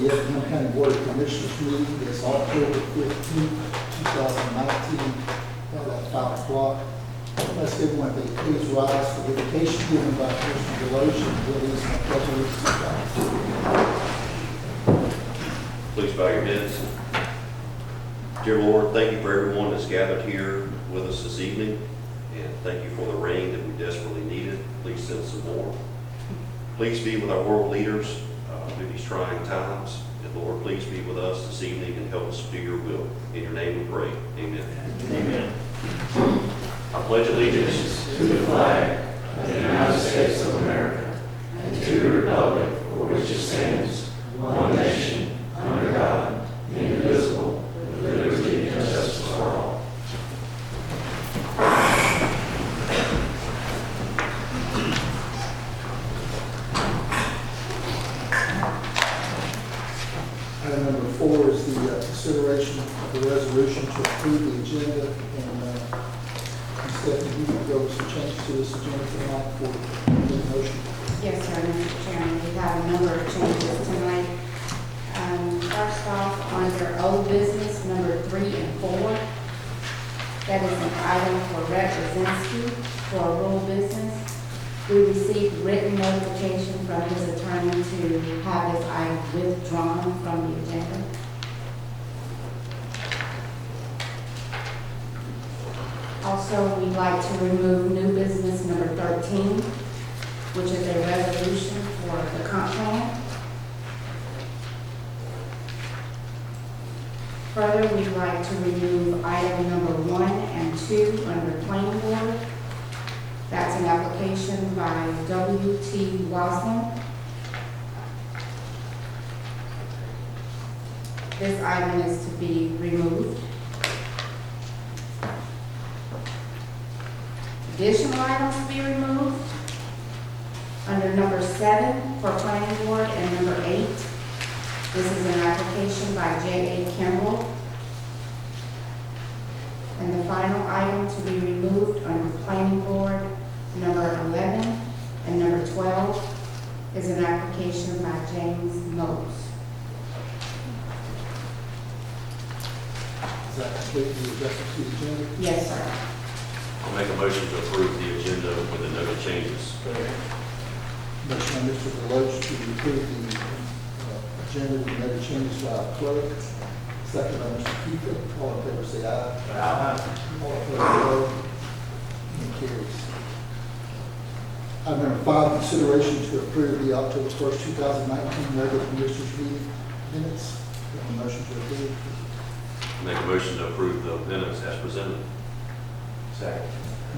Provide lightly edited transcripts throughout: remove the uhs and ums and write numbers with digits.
the Effingham County Board of Commissioners meeting is October 15th, 2019, at 5 o'clock. Let's everyone, if they please rise for the invocation given by Commissioner Deloach and release my pledge. Please bow your heads. Dear Lord, thank you for everyone that's gathered here with us this evening, and thank you for the rain that we desperately needed. Please send some more. Please be with our world leaders through these trying times. And Lord, please be with us this evening and help us do your will. In your name we pray. Amen. Amen. I pledge allegiance To the flag of the United States of America and to the republic for which it stands, one nation, under God, indivisible, with liberty and justice for all. Item number 4 is the consideration of the resolution to approve the agenda. And Stephanie, you can go with some changes to this agenda tonight for the motion. Yes, sir, Mr. Chairman. We have a number of changes tonight. First off, under old business, number 3 and 4, that is an item for representative for a rural business. We received written notification from his attorney to have this item withdrawn from the agenda. Also, we'd like to remove new business number 13, which is a resolution for the comp plan. Further, we'd like to remove item number 1 and 2 under planning board. That's an application by W.T. Waslam. This item is to be removed. Additional items to be removed under number 7 for planning board and number 8. This is an application by J.A. Kimball. And the final item to be removed under planning board, number 11 and number 12, is an application by James Mose. Is that complete the adjustment to the agenda? Yes, sir. I'll make a motion to approve the agenda with the noted changes. Motion by Mr. Deloach to approve the agenda with no changes by our clerk. Second by Mr. Keefer. All in favor say aye. Aye. All opposed, no. Motion carries. Item number 5, consideration to approve the October 1st, 2019 regular commissioners meeting minutes. Do I have a motion to approve? Make a motion to approve the minutes as presented. Second.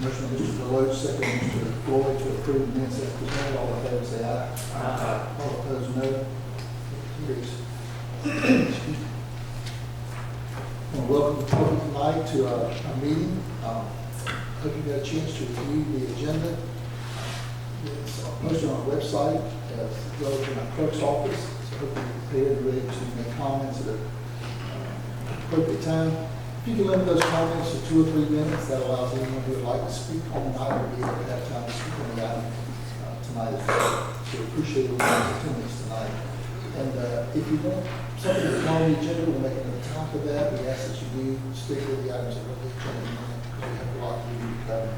Motion by Mr. Deloach, second by Mr. Floyd to approve the minutes as presented. All in favor say aye. Aye. All opposed, no. Motion carries. Excuse me. I want to welcome the public tonight to our meeting. Hope you got a chance to review the agenda. It's posted on our website as well as in our clerk's office. So hope you're prepared and ready to make comments at an appropriate time. If you can limit those comments to 2 or 3 minutes, that allows anyone who would like to speak on the item to be able to have time to speak on the item tonight as well. So we appreciate everyone's attendance tonight. And if you want something that's not on the agenda, we'll make another time for that. We ask that you do stick with the items that are on the agenda because we have a lot to do to cover.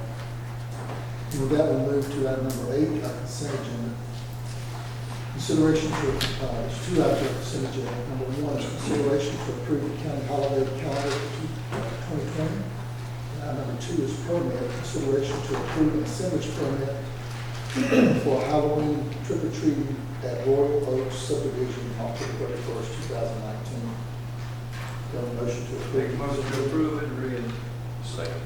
And with that, we'll move to item number 8, our consent agenda. Consideration for, there's 2 items on the consent agenda. Number 1 is consideration to approve the county holiday calendar for 2020. And number 2 is permit, consideration to approve an assemblage permit for Halloween trick-or-treating at Royal Oaks subdivision October 31st, 2019. Got a motion to approve. Make a motion to approve it, read. Second.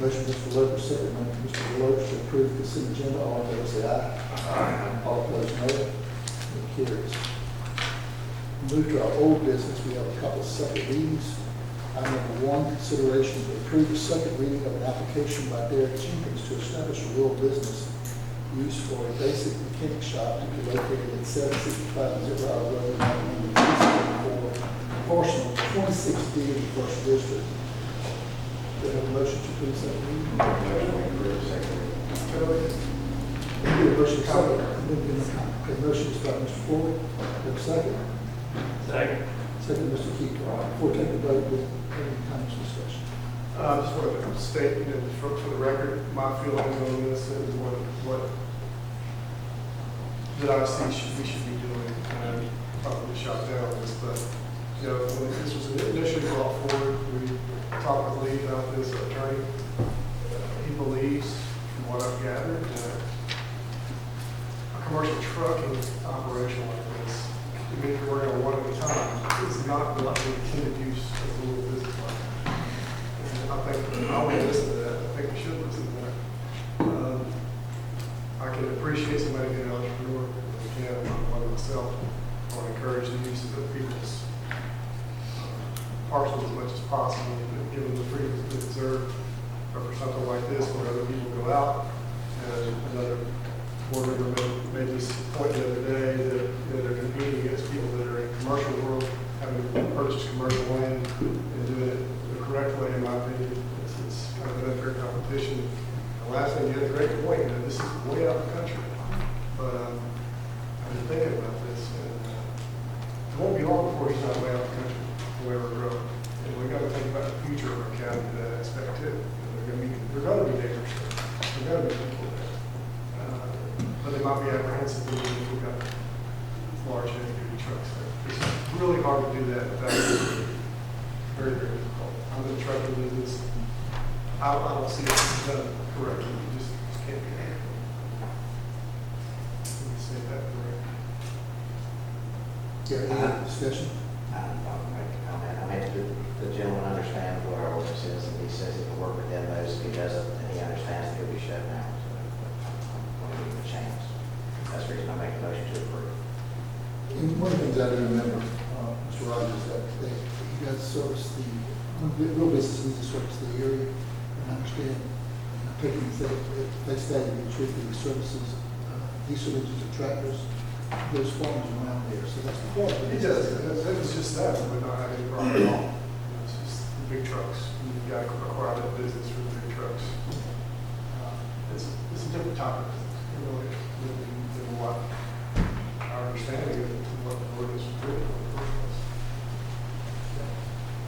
Motion, Mr. Lopez, second by Mr. Deloach to approve the consent agenda. All in favor say aye. Aye. All opposed, no. It carries. Move to our old business. We have a couple of second readings. Item number 1, consideration to approve the second reading of an application by Derek Jenkins to establish a rural business use for a basic mechanic shop to be located at 765 Zero Road, for portion of 26D in the first district. Do I have a motion to approve second reading? A motion second. Okay, motion is by Mr. Floyd. Do I have a second? Second. Second, Mr. Keith. Before taking the vote, any comments or discussion? I just wanted to state, for the record, my feelings on this and what that I see we should be doing. And probably shot down on this, but, when this was initially brought forward, we talked with Lee about this attorney. He believes, from what I've gathered, that a commercial trucking operation like this, even if you're working on one at a time, is not the intended use of a little business like that. I think, I want to listen to that. I think we should listen to that. I can appreciate somebody being an entrepreneur, if we can, I'm one myself. I want to encourage the use of people's parcels as much as possible, and give them the freedom to observe. But for something like this, where other people go out, and another board member made this point the other day, that they're competing against people that are in the commercial world, having purchased commercial land and doing it the correct way, in my opinion. It's kind of an unfair competition. The last thing, you had a great point, this is way out of the country. But I've been thinking about this, and it won't be long before he's not way out of the country, the way we're growing. And we've got to think about the future of our county in that aspect too. They're going to be neighbors. They're going to be people there. But they might be apprehensive if we've got large heavy-duty trucks there. It's really hard to do that without very, very difficult. I'm in the trucking business. I don't see it done correctly. You just can't be there. Let me say that correctly. Yeah, any other discussion? I'll make a comment. I mean, the gentleman understands what our ordinance is, and he says he can work within those. If he doesn't, then he understands he'll be shut down. So I'm going to give him a chance. That's the reason I make a motion to approve. And one of the things I do remember, Mr. Rogers, that you guys service the real business needs to service the area. And I understand, taking face value, the truth of the services, diesel engines and tractors, those farms around there. So that's the point. It does. It's just that we would not have any problem at all. It's just the big trucks. You've got to acquire that business for the big trucks. It's a different topic. Really, than what our understanding of what the ordinance was doing in the first place.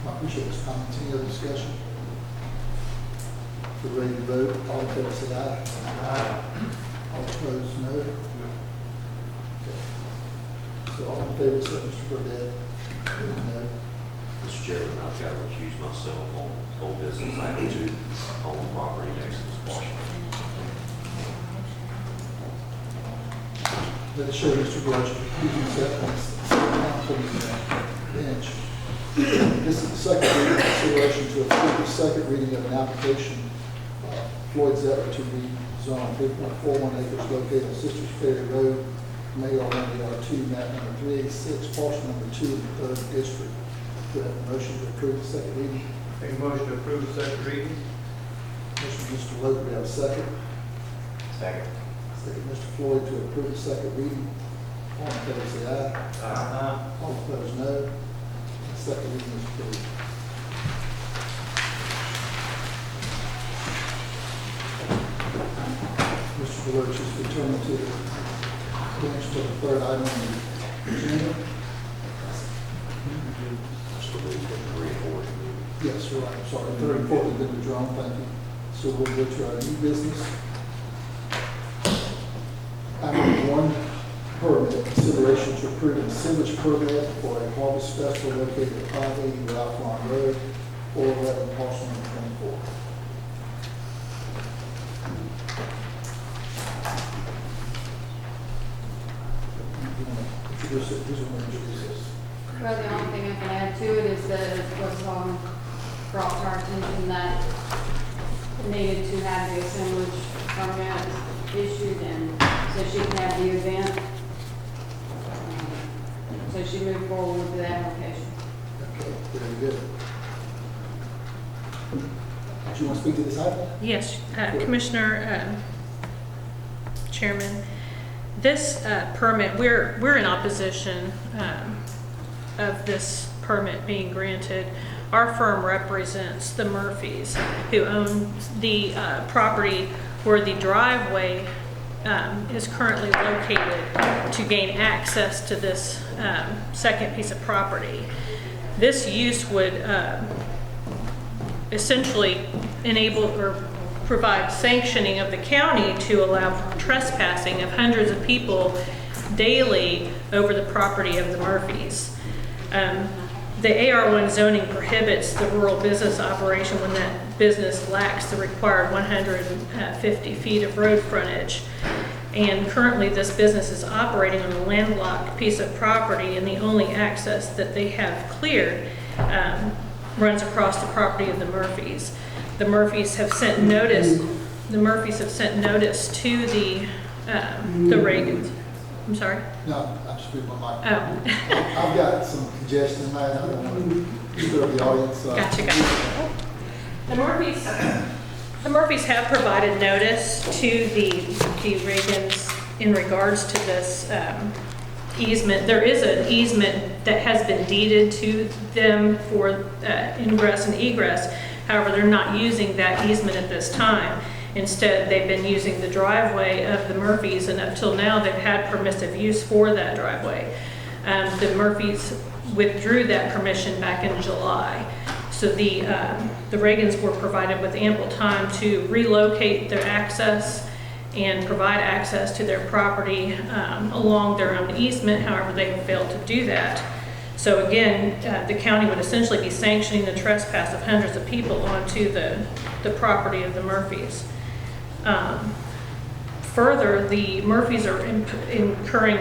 I appreciate this comment. Any other discussion? If we're ready to vote, all in favor say aye. Aye. All opposed, no. Okay. So all in favor say Mr. Burdette. No. Mr. Chairman, I've got to recuse myself on business item 2, on the property next to the squash. Let us show Mr. Rogers, you can set down from the bench. This is the second reading consideration to approve the second reading of an application, Floyd Zettler to rezone 3.41 acres located on Sisters Ferry Road, Mayor County R2, map number 386, parcel number 2 in the 3rd District. Do I have a motion to approve the second reading? Make a motion to approve the second reading. Motion by Mr. Logan, do we have a second? Second. Second, Mr. Floyd, to approve the second reading. All in favor say aye. All opposed, no. The second reading is approved. Mr. Deloach is returning to the bench for the third item on the agenda. Mr. Lee, 3 and 4. Yes, you're right, I'm sorry. Third and fourth have been withdrawn, thank you. So we'll go to our new business. Item 1, permit, consideration to approve an assemblage permit for a harvest festival located at 580 Ralph Lawn Road, 411 parcel number 24. You want to introduce it? Who's going to introduce this? Well, the only thing I can add to it is that what's brought to our attention that needed to have the assemblage permit issued, and so she can have the event. So she moved forward with the application. Okay, very good. Do you want to speak to this item? Yes, Commissioner, Chairman, this permit, we're in opposition of this permit being granted. Our firm represents the Murphys, who own the property where the driveway is currently located to gain access to this second piece of property. This use would essentially enable or provide sanctioning of the county to allow trespassing of hundreds of people daily over the property of the Murphys. The AR1 zoning prohibits the rural business operation when that business lacks the required 150 feet of road frontage. And currently this business is operating on a landlocked piece of property, and the only access that they have cleared runs across the property of the Murphys. The Murphys have sent notice. The Murphys have sent notice to the Reagans. I'm sorry. No, I'm just reading my mic. Oh. I've got some congestion tonight. I don't want to disturb the audience. Gotcha. The Murphys have provided notice to the Reagans in regards to this easement. There is an easement that has been deeded to them for ingress and egress. However, they're not using that easement at this time. Instead, they've been using the driveway of the Murphys, and up till now, they've had permissive use for that driveway. The Murphys withdrew that permission back in July. So the Reagans were provided with ample time to relocate their access and provide access to their property along their own easement. However, they have failed to do that. So again, the county would essentially be sanctioning the trespass of hundreds of people onto the property of the Murphys. Further, the Murphys are incurring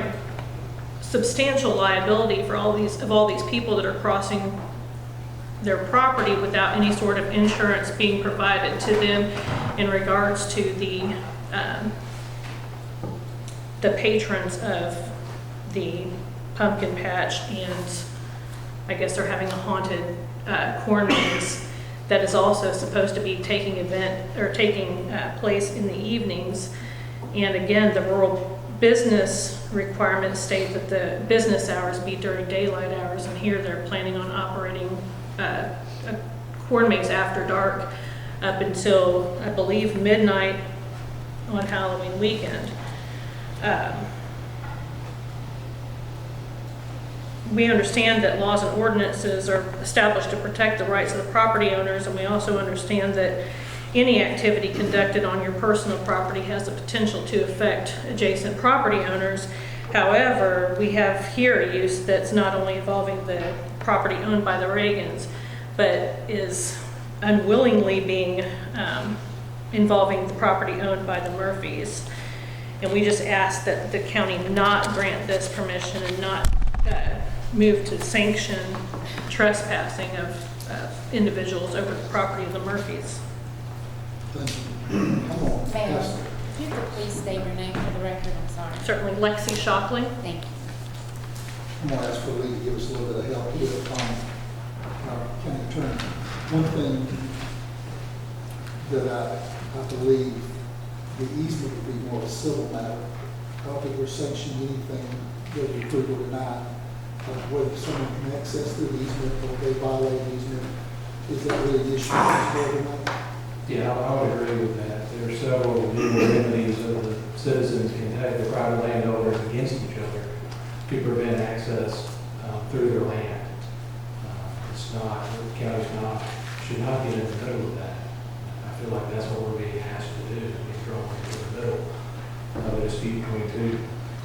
substantial liability for all these people that are crossing their property without any sort of insurance being provided to them in regards to the patrons of the pumpkin patch, and I guess they're having a haunted corn maze that is also supposed to be taking place in the evenings. And again, the rural business requirements state that the business hours be during daylight hours, and here they're planning on operating a corn maze after dark up until, I believe, midnight on Halloween weekend. We understand that laws and ordinances are established to protect the rights of the property owners, and we also understand that any activity conducted on your personal property has the potential to affect adjacent property owners. However, we have here a use that's not only involving the property owned by the Reagans, but is unwillingly being involving the property owned by the Murphys. And we just ask that the county not grant this permission and not move to sanction trespassing of individuals over the property of the Murphys. Thank you. Come on. Ma'am, Yes. if you could please state your name for the record, I'm sorry. Certainly Lexi Shockley. Thank you. I'm going to ask for Lee to give us a little bit of help here. Our county attorney. One thing that I believe the easement would be more of a civil matter. I don't think we're sanctioning anything, whether we approve it or not. Whether someone can access the easement or they violate the easement, is that really an issue for everyone? Yeah, I would agree with that. There are several legal remedies that the citizens can take, the private landowners against each other to prevent access through their land. It's not, the county's not, should not get in the middle of that. I feel like that's what we're being asked to do, to be thrown into the middle of a dispute between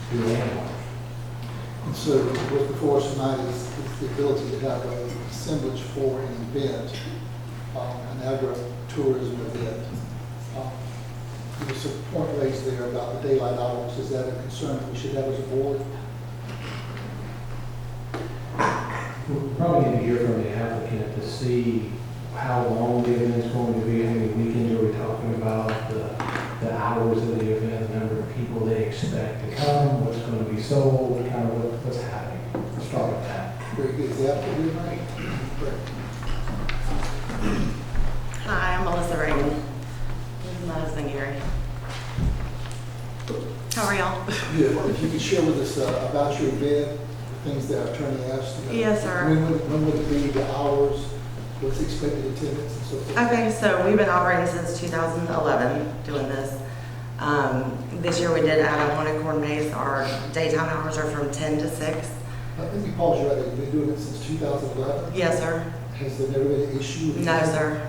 two landowners. And so what's before us tonight is the ability to have a assemblage for an event, an agro-tourism event. There was a point raised there about the daylight hours. Is that a concern we should have as a board? We probably need to hear from the applicant to see how long the event is going to be, how many weekends are we talking about, the hours of the event, the number of people they expect to come, what's going to be sold, kind of what's happening. Let's start with that. Very good. Is the applicant here tonight? Great. Hi, I'm Melissa Reagan. This is my husband, Gary. How are y'all? Good. If you could share with us about your event, the things that our attorney asked. Yes, sir. When would it be, the hours, what's expected attendance and so forth? Okay, so we've been operating since 2011 doing this. This year we did add a haunted corn maze. Our daytime hours are from 10 to 6. Let me pause you right there. You've been doing it since 2011? Yes, sir. Has there never been an issue? No, sir.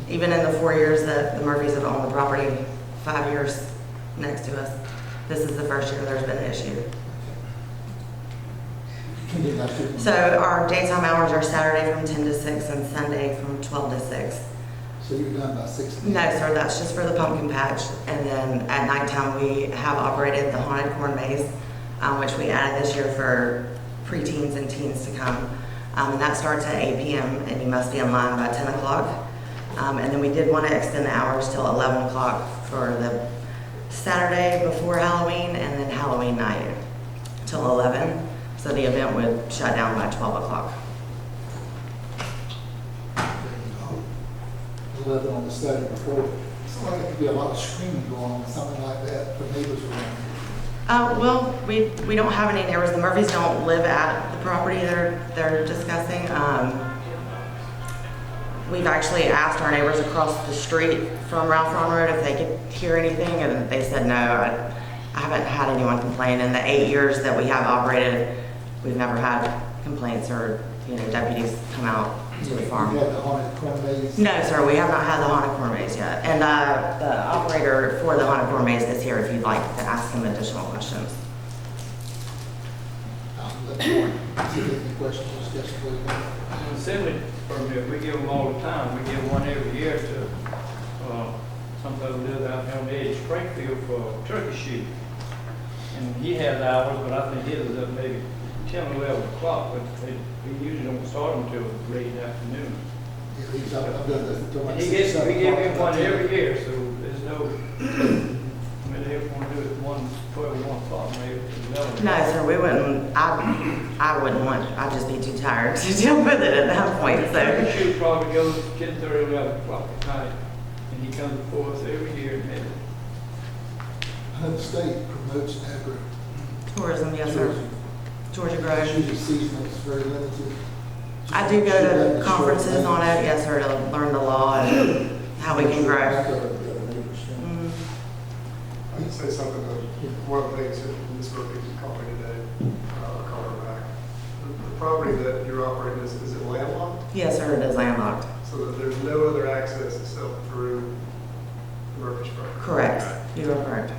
Even in the 4 years that the Murphys have owned the property, 5 years next to us, this is the first year there's been an issue. Continue, I should- So our daytime hours are Saturday from 10 to 6 and Sunday from 12 to 6. So you're done by 6? No, sir, that's just for the pumpkin patch. And then at nighttime, we have operated the haunted corn maze, which we added this year for preteens and teens to come. And that starts at 8 p.m. and you must be in line by 10 o'clock. And then we did want to extend the hours till 11 o'clock for the Saturday before Halloween and then Halloween night till 11. So the event would shut down by 12 o'clock. 11 on the Saturday before. It's like there could be a lot of screaming going on, something like that for neighbors around. Well, we don't have any neighbors. The Murphys don't live at the property they're discussing. We've actually asked our neighbors across the street from Ralph Ron Road if they could hear anything, and they said no. I haven't had anyone complain. In the 8 years that we have operated, we've never had complaints or deputies come out to the farm. You had the haunted corn maze? No, sir, we have not had the haunted corn maze yet. And the operator for the haunted corn maze is here if you'd like to ask him additional questions. Let me see if there's any questions or discussion, please. On the assembly permit, we give them all the time. We give one every year to, some fellow lives out there on the edge of Springfield for turkey shoot. And he has hours, but I think his is up maybe 10 or 11 o'clock, but we usually don't start until late afternoon. Yeah, he's up, I've done this. till like And we 6, 7 give him o'clock. one every year, so there's no, I mean, they want to do it 12, 1 o'clock, maybe 11. No, sir, we wouldn't, I wouldn't want, I'd just be too tired to deal with it at that point, Turkey so. shoot probably goes 10:30, 11 o'clock at night, and he comes before us every year, maybe. The state promotes agri. Tourism, yes, sir. Georgia It's Grove. usually seasonal, it's very limited. I do go to conferences on it, yes, sir, to learn the law and how we can grow. Mm. I can say something, one of the things that Ms. Murphy called me today, I'll call her back. The property that you're operating, is it landlocked? Yes, sir, it is landlocked. So that there's no other access except through the Murphy's property? Correct, you are correct.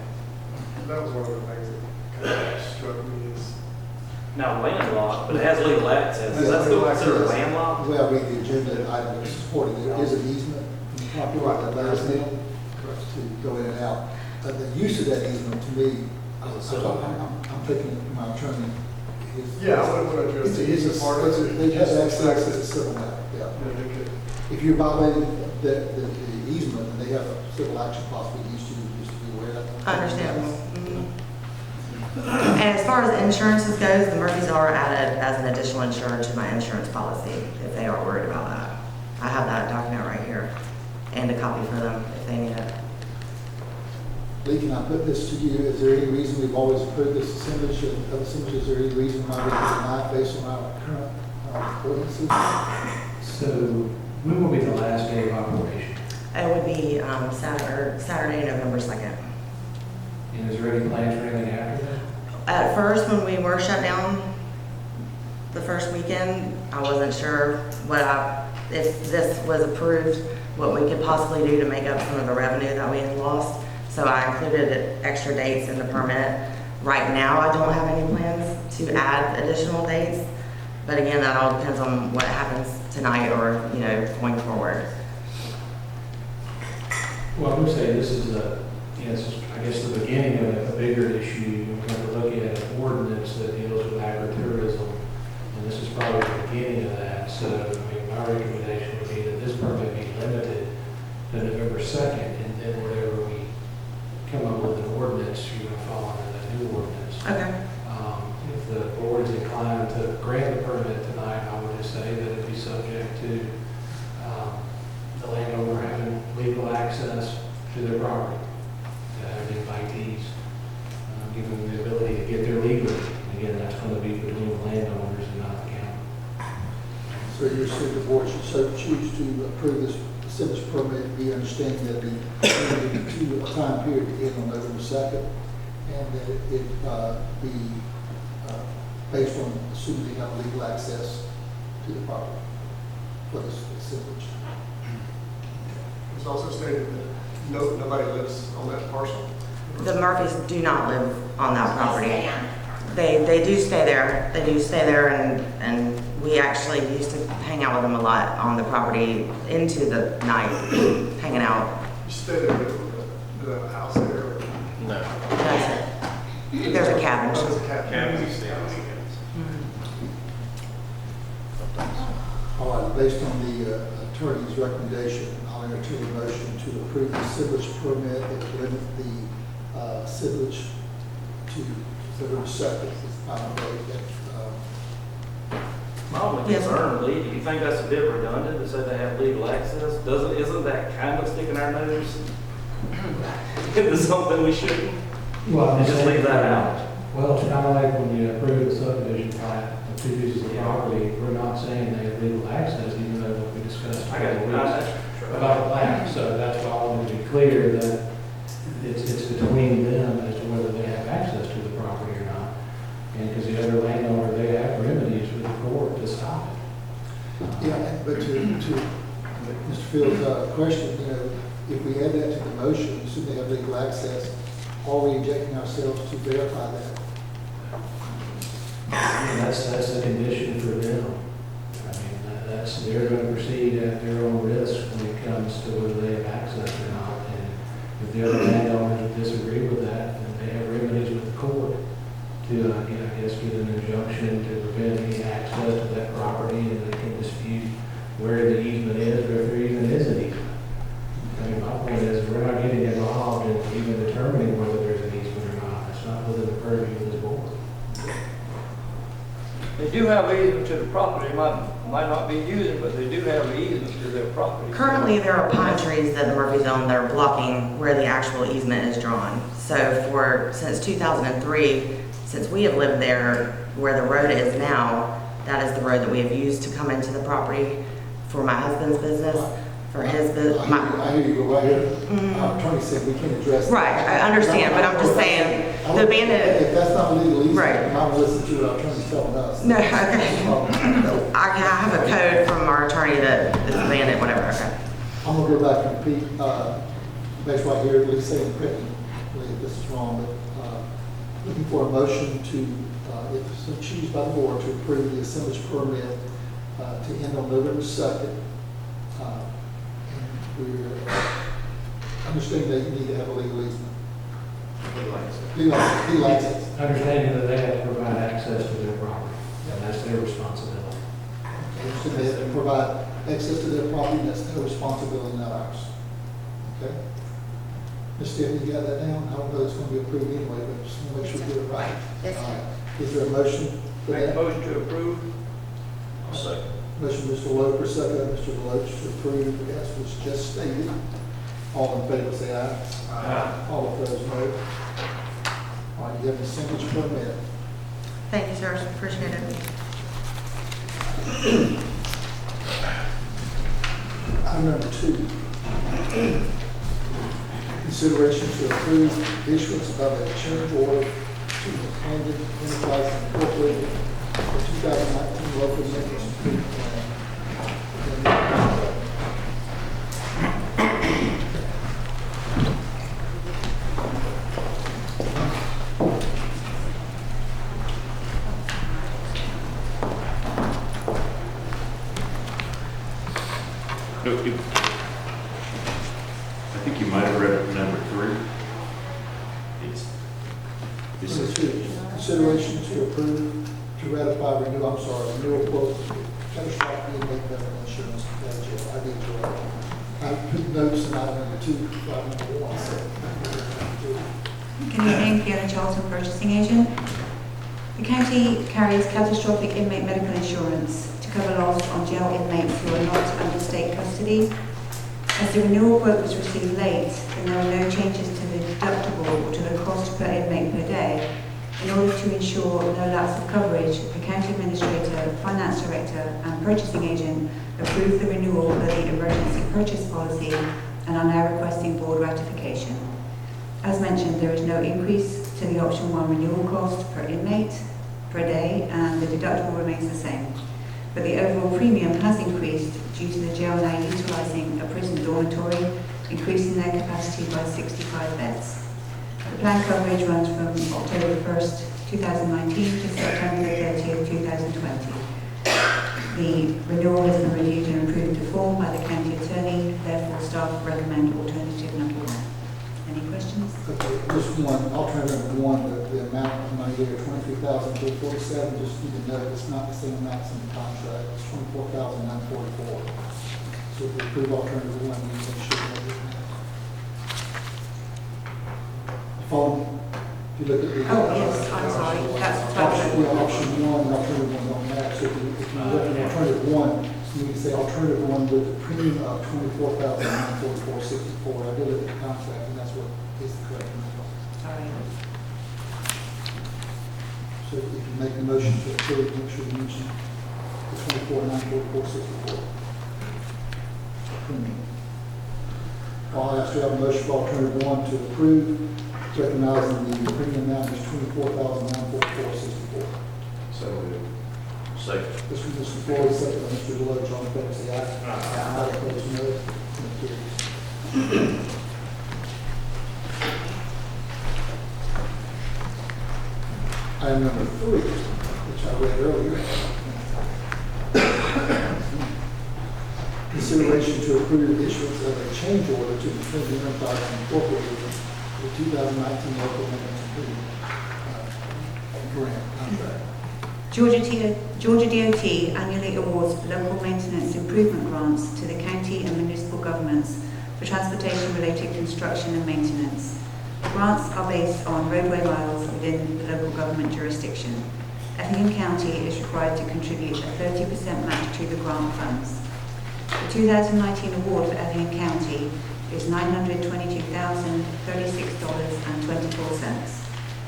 That was one of the things that kind of struck me is, Now landlocked, but it has legal access. Is that still considered landlocked? The way I read the agenda item that's supported, there is an easement from the property right that allows them to go in and out. The use of that easement, to me, I'm thinking my attorney. yeah, I wouldn't address the It's easement a, part. they have access to the civil matter, yeah. Yeah, they could. If you're violating the easement, and they have a civil action possibly against you, just to be aware of that. Understandable. Mhm. And as far as insurances goes, the Murphys are added as an additional insurer to my insurance policy, if they are worried about that. I have that document right here, and a copy for them if they need it. Lee, can I put this to you? Is there any reason we've always approved this assemblage of assemblage? Is there any reason why we deny based on our current ordinances? So when will be the last day of operation? It would be Saturday, November 2nd. And is there any plans for anything after that? At first, when we were shut down the first weekend, I wasn't sure if this was approved, what we could possibly do to make up some of the revenue that we had lost. So I included extra dates in the permit. Right now, I don't have any plans to add additional dates. But again, that all depends on what happens tonight or, going forward. Well, I would say this is I guess the beginning of a bigger issue. We have to look at an ordinance that deals with agritourism, and this is probably the beginning of that. So, my recommendation would be that this permit be limited to November 2nd, and then whenever we come up with an ordinance, you're going to fall under the new ordinance. Okay. If the board is inclined to grant the permit tonight, I would just say that it'd be subject to the landowner having legal access to their property, to have the invitees, give them the ability to get there legally. And again, that's going to be between the landowners and not the county. So you're saying the board should so choose to approve this sewage permit, be understanding that the limited to a time period to end on November 2nd, and that it be based on assuming they have legal access to the property for the sewage. It's also stated that nobody lives on that parcel. The Murphys do not live on that property. They do stay there. They do stay there, and we actually used to hang out with them a lot on the property into the night, hanging out. You stay there, with the house there. No. That's it. There's a cabin. Oh, there's a cabin. Cabins stay on weekends. All right, based on the attorney's recommendation, I'll entertain a motion to approve the sewage permit and limit the sewage to November 2nd. Is the final date that, My only Yes. concern, Lee, do you think that's a bit redundant to say they have legal access? Isn't that kind of sticking our nose into something we shouldn't? Well, I'm Just leave that out. Well, it's kind of like when you approve the subdivision plat of 2 pieces of property, we're not saying they have legal access, even though what we discussed I got it. about the plat. So that's why I wanted to be clear that it's between them as to whether they have access to the property or not. And because the other landowner, they have remedies with the court to stop it. yeah, but to Mr. Fields' question, if we add that to the motion, assume they have legal access, are we injecting ourselves to verify that? And that's a condition for them. I mean, they're going to proceed at their own risk when it comes to whether they have access or not. And if the other landowners disagree with that, then they have remedies with the court to, I guess, get an injunction to prevent any access to that property, and they can dispute where the easement is, or if there even is an easement. I mean, my point is, we're not getting involved in even determining whether there's an easement or not. It's not within the purview of this board. They do have easement to the property, might not be using, but they do have easement to their property. Currently, there are pine trees that the Murphys own that are blocking where the actual easement is drawn. So since 2003, since we have lived there, where the road is now, that is the road that we have used to come into the property for my husband's business, for his business. I hear you, but right here, our attorney said we can't address that. Right, I understand, but I'm just saying, the abandoned, If that's not legal easement, Right. I'm not listening to what our attorney's telling us. no, okay. I have a code from our attorney that is abandoned, whatever, okay. I'm gonna go back and repeat, based right here, at least saying correctly, if this is wrong, but, looking for a motion to, if so choose by the board, to approve the assemblage permit, to end on November 2nd. And we're understanding that you need to have a legal easement. Legal access. Understanding that they have to provide access to their property, and that's their responsibility. So they have to provide access to their property, and that's their responsibility, not ours. Okay? Ms. Stephanie, you got that down? I don't know it's going to be approved anyway, but just want to make sure we get it right. Yes, sir. All right. Is there a motion for Make a that? motion to approve. I'll second. Motion, Mr. Loper, second, by Mr. Deloach, to approve, as was just stated. All in favor, say aye. Aye. All opposed, no. All right, you have an assemblage permit. Thank you, sir, appreciate it. Item number 2. Consideration to approve the issuance of a change order to the Camden Enterprise Incorporated for 2019 local maintenance improvement plan. I think you might have read it number 3. This Number is, 2, consideration to approve, to ratify renewal quote, catastrophic inmate medical insurance, jail. I did enjoy it. I put notes in item number 2, item number 1, so. Good evening, Fiona Charlton, purchasing agent. The county carries catastrophic inmate medical insurance to cover loss on jail inmates who are not under state custody. As the renewal quote was received late, and there are no changes to the deductible or to the cost per inmate per day, In order to ensure no lapse of coverage, the county administrator, finance director, and purchasing agent approved the renewal of the emergency purchase policy and are now requesting board ratification. As mentioned, there is no increase to the option 1 renewal cost per inmate per day, and the deductible remains the same. But the overall premium has increased due to the jail now utilising a prison dormitory, increasing their capacity by 65 beds. The plan coverage runs from October 1st, 2019 to September 30th, 2020. The renewal has been reviewed and approved to form by the county attorney, therefore staff recommend alternative number 1. Any questions? Okay, just one, alternative number 1, the amount of money there, $23,247, just need to note, it's not the same amount as in the contract, it's $24,944. So if we approve alternative 1, we should make it. Phone, if you look at the. Oh, yes, I'm sorry, that's Option, yeah, option 1 and alternative 1 don't match, so if you look at alternative 1, you need to say alternative 1 with a premium of $24,944.64. I did look at the contract, and that's what is the correct number. Sorry. So if you make the motion to approve, make sure you mention the $24,944.64 premium. I'll ask to have a motion for alternative 1 to approve, recognizing the premium amount is $24,944.64. So moved. Second. This was Mr. Floyd, second by Mr. Deloach, all in favor, say aye. Aye. Opposed, no. Motion carries. Item number 3, which I read earlier. Consideration to approve the issuance of a change order to the Trinity Enterprise Incorporated for the 2019 local maintenance improvement grant contract. Georgia DOT annually awards local maintenance improvement grants to the county and municipal governments for transportation-related construction and maintenance. Grants are based on roadway miles within the local government jurisdiction. Effingham County is required to contribute a 30% match to the grant funds. The 2019 award for Effingham County is $922,036.24.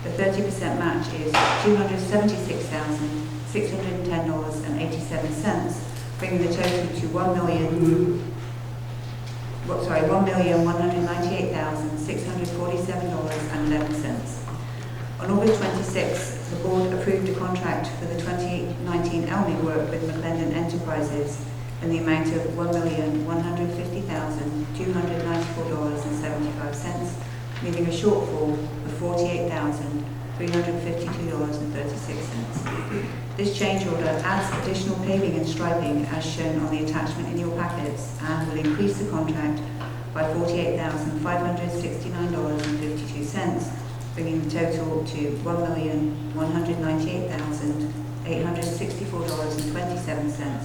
The 30% match is $276,610.87, bringing the total to $1,198,647.11. On August 26th, the board approved a contract for the 2019 Elmi work with McClendon Enterprises in the amount of $1,150,294.75, leaving a shortfall of $48,352.36. This change order adds additional paving and striping as shown on the attachment in your packets and will increase the contract by $48,569.52, bringing the total to $1,198,864.27,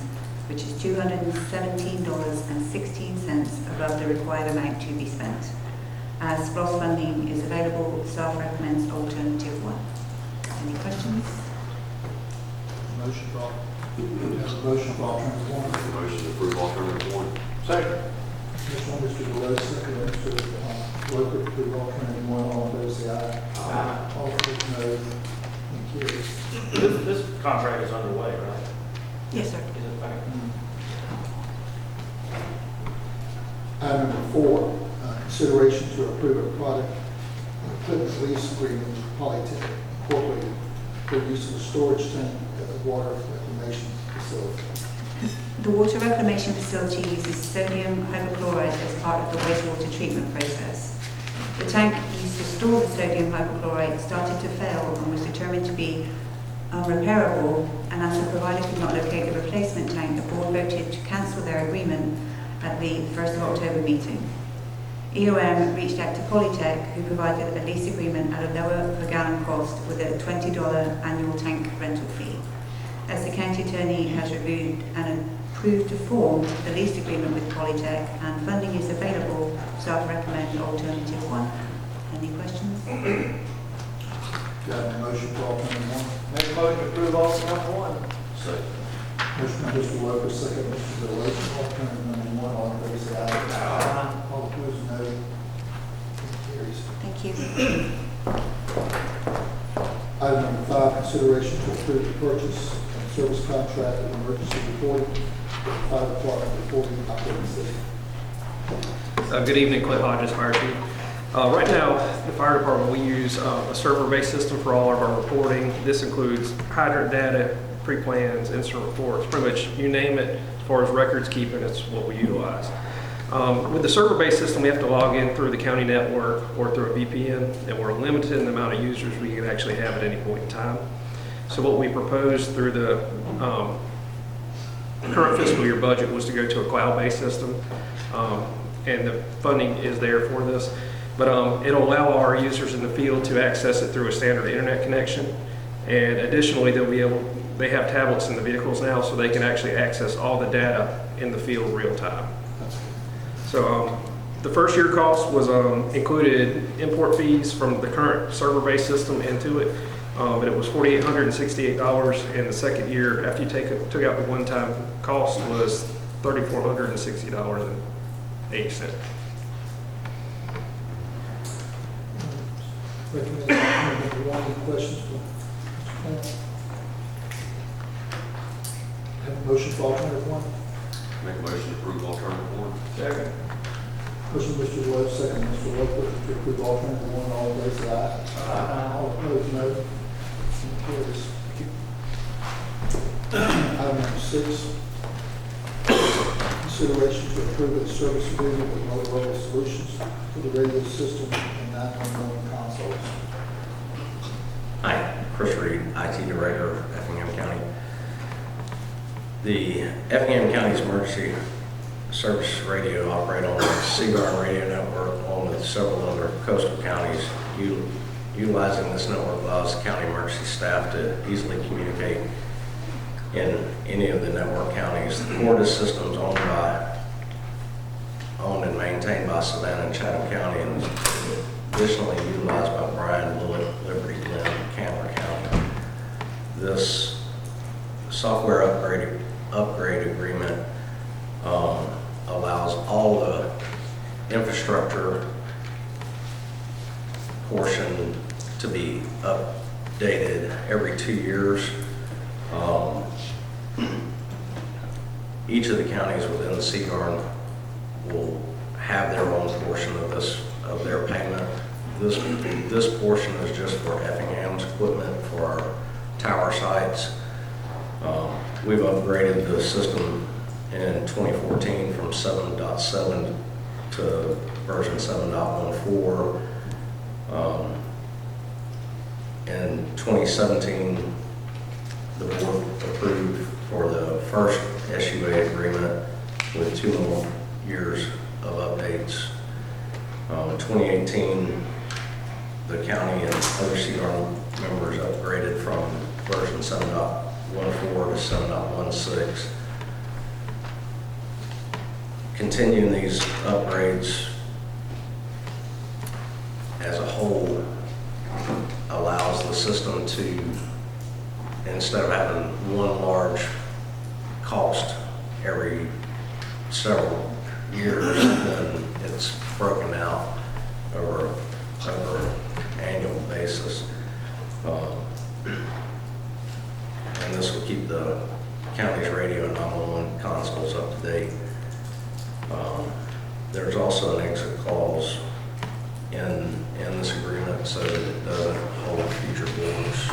which is $217.16 above the required amount to be spent. As SPLOS funding is available, staff recommends alternative 1. Any questions? Motion for, have a motion for alternative 1. Motion to approve alternative 1. Second. This one, Mr. Deloach, second by Mr. Roper, to approve alternative 1. All in favor, say aye. Aye. All opposed, no. And carries. This contract is underway, right? Yes, sir. Is it back? Item number 4, consideration to approve a product equipment lease agreement with Polytech Incorporated for use of a storage tank at the water reclamation facility. The water reclamation facility uses sodium hypochlorite as part of the wastewater treatment process. The tank used to store the sodium hypochlorite started to fail and was determined to be unrepairable, and as the provider could not locate the replacement tank, the board voted to cancel their agreement at the 1st of October meeting. EOM reached out to Polytech, who provided a lease agreement at a lower per gallon cost with a $20 annual tank rental fee. As the county attorney has reviewed and approved to form the lease agreement with Polytech and funding is available, staff recommend alternative 1. Any questions? Do you have a motion for alternative 1? Make a motion to approve alternative 1. Second. Motion by Mr. Roper, second by Mr. Deloach, alternative number 1. All in favor, say aye. Aye. All opposed, no. It carries. Thank you. Item number 5, consideration to approve the purchase and service contract of emergency reporting with the fire department reporting operating system. Good evening, Clint Hodges, Fire Chief. Right now, the fire department, we use a server-based system for all of our reporting. This includes hydrant data, pre-plans, incident reports, pretty much you name it. As far as records keeping, it's what we utilize. With the server-based system, we have to log in through the county network or through a VPN, and we're limited in the amount of users we can actually have at any point in time. So what we proposed through the current fiscal year budget was to go to a cloud-based system, and the funding is there for this. But it'll allow our users in the field to access it through a standard internet connection. And additionally, they have tablets in the vehicles now, so they can actually access all the data in the field real time. So the first year cost was included import fees from the current server-based system into it, but it was $4,868. And the second year, after you took out the one-time cost, was $3,460.80. Recommend item number 1. Any questions for Mr. Plant? Have a motion for alternative 1. Make a motion to approve alternative 1. Second. Motion by Mr. Webb, second by Mr. Whitworth to approve alternative 1. All in favor, say aye. Aye. All opposed, no. Motion carries. Item number 6. Consideration to approve a service agreement with Motorola Solutions for the radio system and 911 consoles. Hi, Chris Reed, IT Director of Effingham County. The Effingham County's emergency service radio operate on the CBAR radio network along with several other coastal counties. Utilizing this network allows the county emergency staff to easily communicate in any of the network counties. The Cordis system is owned and maintained by Savannah and Chatham County, and is additionally utilized by Bryan, Willett, Liberty, Glenn, and Campbell County. This software upgrade agreement allows all the infrastructure portion to be updated every 2 years. Each of the counties within the CGARN will have their own portion of their payment. This portion is just for Effingham's equipment for our tower sites. We've upgraded the system in 2014 from 7.7 to version 7.14. In 2017, the board approved for the first SUA agreement with 2 more years of updates. In 2018, the county and other CR members upgraded from version 7.14 to 7.16. Continuing these upgrades as a whole allows the system to, instead of having one large cost every several years, then it's broken out over an annual basis. And this will keep the county's radio and 911 consoles up to date. There's also an exit clause in this agreement so that it doesn't hold future boards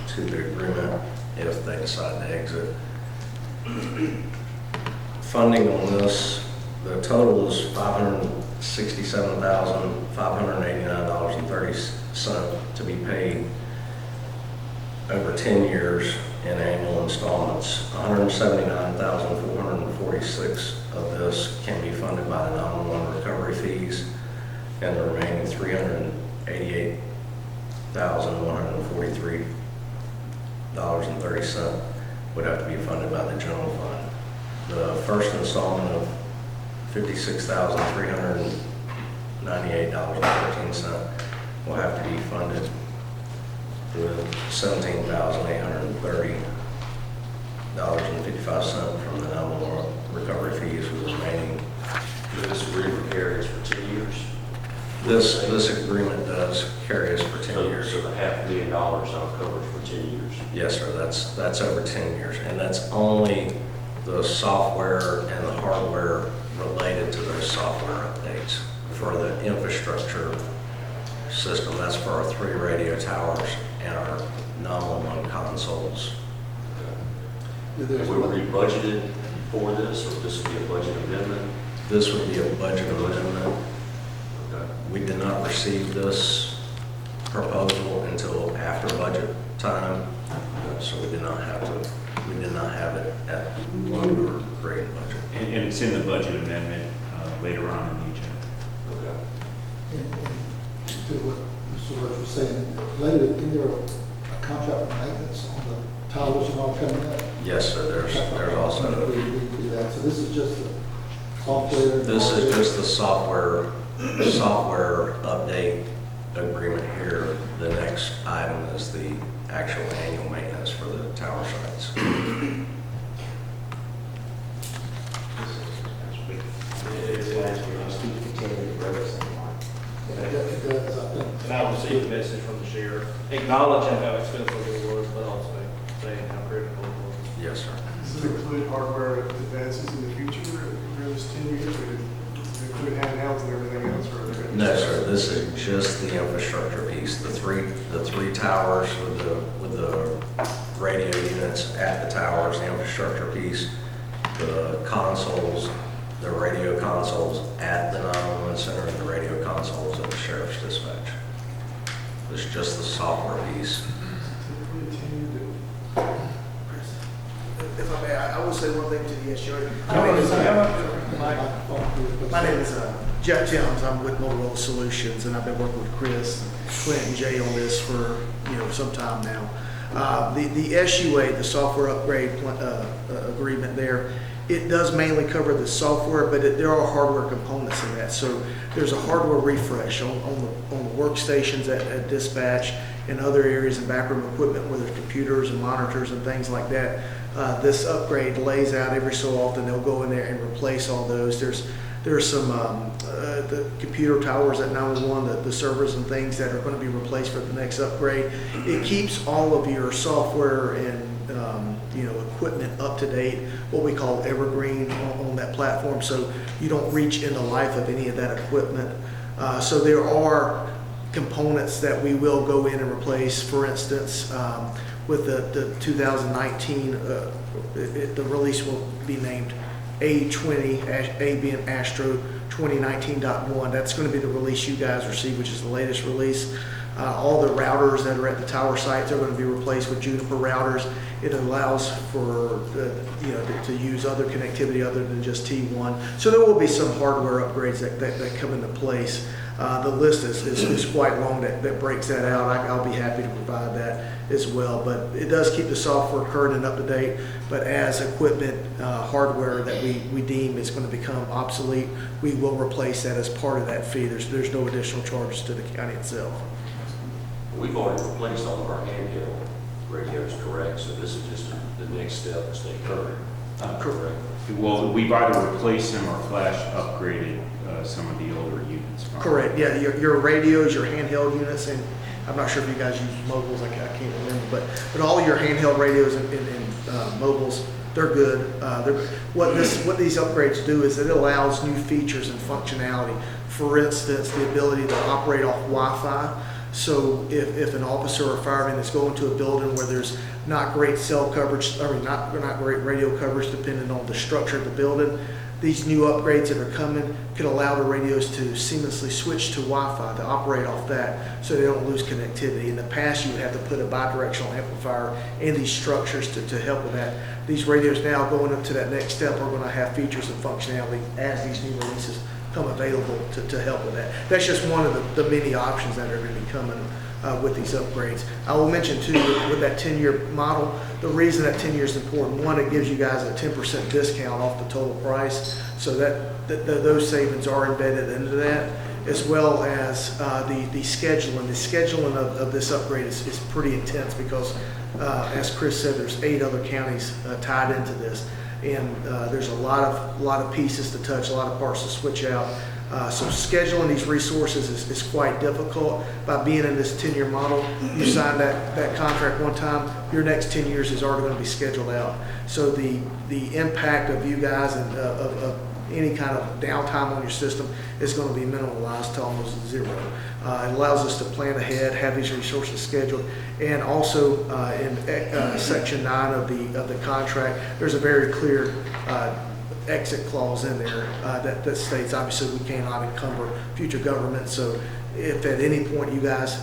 to the agreement if they decide to exit. Funding on this, the total is $567,589.30 to be paid over 10 years in annual installments. $179,446 of this can be funded by the 911 recovery fees, and the remaining $388,143.30 would have to be funded by the general fund. The first installment of $56,398.13 will have to be funded with $17,830.55 from the 911 recovery fees, with the remaining. This agreement for carriers for 10 years. This agreement does carry us for 10 years. So the $500,000 on coverage for 10 years. Yes, sir, that's over 10 years, and that's only the software and the hardware related to those software updates. For the infrastructure system, that's for our 3 radio towers and our 911 consoles. Have we already budgeted for this, or this will be a budget amendment? This would be a budget amendment. Okay. We did not receive this proposal until after budget time, so we did not have it at when we were creating budget. And it's in the budget amendment later on in the agenda. Okay. And to what Mr. Rhodes was saying, later, in there a contract for maintenance on the towers and all coming up? Yes, sir, there's also, We do that. So this is just the software? this is just the software update agreement here. The next item is the actual annual maintenance for the tower sites. It does, I think. And I received a message from the sheriff acknowledging how expensive it was, but also saying how critical it was. Yes, sir. Does it include hardware advances in the future during this 10 years? Or does it include handhelds and everything else? Or are they No, sir, this is just the infrastructure piece. The three towers with the radio units at the towers, the infrastructure piece, the consoles, the radio consoles at the 911 center, and the radio consoles at the sheriff's dispatch. It's just the software piece. typically a 10-year deal? If I may, I will say one thing to the SUA. My name is Jeff Jones. I'm with Motorola Solutions, and I've been working with Chris, Clint, and Jay on this for some time now. The SUA, the software upgrade agreement there, it does mainly cover the software, but there are hardware components in that. So there's a hardware refresh on the workstations at dispatch and other areas in backroom equipment where there's computers and monitors and things like that. This upgrade lays out every so often. They'll go in there and replace all those. There's some the computer towers at 911, the servers and things that are going to be replaced for the next upgrade. It keeps all of your software and equipment up to date, what we call evergreen on that platform, so you don't reach in the life of any of that equipment. So there are components that we will go in and replace. For instance, with the 2019, the release will be named A20, A being Astro 2019.1. That's going to be the release you guys receive, which is the latest release. All the routers that are at the tower sites are going to be replaced with Juniper routers. It allows for to use other connectivity other than just T1. So there will be some hardware upgrades that come into place. The list is quite long that breaks that out. I'll be happy to provide that as well. But it does keep the software current and up to date. But as equipment, hardware that we deem is going to become obsolete, we will replace that as part of that fee. There's no additional charges to the county itself. We've already replaced all of our handheld radios, correct? So this is just the next step to stay current. Correct. Well, we've either replaced them or flash upgraded some of the older units. Correct, yeah, your radios, your handheld units, and I'm not sure if you guys use mobiles, I can't remember, but all your handheld radios and mobiles, they're good. What these upgrades do is it allows new features and functionality. For instance, the ability to operate off Wi-Fi. So if an officer or fireman is going to a building where there's not great cell coverage, not great radio coverage depending on the structure of the building, these new upgrades that are coming could allow the radios to seamlessly switch to Wi-Fi to operate off that so they don't lose connectivity. In the past, you would have to put a bidirectional amplifier in these structures to help with that. These radios now going up to that next step are going to have features and functionality as these new releases come available to help with that. That's just one of the many options that are going to be coming with these upgrades. I will mention too, with that 10-year model, the reason that 10 years is important, one, it gives you guys a 10% discount off the total price, so that those savings are embedded into that, as well as the scheduling. The scheduling of this upgrade is pretty intense because, as Chris said, there's 8 other counties tied into this. And there's a lot of pieces to touch, a lot of parts to switch out. So scheduling these resources is quite difficult. By being in this 10-year model, you sign that contract one time, your next 10 years is already going to be scheduled out. So the impact of you guys and of any kind of downtime on your system is going to be minimalized to almost zero. It allows us to plan ahead, have these resources scheduled, and also in Section 9 of the contract, there's a very clear exit clause in there that states obviously we cannot encumber future government. So if at any point you guys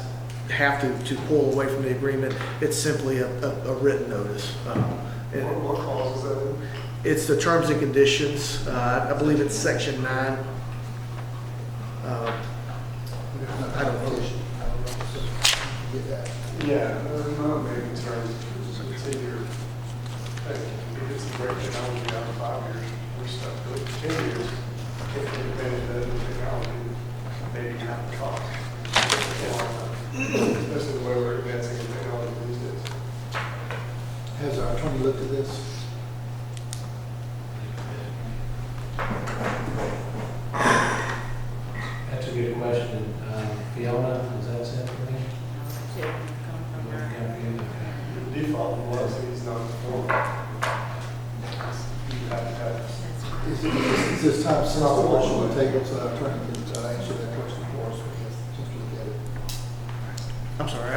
have to pull away from the agreement, it's simply a written notice. What clause is that in? It's the terms and conditions. I believe it's Section 9. I don't know. Get that. Yeah, no, maybe in terms of 10 years. Hey, if it's a great technology out of 5 years, we're stuck with 10 years. Can't take advantage of that new technology, maybe half the cost. Especially the way we're advancing in technology these days. Has our attorney looked at this? That's a good question. Fiona, is that set for me? The default was he's not informed. You have to have. Is this time sensitive, or should we table so our attorney can answer that question for us? Just look at it. I'm sorry.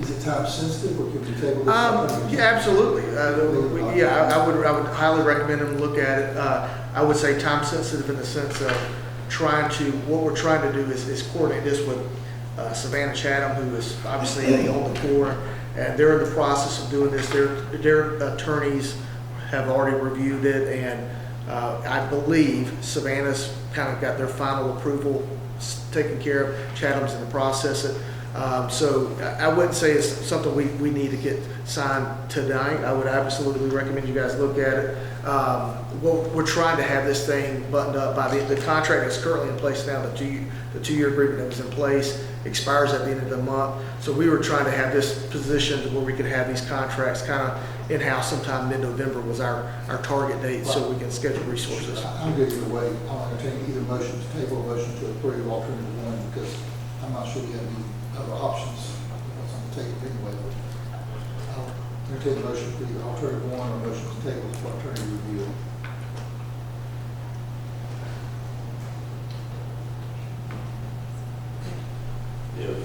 Is it time sensitive, or can we table this? Yeah, absolutely. I would highly recommend them look at it. I would say time sensitive in the sense of what we're trying to do is coordinate this with Savannah Chatham, who is obviously on the core, and they're in the process of doing this. Their attorneys have already reviewed it, and I believe Savannah's kind of got their final approval taken care of. Chatham's in the process. So I wouldn't say it's something we need to get signed tonight. I would absolutely recommend you guys look at it. We're trying to have this thing buttoned up by the contract that's currently in place now. The two-year agreement that was in place expires at the end of the month. So we were trying to have this positioned where we could have these contracts kind of in-house sometime mid-November was our target date, so we can schedule resources. I'm good either way. I'll entertain either motion to table or motion to approve alternative one, because I'm not sure we have any other options. What's on the table anyway, but I'll entertain the motion for either alternative one or motion to table for alternative review. If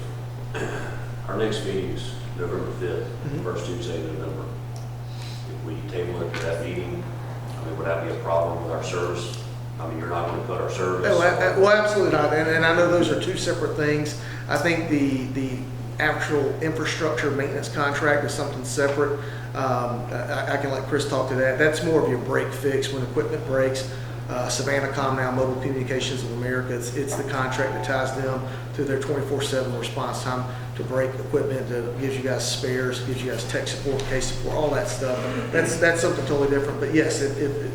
our next meeting is November 5th, first Tuesday in November, if we table it to that meeting, I mean, would that be a problem with our service? I mean, you're not going to cut our service? Well, absolutely not. And I know those are two separate things. I think the actual infrastructure maintenance contract is something separate. I can let Chris talk to that. That's more of your break fix when equipment breaks. Savannah now, Mobile Communications of America, it's the contract that ties them to their 24/7 response time to break equipment, that gives you guys spares, gives you guys tech support, case support, all that stuff. That's something totally different. But yes,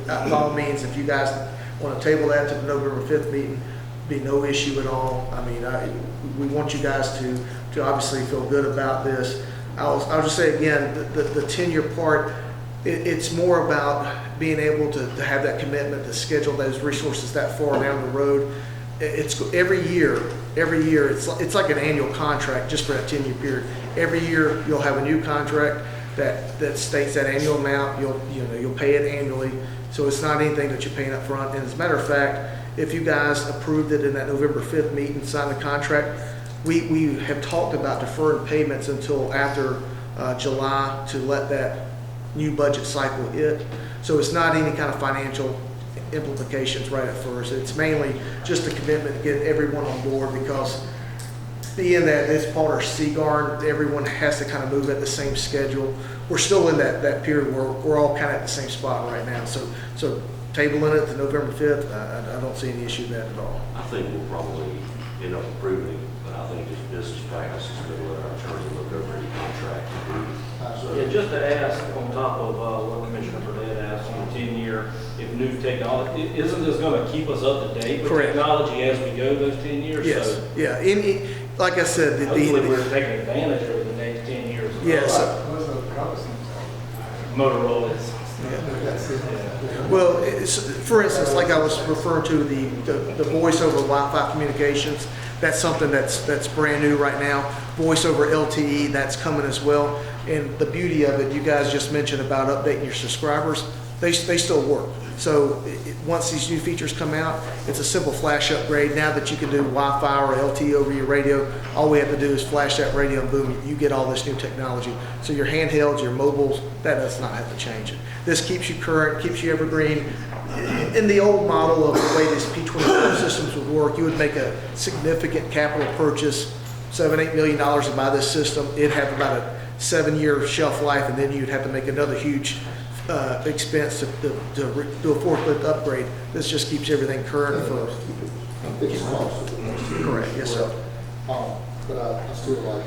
by all means, if you guys want to table that to the November 5th meeting, be no issue at all. I mean, we want you guys to obviously feel good about this. I'll just say again, the 10-year part, it's more about being able to have that commitment to schedule those resources that far down the road. It's every year, it's like an annual contract just for that 10-year period. Every year you'll have a new contract that states that annual amount. You'll pay it annually. So it's not anything that you're paying up front. And as a matter of fact, if you guys approved it in that November 5th meeting, signed the contract, we have talked about deferring payments until after July to let that new budget cycle hit. So it's not any kind of financial implications right at first. It's mainly just a commitment to get everyone on board, because being that it's part of CGARN, everyone has to kind of move at the same schedule. We're still in that period where we're all kind of at the same spot right now. So tabling it to November 5th, I don't see any issue with that at all. I think we'll probably end up approving it, but I think it's business practice is going to let our attorney look over any contract to do. Yeah, just to ask on top of what Commissioner Burnett asked on the 10-year, if new technology, isn't this going to keep us up to date with Correct. Technology as we go those 10 years? Yes, So yeah. Like I said, hopefully we're taking advantage over the next 10 years. yes. Motorola is. Well, for instance, like I was referring to the voice over Wi-Fi communications, that's something that's brand new right now. Voice over LTE, that's coming as well. And the beauty of it, you guys just mentioned about updating your subscribers, they still work. So once these new features come out, it's a simple flash upgrade. Now that you can do Wi-Fi or LTE over your radio, all we have to do is flash that radio and boom, you get all this new technology. So your handhelds, your mobiles, that does not have to change it. This keeps you current, keeps you evergreen. In the old model of the way these P24 systems would work, you would make a significant capital purchase, $7-8 million to buy this system. It'd have about a 7-year shelf life, and then you'd have to make another huge expense to do a forklift upgrade. This just keeps everything current for. Fixed cost. Correct, yes, sir. But I still like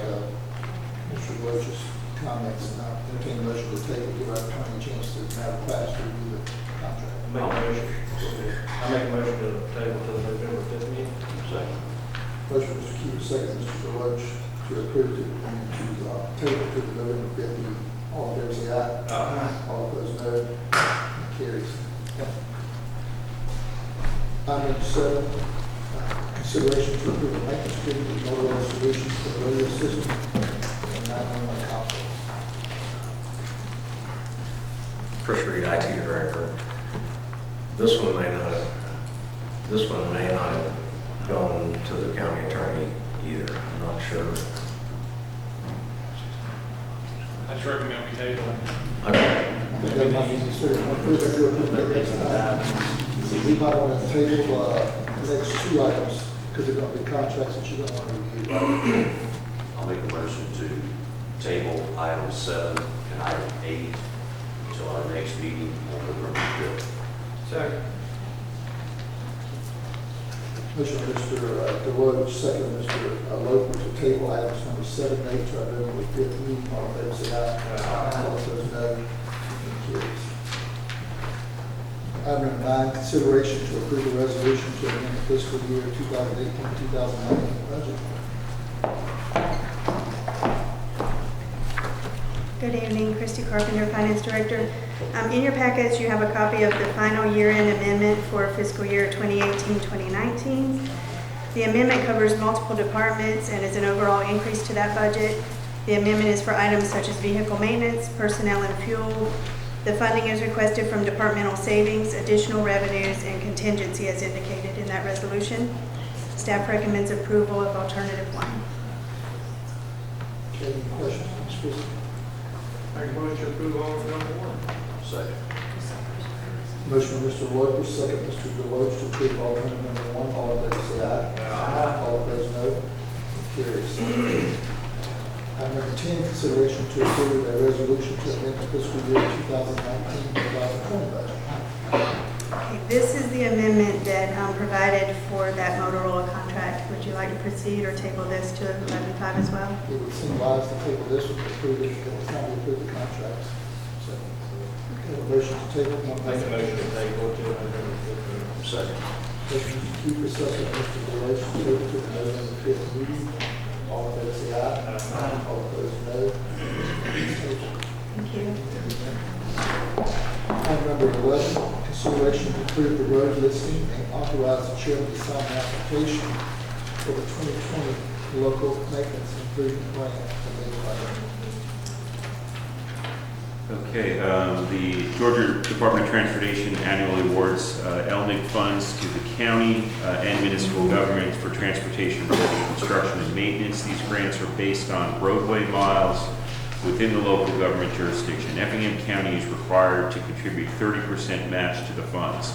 Mr. Roach's comments, and I entertain a motion to table, give our attorney a chance to have a class to review the contract. I make a motion to table to the November 5th meeting. Second. Motion, Mr. Keeper, second, Mr. Roach, to approve it, and to table to the November 5th meeting. All in favor, say aye. Aye. All opposed, no. It carries. Item number 7, consideration to approve a maintenance agreement with Motorola Solutions for the radio system and 911 console. Chris Reed, IT Director. This one may not have gone to the county attorney either. I'm not sure. I just recommend we table it. Okay. That might be considered one further to approve the next time. We might want to table the next 2 items because they're going to be contracts that you don't want to review. I'll make a motion to table item 7 and item 8 until our next meeting on November 5th. Second. Motion by Mr. Deloach, second by Mr. Loper to table items number 7 and 8 to our November 5th meeting. All in favor, say aye. All opposed, no. Motion carries. Item number 9, consideration to approve a resolution to amend the fiscal year 2018-2019 budget. Good evening, Christy Carpenter, Finance Director. In your packets, you have a copy of the final year-end amendment for fiscal year 2018-2019. The amendment covers multiple departments and is an overall increase to that budget. The amendment is for items such as vehicle maintenance, personnel and fuel. The funding is requested from departmental savings, additional revenues, and contingency as indicated in that resolution. Staff recommends approval of alternative 1. Okay, any questions, Ms. Christie? Make a motion to approve all of number 1. Second. Motion by Mr. Loper, second Mr. Deloach to approve alternative number 1. All in favor, say aye. Aye. All opposed, no. It carries. Item number 10, consideration to approve a resolution to amend the fiscal year 2019-2020 budget. Okay, this is the amendment that provided for that Motorola contract. Would you like to proceed or table this to 11.5 as well? It would seem wise to table this one, approve it, at the time we approve the contracts. So, okay, a motion to table. Make a motion to table to November 5th meeting. Second. Motion Mr. Keeper, second Mr. Deloach to table to the November 5th meeting. All in favor, say aye. Aye. All opposed, no. Thank you. Item number 11, consideration to approve the road listing and authorize the chairman to sign an application for the 2020 local maintenance improvement grant. Okay, the Georgia Department of Transportation annually awards LMIG funds to the county and municipal governments for transportation-related construction and maintenance. These grants are based on roadway miles within the local government jurisdiction. Effingham County is required to contribute 30% match to the funds.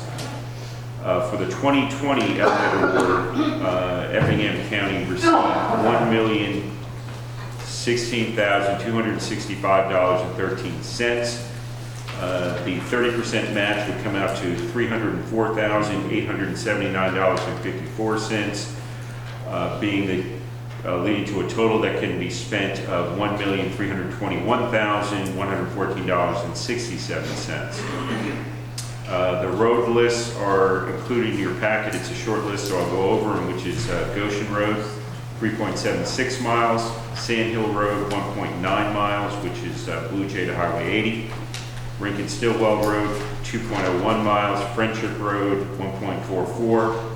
For the 2020 LMIG award, Effingham County received $1,016,265.13. The 30% match would come out to $304,879.54, leading to a total that can be spent of $1,321,114.67. The road lists are included in your packet. It's a short list, so I'll go over them, which is Goshen Road, 3.76 miles, Sand Hill Road, 1.9 miles, which is Blue Jay to Highway 80, Rankin Stillwell Road, 2.01 miles, Friendship Road 1.44,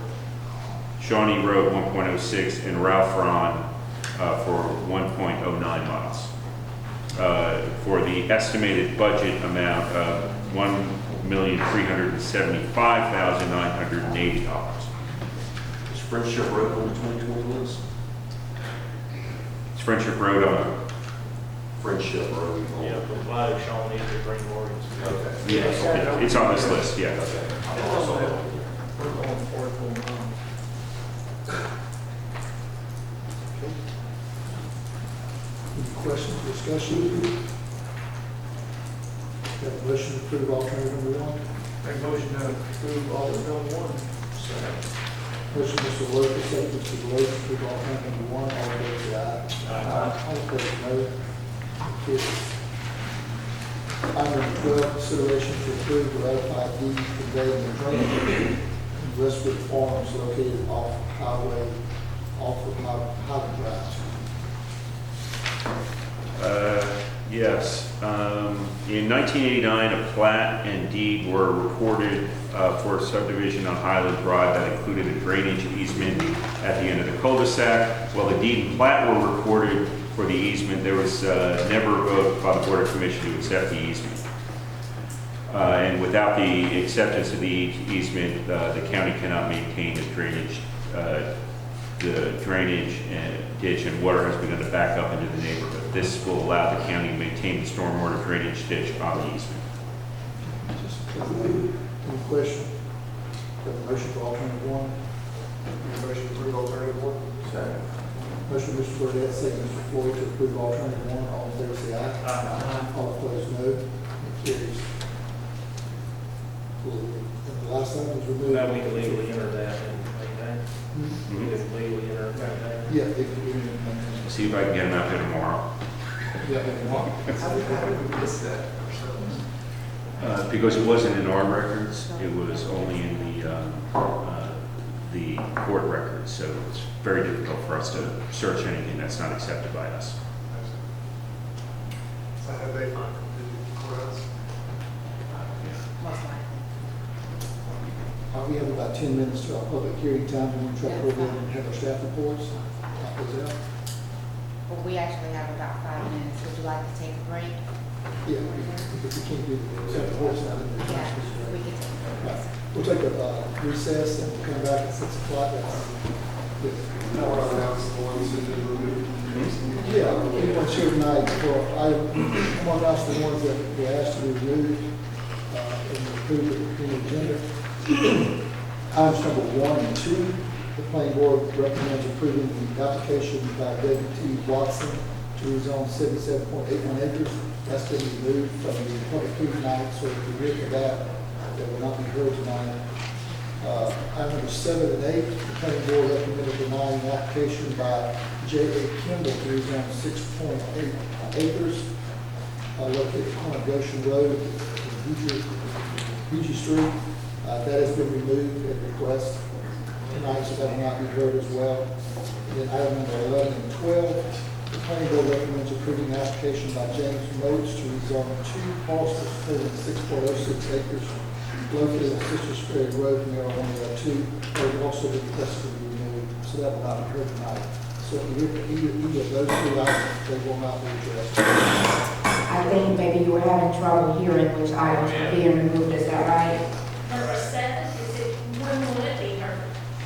Shawnee Road 1.06, and Ralph Ron for 1.09 miles. For the estimated budget amount of $1,375,980. Is Friendship Road on the 2020 list? It's Friendship Road on Friendship Road. Yeah, from Vlad, Shawnee to Green Morgan's. Okay. Yeah, it's on this list, yeah. Any questions, discussion? Got a motion to approve alternative number one? Make motion to approve alternative number 1. Motion, Mr. Lopez, second, Mr. Deloach, to approve alternative number one. All in favor, say aye. All opposed, no. Carries. Item number 12, consideration to approve the ratified deed conveying the drainage in Westwood Farms located off of Highland Drive. Yes. In 1989, a plat and deed were recorded for a subdivision on Highland Drive that included a drainage easement at the end of the cul-de-sac. While the deed and plat were recorded for the easement, there was never a vote by the Board of Commission to accept the easement. And without the acceptance of the easement, the county cannot maintain the drainage and ditch, and water has begun to back up into the neighborhood. This will allow the county to maintain the stormwater drainage ditch on the easement. Any question? Got a motion for alternative one? Motion to approve alternative 1. Second. Motion, Mr. Burdette, second, Mr. Floyd, to approve alternative one. All in favor, say aye. All opposed, no. It carries. And the last item is removed. Now we can legally enter that and maintain. We can legally enter and maintain. Yeah, they can do it. See if I can get them out there tomorrow. Yeah, they can. How did we miss that ourselves? Because it wasn't in our records, it was only in the court records, so it's very difficult for us to search anything that's not accepted by us. So have they found the courthouse? Most likely. We have about 10 minutes to our public hearing time. We're going to try to go ahead and have our staff reports. Knock those out. Well, we actually have about 5 minutes. Would you like to take a break? Yeah, if we can't do the staff reports now, then we're Yeah, trying to. we can take a break. Right. We'll take a recess and come back at 6 o'clock. That's good. Now we're announcing the ones that did remove. Yeah, anyone's here tonight, for I'm going to announce the ones that were asked to be removed and approved in the agenda. Items number 1 and 2, the planning board recommends approving the application by W.T. Watson to rezone 77.81 acres. That's been removed from the public hearing tonight, so if you hear for that, that will not be heard tonight. Item number 7 and 8, the planning board recommended denying the application by J.A. Kimball to rezone 6.8 acres located on Goshen Road, Beachy Street. That has been removed at request tonight, so that will not be heard as well. And then item number 11 and 12, the planning board recommends approving the application by James Motes to rezone 2 parcels totaling 6.06 acres located on Sister Sperry Road from the R102. They will also be requested to be removed, so that will not be heard tonight. So if you hear either of those 2 items, they will not be addressed. I think maybe you were having trouble hearing which items were being removed. Is that right? Number 7, is it, when will it be heard?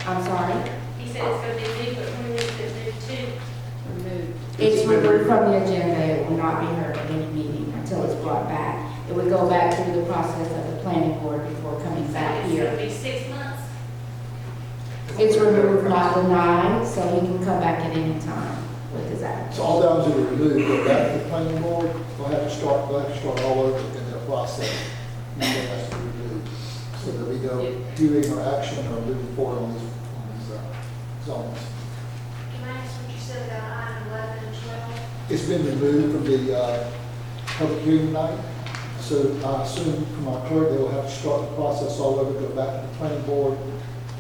I'm sorry? He said it's going to be moved, but when is it moved to? Removed. It's removed from the agenda. It will not be heard at any meeting until it's brought back. It would go back through the process of the planning board before coming back It's going to here. be 6 months? It's removed, not denied, so he can come back at any time with his application. So all items that are removed go back to the planning board. They'll have to start all over in their process. And then has to be removed. So there'll be no hearing or action or moving forward on these zones. Can I ask what you said about item 11 and 12? It's been removed from the public hearing tonight. So I assume from our clerk, they will have to start the process all over, go back to the planning board.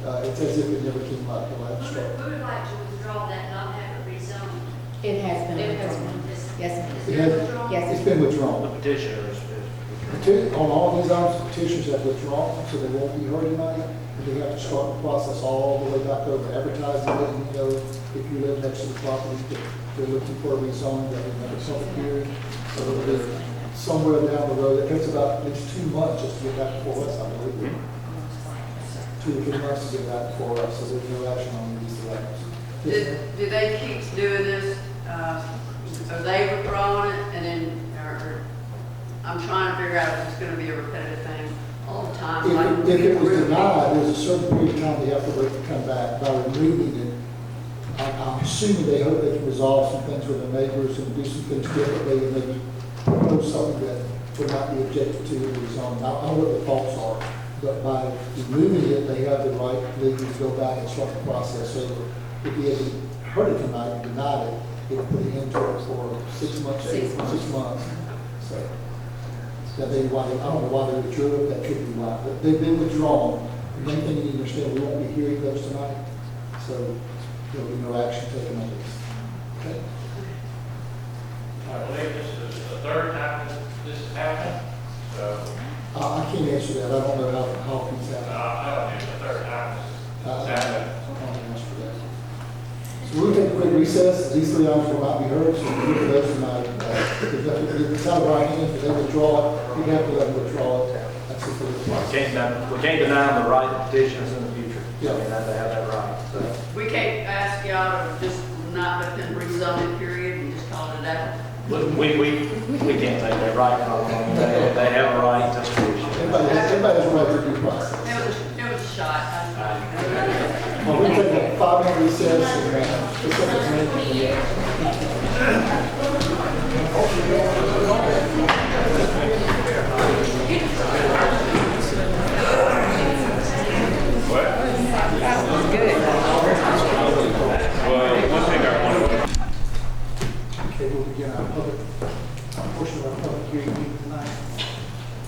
It's as if it never came up. They'll have to start. We would like to withdraw that, not have it rezoned. It has been It has withdrawn. been. Yes, ma'am. It has, withdrawn? Yes, it's been withdrawn. The petitioner is On all these items, petitions have withdrawn, so they won't be heard tonight. And they have to start the process all the way back over, advertising, letting you know if you live next to the property, that they're looking for a rezoning, that we have a public hearing. So they're somewhere down the road, it takes about at least 2 months just to get back before us, I believe. 2 to 3 months to get back before us, so there's no action on these items. Do they keep doing this, are they withdrawing it, and then, or I'm trying to figure out if it's gonna be a repetitive thing all the time? like- If it was denied, there's a certain period of time they have to wait to come back. By removing it, I'm assuming they hope they can resolve some things with the neighbors and do some things differently, and maybe propose something that would not be objected to in the zone. I don't know what the faults are, but by removing it, they have the right legally to go back and start the process over. If he had heard it tonight and denied it, it would put an end to it for 6 months. 6 months. So that they why I don't know why they withdrew it. That could be why, but they've been withdrawn. The main thing you need to understand, we won't be hearing those tonight, so there'll be no action taken on this. Okay. I believe this is the third time this has happened, so, I can't answer that. I don't know how things happen. I don't think the third time this has happened. I can't answer that. So we'll take a quick recess. These 3 items will not be heard, so we'll look at those tonight. If it's out of our hands, if they withdraw it, we have to let them withdraw it. That's just the process. We can't deny them the right to petitions in the future. Yeah. I mean, that they have that right, so. We can't ask y'all to just not let them rezone it, period, and just call it out. We can't take that right from them. They have a right to petition. Everybody has a right to due process. It was a shot. Well, we take a 5-minute recess and it's up Okay, we'll begin our portion of our public hearing meeting tonight.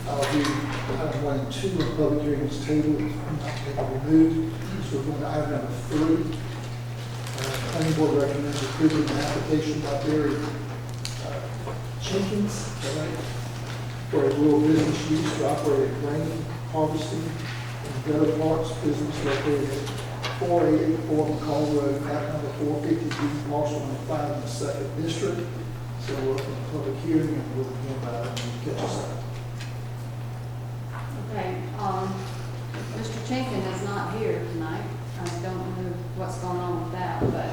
I'll do item 1 and 2 of public hearings tabled, not removed. So we're going to item number 3. Planning board recommends approving an application by Barry Jenkins, is that right? For a rural business use to operate a grain harvesting and gutter parts business located at 4884 McCall Road, map number 450, parcel number 5 in the 2nd district. So we're open to public hearing and we'll begin by catch us up. Okay, Mr. Chinkin is not here tonight. I don't know what's going on with that, but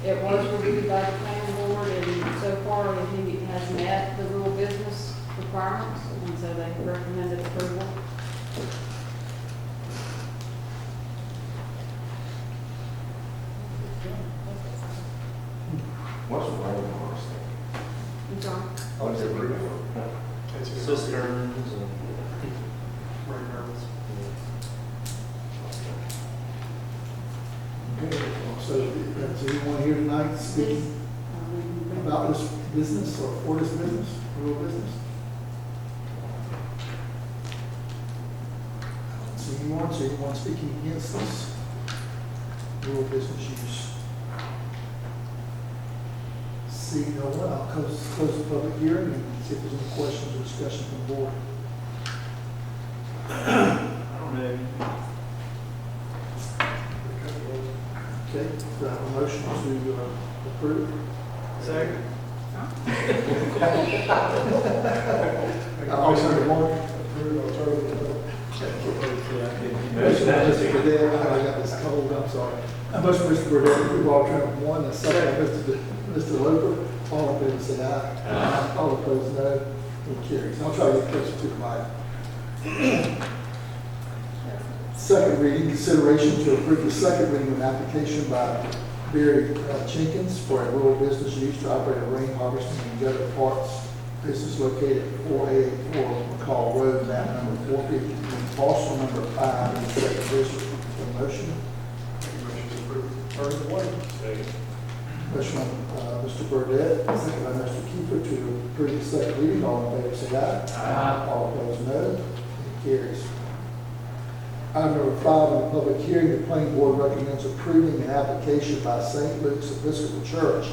it was reviewed by the planning board, and so far he has met the rural business requirements, and so they recommended approval. What's the rain harvesting? I'm sorry. What's it really for? Cisterns and. Okay, so is anyone here tonight speaking about this business or for this business, rural business? I don't see anyone, so anyone speaking against this rural business use? See no one, I'll close the public hearing and see if there's any questions or discussion from the board. I don't know. Okay, do I have a motion to approve? Second. I'll second one. Motion by Mr. Burdette, I got this cold, I'm sorry. Motion by Mr. Burdette, approve alternate 1, and second by Mr. Loper. All in favor, say aye. Aye. All opposed, no. It carries. I'll try to get closer to the mic. Second reading, consideration to approve the second reading of an application by Barry Jenkins for a rural business use to operate a rain harvesting and gutter parts business located at 4884 McCall Road, map number 450, parcel number 5 in the 2nd district. A motion? Motion to approve. First one. Second. Motion by Mr. Burdette, second by Mr. Kiefer to approve the second reading. All in favor, say aye. Aye. All opposed, no. It carries. Item number 5, in the public hearing, the planning board recommends approving an application by St. Luke's Episcopal Church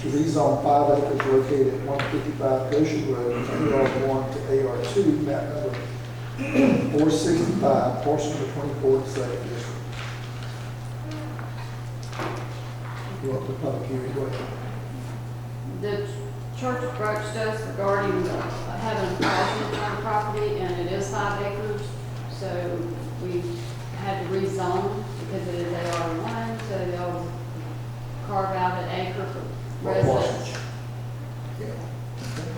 to rezone 5 acres located at 155 Goshen Road from AR1 to AR2, map number 465, parcel number 24 in the second district. You want the public hearing, go ahead. The church approached us regarding having a crossing on the property, and it is 5 acres, so we had to rezone because it is AR1, so they'll carve out an acre for residents. Yeah. Okay.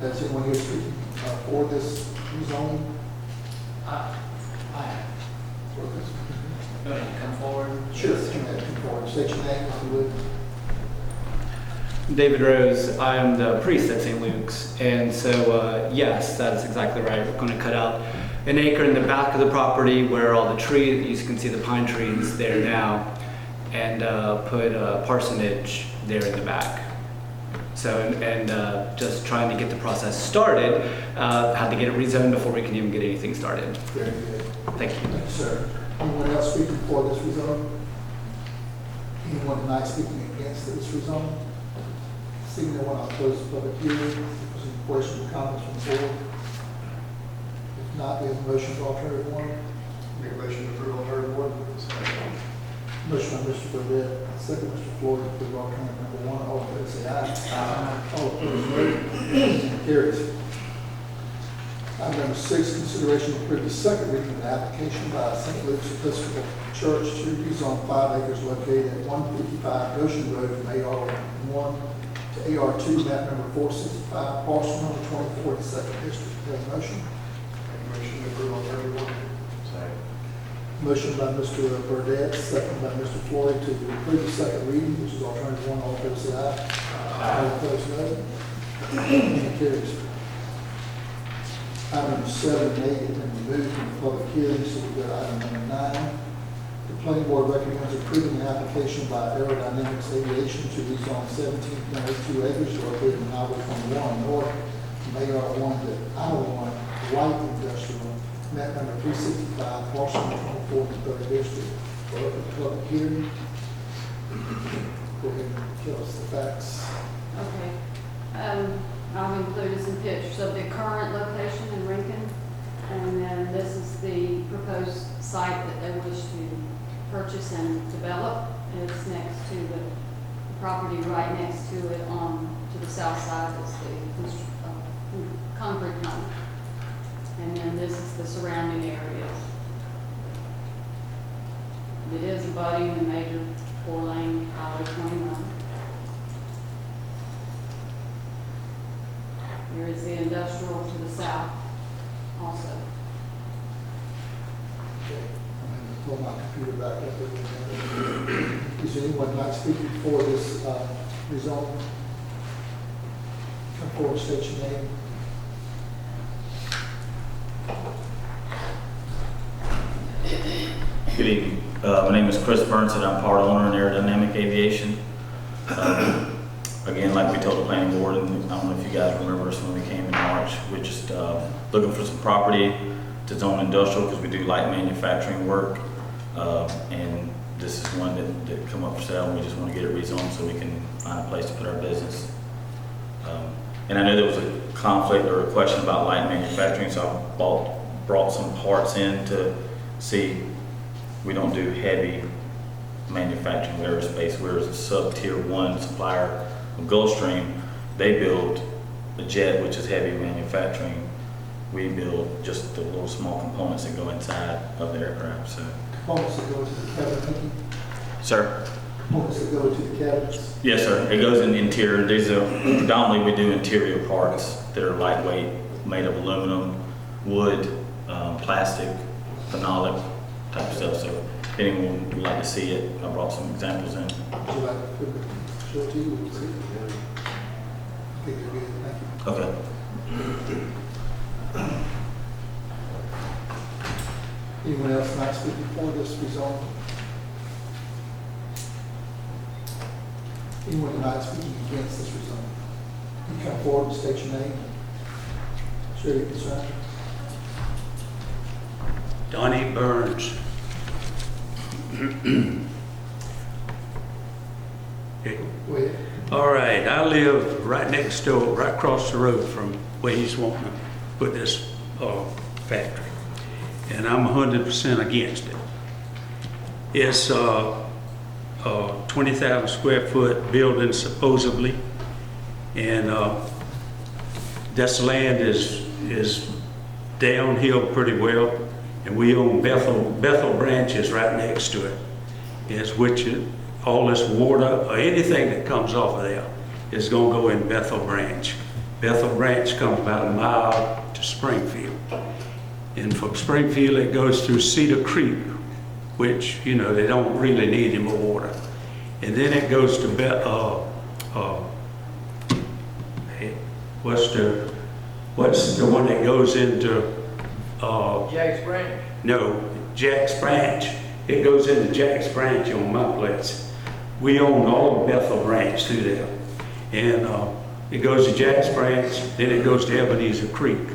That's anyone here speaking for this rezoning? I For this? go ahead and come forward. Sure. Come forward. State your name, if you would. David Rose, I am the priest at St. Luke's, and so yes, that is exactly right. We're going to cut out an acre in the back of the property where all the trees, you can see the pine trees there now, and put a parsonage there in the back. So, and just trying to get the process started, had to get it rezoned before we can even get anything started. Very good. Thank you. Thank you, sir. Anyone else speaking for this rezoning? Anyone tonight speaking against this rezoning? Seeing no one, I'll close the public hearing. If there's any questions or comments from the board? If not, we have a motion for alternative one. Make a motion to approve alternative one. Motion by Mr. Burdette, second Mr. Floyd, to approve alternative number one. All in favor, say aye. Aye. All opposed, no. Motion carries. Item number 6, consideration to approve the second reading of the application by St. Luke's Episcopal Church to rezone 5 acres located at 155 Goshen Road from AR1 to AR2, map number 465, parcel number 24 in the second district. Have a motion? Make a motion to approve alternative one. Motion by Mr. Burdette, second by Mr. Floyd to approve the second reading, which is alternative one. All in favor, say aye. All opposed, no. Motion carries. Item number 7 and 8 have been removed from the public hearing, so we go to item number 9. The planning board recommends approving an application by Aerodynamics Aviation to rezone 17.82 acres located in Highway 21 north from AR1 to I1 light industrial, map number 365, parcel number 24 in the third district. For open public hearing. Go ahead and tell us the facts. Okay. I've included some pictures of the current location in Lincoln, and then this is the proposed site that they wish to purchase and develop. It's next to the property right next to it to the south side is the concrete plant. And then this is the surrounding area. It is abutting the major 4-lane Highway 21. There is the industrial to the south also. Okay, I'm going to pull my computer back up. Is anyone not speaking for this rezoning? Come forward, state your name. Good evening. My name is Chris Burnson. I'm part owner in Aerodynamic Aviation. Again, like we told the planning board, and I don't know if you guys remember us when we came in March, we're just looking for some property to zone industrial because we do light manufacturing work. And this is one that come up for sale, and we just want to get it rezoned so we can find a place to put our business. And I know there was a conflict or a question about light manufacturing, so I brought some parts in to see. We don't do heavy manufacturing of aerospace. We're a sub-tier 1 supplier of Gulfstream. They build the jet, which is heavy manufacturing. We build just the little small components that go inside of the aircraft. So Components that go to the cabin, sir? Components that go to the cabins? Yes, sir. It goes in the interior. These are predominantly we do interior parts that are lightweight, made of aluminum, wood, plastic, phenolic type stuff. So if anyone would like to see it, I brought some examples in. Would you like to show it to you? We'll see. I think you're good. Thank you. Okay. Anyone else not speaking for this rezone? Anyone not speaking against this rezone? You come forward and state your name. Share your concern. Donnie Burns. Go ahead. All right, I live right next door, right across the road from where he's wanting to put this factory. And I'm 100% against it. It's a 20,000 square foot building supposedly. And this land is downhill pretty well. And we own Bethel branches right next to it. All this water or anything that comes off of there is going to go in Bethel Branch. Bethel Branch comes about a mile to Springfield. And from Springfield, it goes through Cedar Creek, which, you know, they don't really need any more water. And then it goes to what's the one that goes into Jack's Branch. No, Jack's Branch. It goes into Jack's Branch on my place. We own all of Bethel Branch through there. And it goes to Jack's Branch, then it goes to Ebenezer Creek,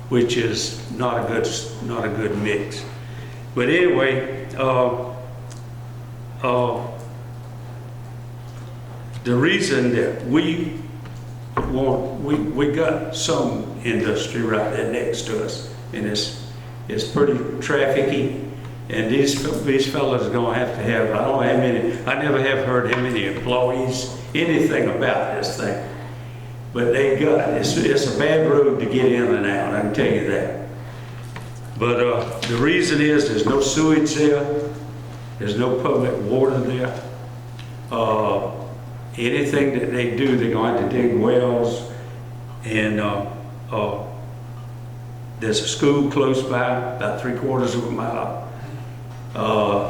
which is not a good mix. But anyway, the reason that we got some industry right there next to us, and it's pretty trafficky. And these fellas are going to have, I never have heard how many employees, anything about this thing. But it's a bad road to get in and out, I can tell you that. But the reason is there's no sewage there, there's no public water there. Anything that they do, they're going to have to dig wells. And there's a school close by, about 3/4 of a mile.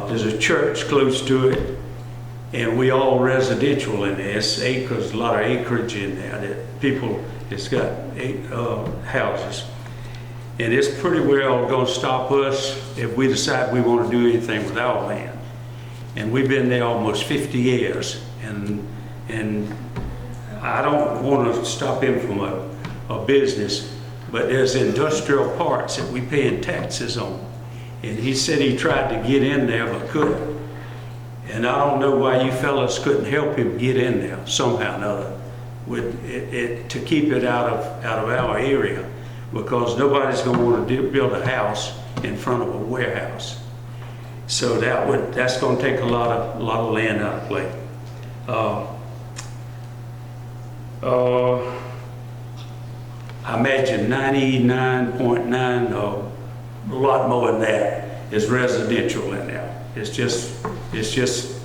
There's a church close to it, and we all residential in there. It's acres, a lot of acreage in there that it's got 8 houses. And it's pretty well going to stop us if we decide we want to do anything with our land. And we've been there almost 50 years, and I don't want to stop him from a business, but there's industrial parts that we paying taxes on. And he said he tried to get in there but couldn't. And I don't know why you fellas couldn't help him get in there somehow or another to keep it out of our area, because nobody's going to want to build a house in front of a warehouse. So that's going to take a lot of land out of play. I imagine 99.9 a lot more than that is residential in there. It's just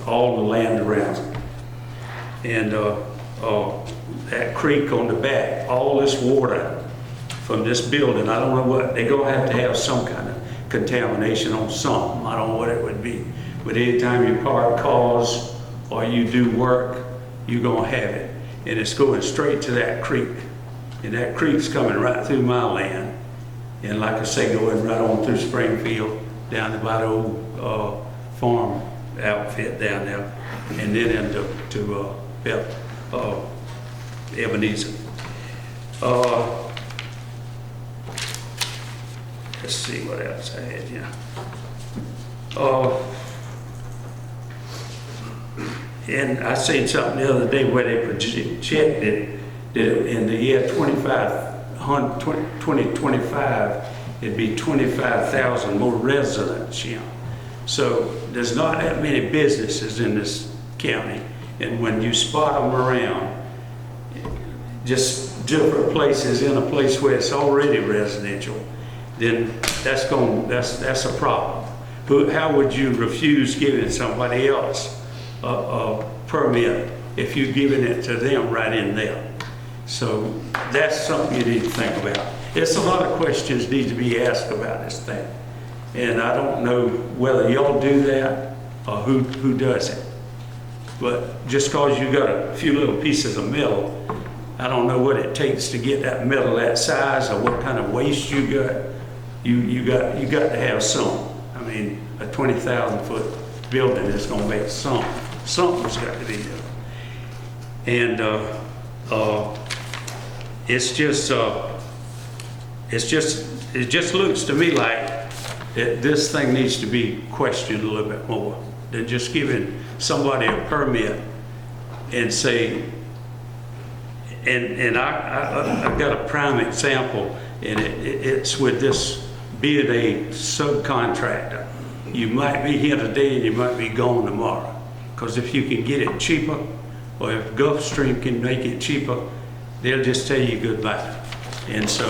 all the land around. And that creek on the back, all this water from this building, I don't know what, they're gonna have to have some kind of contamination on something. I don't know what it would be. But anytime you park cars or you do work, you're gonna have it. And it's going straight to that creek. And that creek's coming right through my land. And like I say, going right on through Springfield, down to about the old farm outfit down there, and then into Ebenezer. Let's see what else I had here. And I seen something the other day where they projected that in the year 2025, it'd be 25,000 more residents, you know. So there's not that many businesses in this county. And when you spot them around, just different places in a place where it's already residential, then that's a problem. How would you refuse giving somebody else a permit if you're giving it to them right in there? So that's something you need to think about. There's a lot of questions need to be asked about this thing. And I don't know whether y'all do that or who does it. But just cause you got a few little pieces of metal, I don't know what it takes to get that metal that size or what kind of waste you got. You got to have some. I mean, a 20,000 foot building is gonna make something's got to be done. And it just looks to me like that this thing needs to be questioned a little bit more than just giving somebody a permit and say, And I've got a prime example, and it's with this being a subcontractor. You might be here today and you might be gone tomorrow. Because if you can get it cheaper, or if Gulfstream can make it cheaper, they'll just tell you goodbye. And so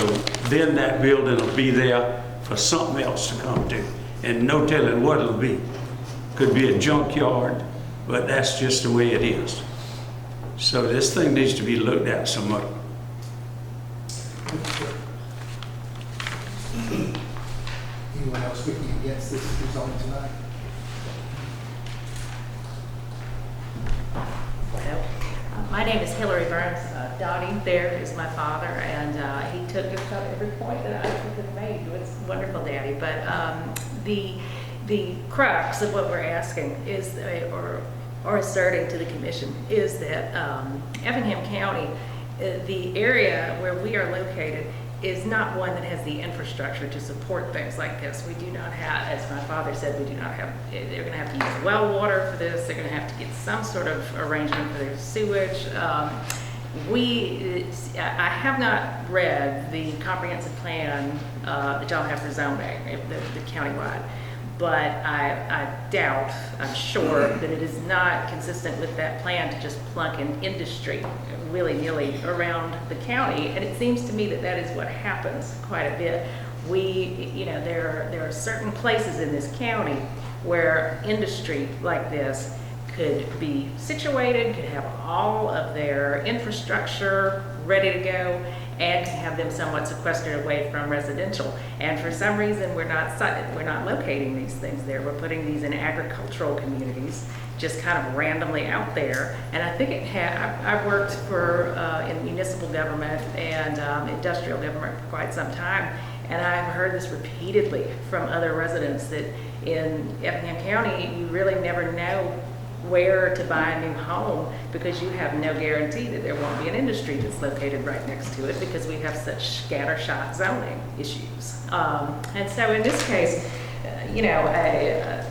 then that building will be there for something else to come to. And no telling what it'll be. Could be a junkyard, but that's just the way it is. So this thing needs to be looked at some more. Anyone else speaking against this rezoning tonight? My name is Hillary Burns. Dottie there is my father, and he took just about every point that I could have made. It's wonderful, Daddy. But the crux of what we're asking is, or asserting to the commission, is that Effingham County, the area where we are located, is not one that has the infrastructure to support things like this. We do not have, as my father said, we do not have, they're going to have to use well water for this. They're going to have to get some sort of arrangement for their sewage. I have not read the comprehensive plan that y'all have for zoning, the countywide, but I doubt, I'm sure that it is not consistent with that plan to just plunk an industry willy-nilly around the county. And it seems to me that that is what happens quite a bit. There are certain places in this county where industry like this could be situated, could have all of their infrastructure ready to go, and have them somewhat sequestered away from residential. And for some reason, we're not locating these things there. We're putting these in agricultural communities, just kind of randomly out there. And I think I've worked in municipal government and industrial government for quite some time, and I've heard this repeatedly from other residents that in Effingham County, you really never know where to buy a new home because you have no guarantee that there won't be an industry that's located right next to it because we have such scattershot zoning issues. And so in this case, I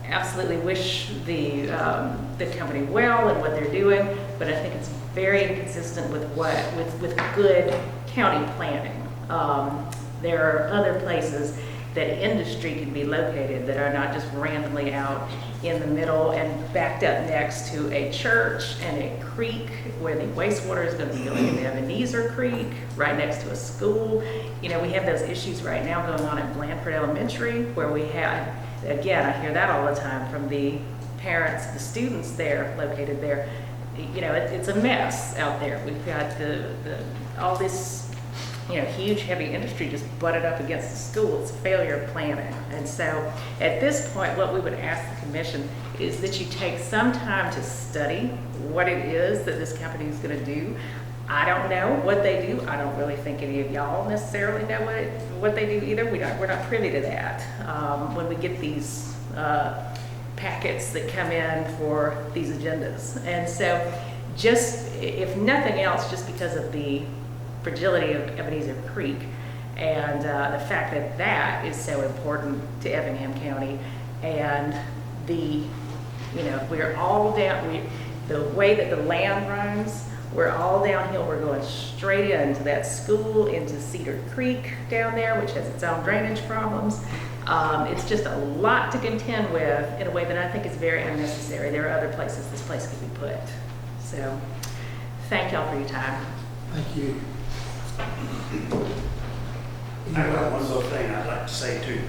absolutely wish the company well and what they're doing, but I think it's very inconsistent with good county planning. There are other places that industry can be located that are not just randomly out in the middle and backed up next to a church and a creek where the wastewater is going to be going into Ebenezer Creek, right next to a school. We have those issues right now going on at Blandford Elementary, where we have, again, I hear that all the time from the parents, the students there, located there. It's a mess out there. We've got all this huge heavy industry just butted up against the school. It's a failure of planning. And so at this point, what we would ask the commission is that you take some time to study what it is that this company is going to do. I don't know what they do. I don't really think any of y'all necessarily know what they do either. We're not privy to that. When we get these packets that come in for these agendas. And so just, if nothing else, just because of the fragility of Ebenezer Creek and the fact that that is so important to Effingham County, and we're all down, the way that the land runs, we're all downhill. We're going straight into that school, into Cedar Creek down there, which has its own drainage problems. It's just a lot to contend with in a way that I think is very unnecessary. There are other places this place could be put. So thank y'all for your time. Thank you. I got one little thing I'd like to say too.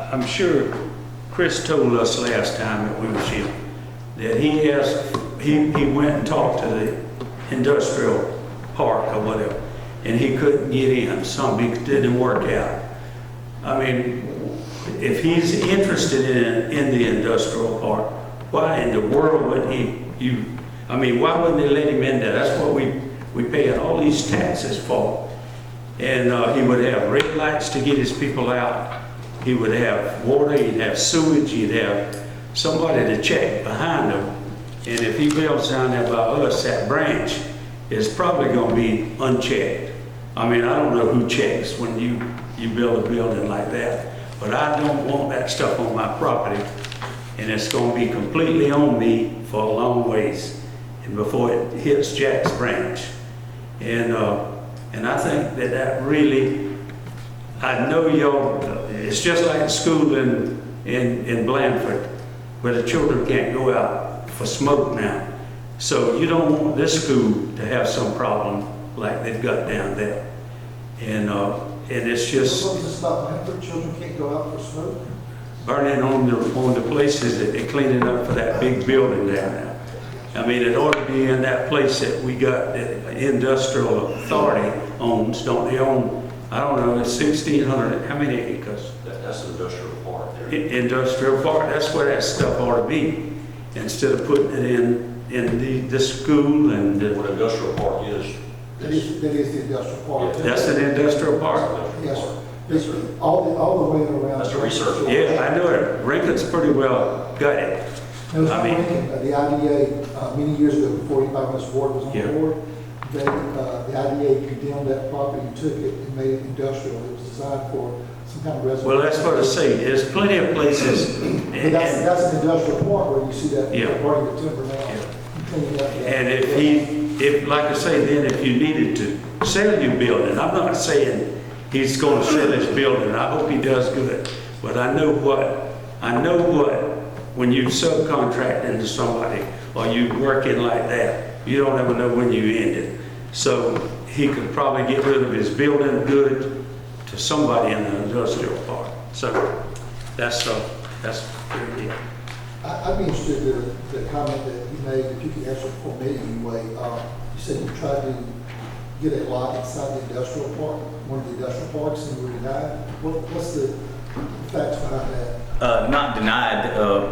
I'm sure Chris told us last time that we was here that he went and talked to the industrial park or whatever, and he couldn't get in. Something didn't work out. I mean, if he's interested in the industrial park, why in the world would why wouldn't they let him in there? That's what we pay all these taxes for. And he would have red lights to get his people out. He would have water, he'd have sewage, he'd have somebody to check behind him. And if he builds down there by us, that branch is probably going to be unchecked. I mean, I don't know who checks when you build a building like that, but I don't want that stuff on my property and it's gonna be completely on me for a long ways, and before it hits Jack's Branch. And I think that really, I know y'all, it's just like the school in Blandford, where the children can't go out for smoke now. So you don't want this school to have some problem like they've got down there. And it's just What was this about Blandford? Children can't go out for smoke? burning on the places that they're cleaning up for that big building down there. I mean, it ought to be in that place that we got, that industrial authority owns, don't they own, I don't know, it's 1,600, how many acres? That's an industrial park there. Industrial park, that's where that stuff ought to be, instead of putting it in the school and. What industrial park is. That is the industrial park. That's an industrial park? Yes, sir. It's all the way around. That's a research. Yeah, I know it. Rinkin's pretty well got it. No, I mean- the IDA, many years ago, before anybody on this board was on Yeah. board, the IDA condemned that property and took it and made it industrial. It was designed for some kind of residential. Well, that's what I say. There's plenty of places. But that's an industrial park where you see that, Yeah. burning the timber now. and cleaning up the- And if, like I say, then if you needed to sell your building, I'm not saying he's gonna sell his building, I hope he does good. But I know what, when you subcontract into somebody, or you working like that, you don't ever know when you end it. So he could probably get rid of his building good to somebody in the industrial park. So that's pretty deal. I'd be interested in the comment that you made, if you could answer for me anyway. You said you tried to get a lot inside the industrial park, one of the industrial parks, and you were denied. What's the facts behind that? Not denied.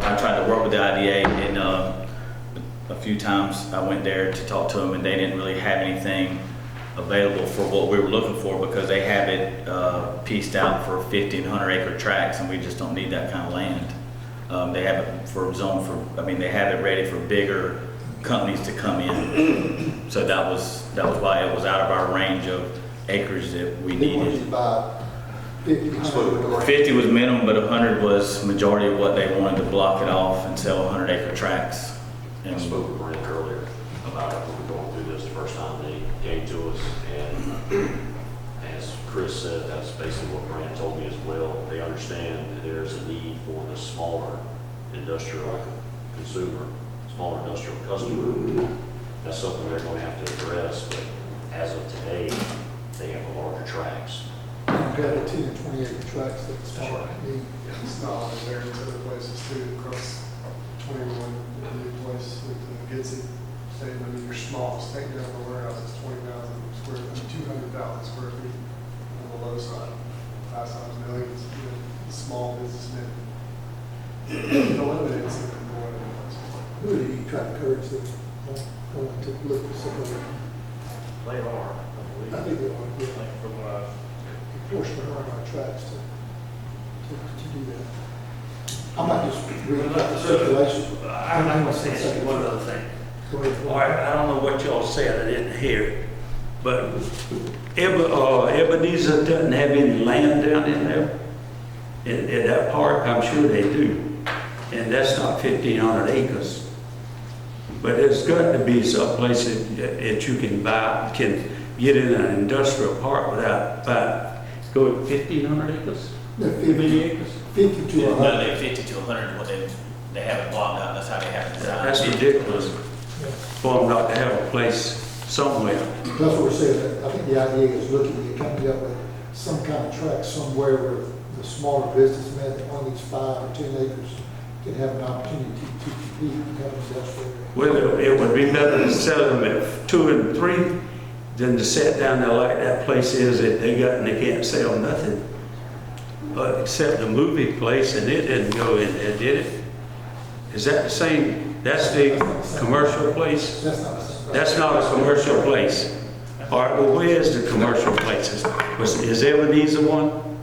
I tried to work with the IDA, and a few times I went there to talk to them, and they didn't really have anything available for what we were looking for, because they have it pieced out for 50 and 100 acre tracts, and we just don't need that kind of land. They have it they have it ready for bigger companies to come in. So that was why it was out of our range of acreage that we They wanted you needed. to buy 50, 100. 50 was minimum, but 100 was majority of what they wanted, to block it off and sell 100 acre tracts. I spoke with Brent earlier about it when we were going through this the first time they came to us, and as Chris said, that's basically what Brent told me as well. They understand that there's a need for the smaller industrial consumer, smaller industrial customer. That's something they're going to have to address, but as of today, they have the larger tracts. Compared to 10 and 20 acre tracts that the small need. It's not in there, it's other places too, across 21, a new place with Gitsy. Saying, I mean, your smallest, take down the warehouse, it's 200,000 square feet on the low side. High side is millions, small businessmen. Eliminate something more than that. Who do you try to encourage them to look for some of it? They are, I believe. I think they want to Like from what I enforcement around our tracks to do that. I might just read about the circulation. I'm going to say one other thing. Go ahead. All right, I don't know what y'all said, I didn't hear it, but Ebenezer doesn't have any land down in there, in that park. I'm sure they do, and that's not 1,500 acres. But there's got to be some place that you can get in an industrial park without going 1,500 acres? No, How many acres? 50 to 100. No, they're 50 to 100, what they have it blocked out, that's how they have it designed. That's ridiculous for them not to have a place somewhere. That's what we're saying. I think the idea is looking at coming up with some kind of track somewhere where the smaller businessmen that own these 5 or 10 acres can have an opportunity to compete and have an industrial area. Well, it would be better to sell them at 2 and 3 than to sit down there like that place is that they got and they can't sell nothing. Except the movie place, and it didn't go in there, did it? Is that the same, that's the commercial place? That's not the same. That's not a commercial place. All right, well, where's the commercial places? Is Ebenezer one?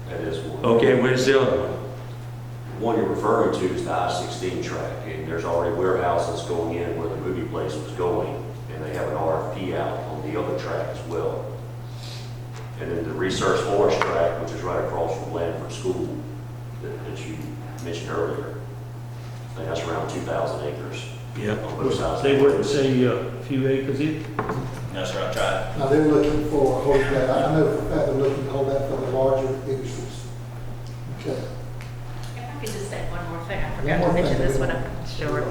That is one. Okay, where's the other one? The one you're referring to is the I-16 track, and there's already warehouses going in where the movie place was going, and they have an RFP out on the other track as well. And then the Research Forest track, which is right across from Blandford School that you mentioned earlier, I think that's around 2,000 acres. Yep. On both sides. They wouldn't say a few acres either. That's right, I tried. Now, they're looking for, hold that, I know for a fact they're looking to hold that for the larger industries. Okay. If I could just say one more thing, I One forgot more to mention thing. this one, I'm sure.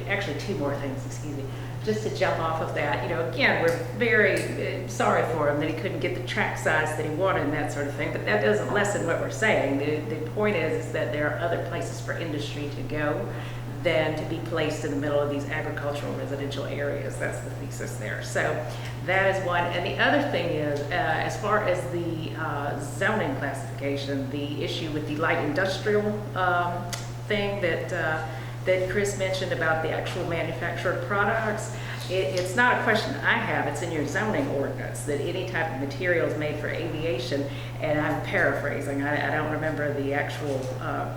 Actually, two more things, excuse me. Just to jump off of that, again, we're very sorry for him that he couldn't get the track size that he wanted and that sort of thing, but that doesn't lessen what we're saying. The point is that there are other places for industry to go than to be placed in the middle of these agricultural residential areas. That's the thesis there. So that is one. And the other thing is, as far as the zoning classification, the issue with the light industrial thing that Chris mentioned about the actual manufactured products, it's not a question I have, it's in your zoning ordinance, that any type of materials made for aviation, and I'm paraphrasing, I don't remember the actual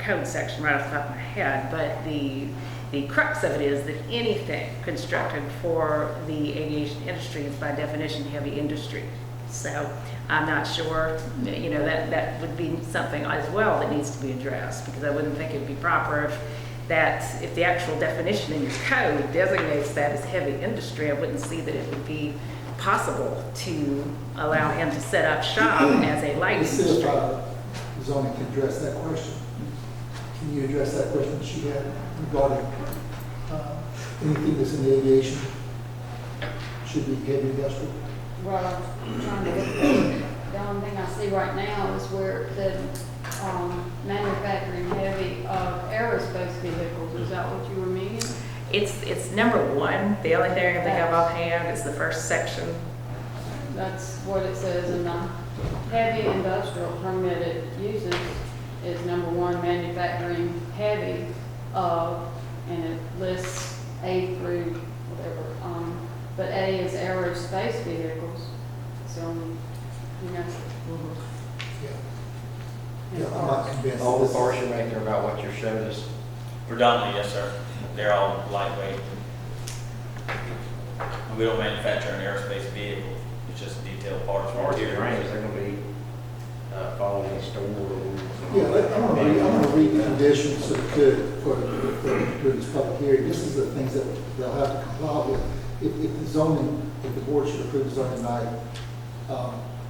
code section right off the top of my head, but the crux of it is that anything constructed for the aviation industry is by definition heavy industry. So I'm not sure, that would be something as well that needs to be addressed, because I wouldn't think it'd be proper if the actual definition in your code designates that as heavy industry, I wouldn't see that it would be possible to allow him to set up shop as a light Let's see if industry. zoning can address that question. Can you address that question that she had regarding anything that's in the aviation should be heavy industrial? Well, I'm trying to look, the only thing I see right now is where the manufacturing heavy aerospace vehicles, is that what you were meaning? It's number one. The only thing I think of offhand is the first section. That's what it says in the heavy industrial permitted uses is number one, manufacturing heavy, and it lists A through whatever. But A is aerospace vehicles, so, Yeah, I'm not convinced. All the This- parts you're making are about what you showed us. Predominantly, yes, sir. They're all lightweight. We don't manufacture an aerospace vehicle. It's just detailed parts. As far as the drainage, they're gonna be following the store. Yeah, I'm gonna read the conditions that could for this public hearing. This is the things that they'll have to comply with. If the board should approve the zoning tonight,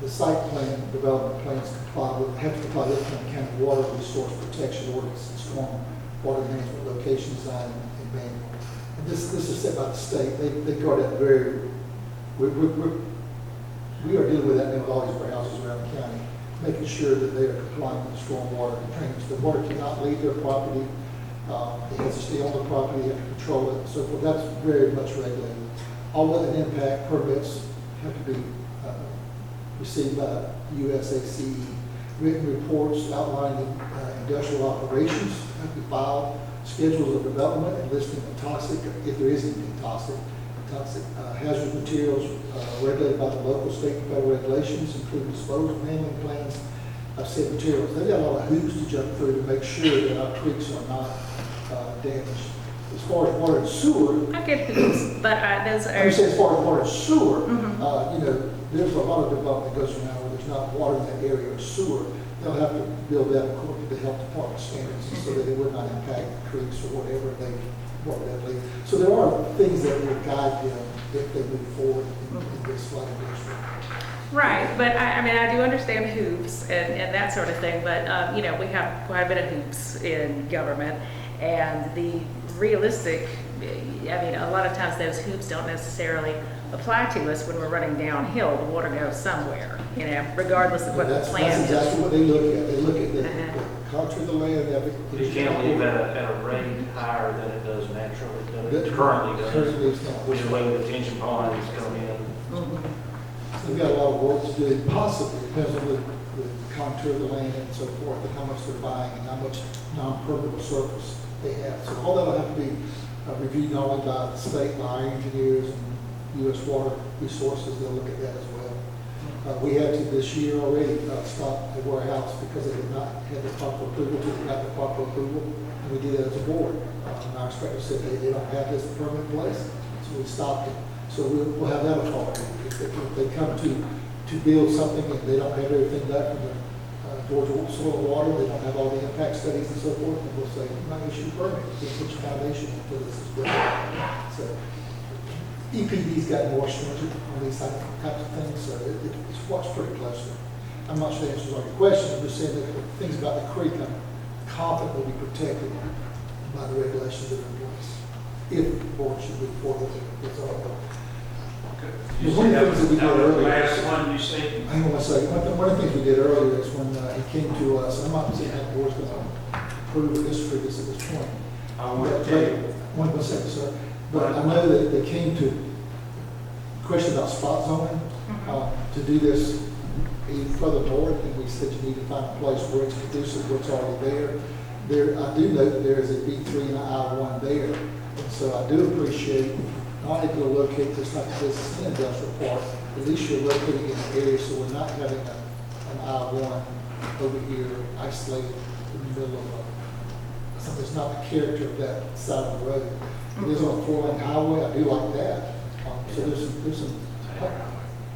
the site plan, development plans have to comply with the County Water Resource Protection Ordinance and Storm Water Management Location Design and Manual. And this is set by the state. They guard that very, we are dealing with that now with all these warehouses around the county, making sure that they are complying with the storm water drainage. The water cannot leave their property. It has to stay on the property, you have to control it, and so forth. That's very much regulated. All weather impact permits have to be received by USACE. Written reports outlining industrial operations have to be filed. Schedules of development and listing of toxic, if there is anything toxic, hazardous materials regulated by the local, state, and federal regulations, including disposal and handling plans of said materials. They've got a lot of hoops to jump through to make sure that our creeks are not damaged. As far as water and sewer, I get hoops, but those I are. would say as far as water and sewer, Mhm. there's a lot of development that goes around where there's not water in that area or sewer. They'll have to build that according to the health department standards so that it would not impact the creeks or whatever they leave. So there are things that will guide them if they move forward in this flood district. Right, but I do understand hoops and that sort of thing, but, we have quite a bit of hoops in government, and the realistic, a lot of times those hoops don't necessarily apply to us when we're running downhill. The water goes somewhere, regardless of what the plan That's is. exactly what they look at. They look at the contour of the land, everything. You can't leave at a rate higher than it does naturally, than it currently does, Currently it's not. which is when the detention ponds come in. Mhm. They've got a lot of work to do, possibly, depends on the contour of the land and so forth, and how much they're buying, and how much non-permeable surface they have. So all that'll have to be reviewed not only by the state, by our engineers and U.S. Water Resources, they'll look at that as well. We had to this year already stop a warehouse because they did not have the proper approval, till they got the proper approval, and we did that as a board. And our inspector said they don't have this permit in place, so we stopped it. So we'll have that authority. If they come to build something and they don't have everything done from the towards soil and water, they don't have all the impact studies and so forth, and we'll say, you're not going to issue a permit, you can't put your foundation into this as well. So EPD's got more stringent on these types of things, so it's watched pretty closely. I'm not sure the answers on your question, I'm just saying that the things about the creek, I'm confident will be protected by the regulations that are in place. If the board should move forward with it, all. You One said of the things that we did that was the earlier. last one you said? Hang on one second. One of the things we did earlier is when he came to us, I'm not saying that the board's going to approve or disapprove this at this point. I want to tell you. One second, sir. But I know that they came to question about spot zoning, to do this even further north, and we said you need to find a place where it's conducive, where it's already there. I do know that there is a B3 and an I1 there, and so I do appreciate not able to locate this type of business in industrial park. At least you're locating in the area, so we're not having an I1 over here isolated in the middle of something that's not the character of that side of the road. It is on a 4-lane highway. I do like that. So there's some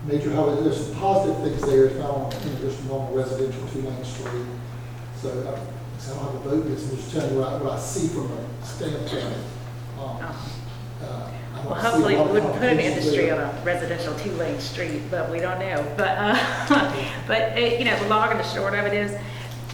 major highways. There's some positive things there. It's not on just normal residential 2-lane street. So I don't have a vote. I'm just telling you what I see from a standpoint. Well, hopefully we wouldn't put an industry on a residential 2-lane street, but we don't know. But you know, the long and the short of it is,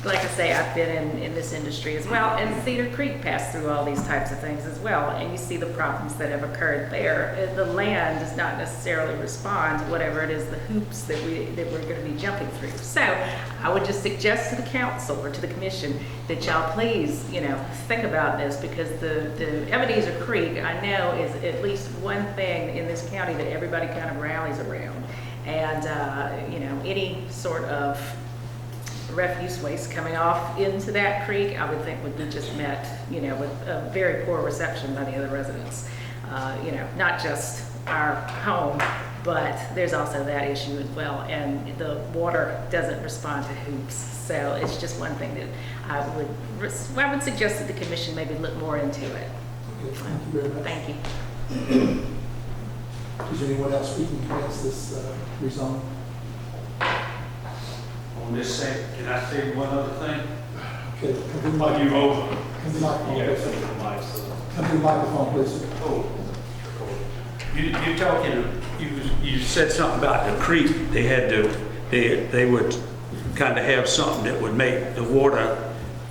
like I say, I've been in this industry as well, and Cedar Creek passed through all these types of things as well, and you see the problems that have occurred there. The land does not necessarily respond to whatever it is, the hoops that we're going to be jumping through. So I would just suggest to the council or to the commission that y'all please, you know, think about this, because the Ebenezer Creek, I know, is at least one thing in this county that everybody kind of rallies around. And, you know, any sort of refuse waste coming off into that creek, I would think would be just met, you know, with a very poor reception by the other residents. You know, not just our home, but there's also that issue as well. And the water doesn't respond to hoops. So it's just one thing that I would suggest that the commission maybe look more into it. Okay, thank you very much. Thank you. Is there anyone else speaking against this rezone? On this second, can I say one other thing? Okay, come to the Are you microphone. over? Come to the microphone, Yeah, please. come to the mic, so. Come to the microphone, please. Oh. You're talking, you said something about the creek. They had to, they would kind of have something that would make the water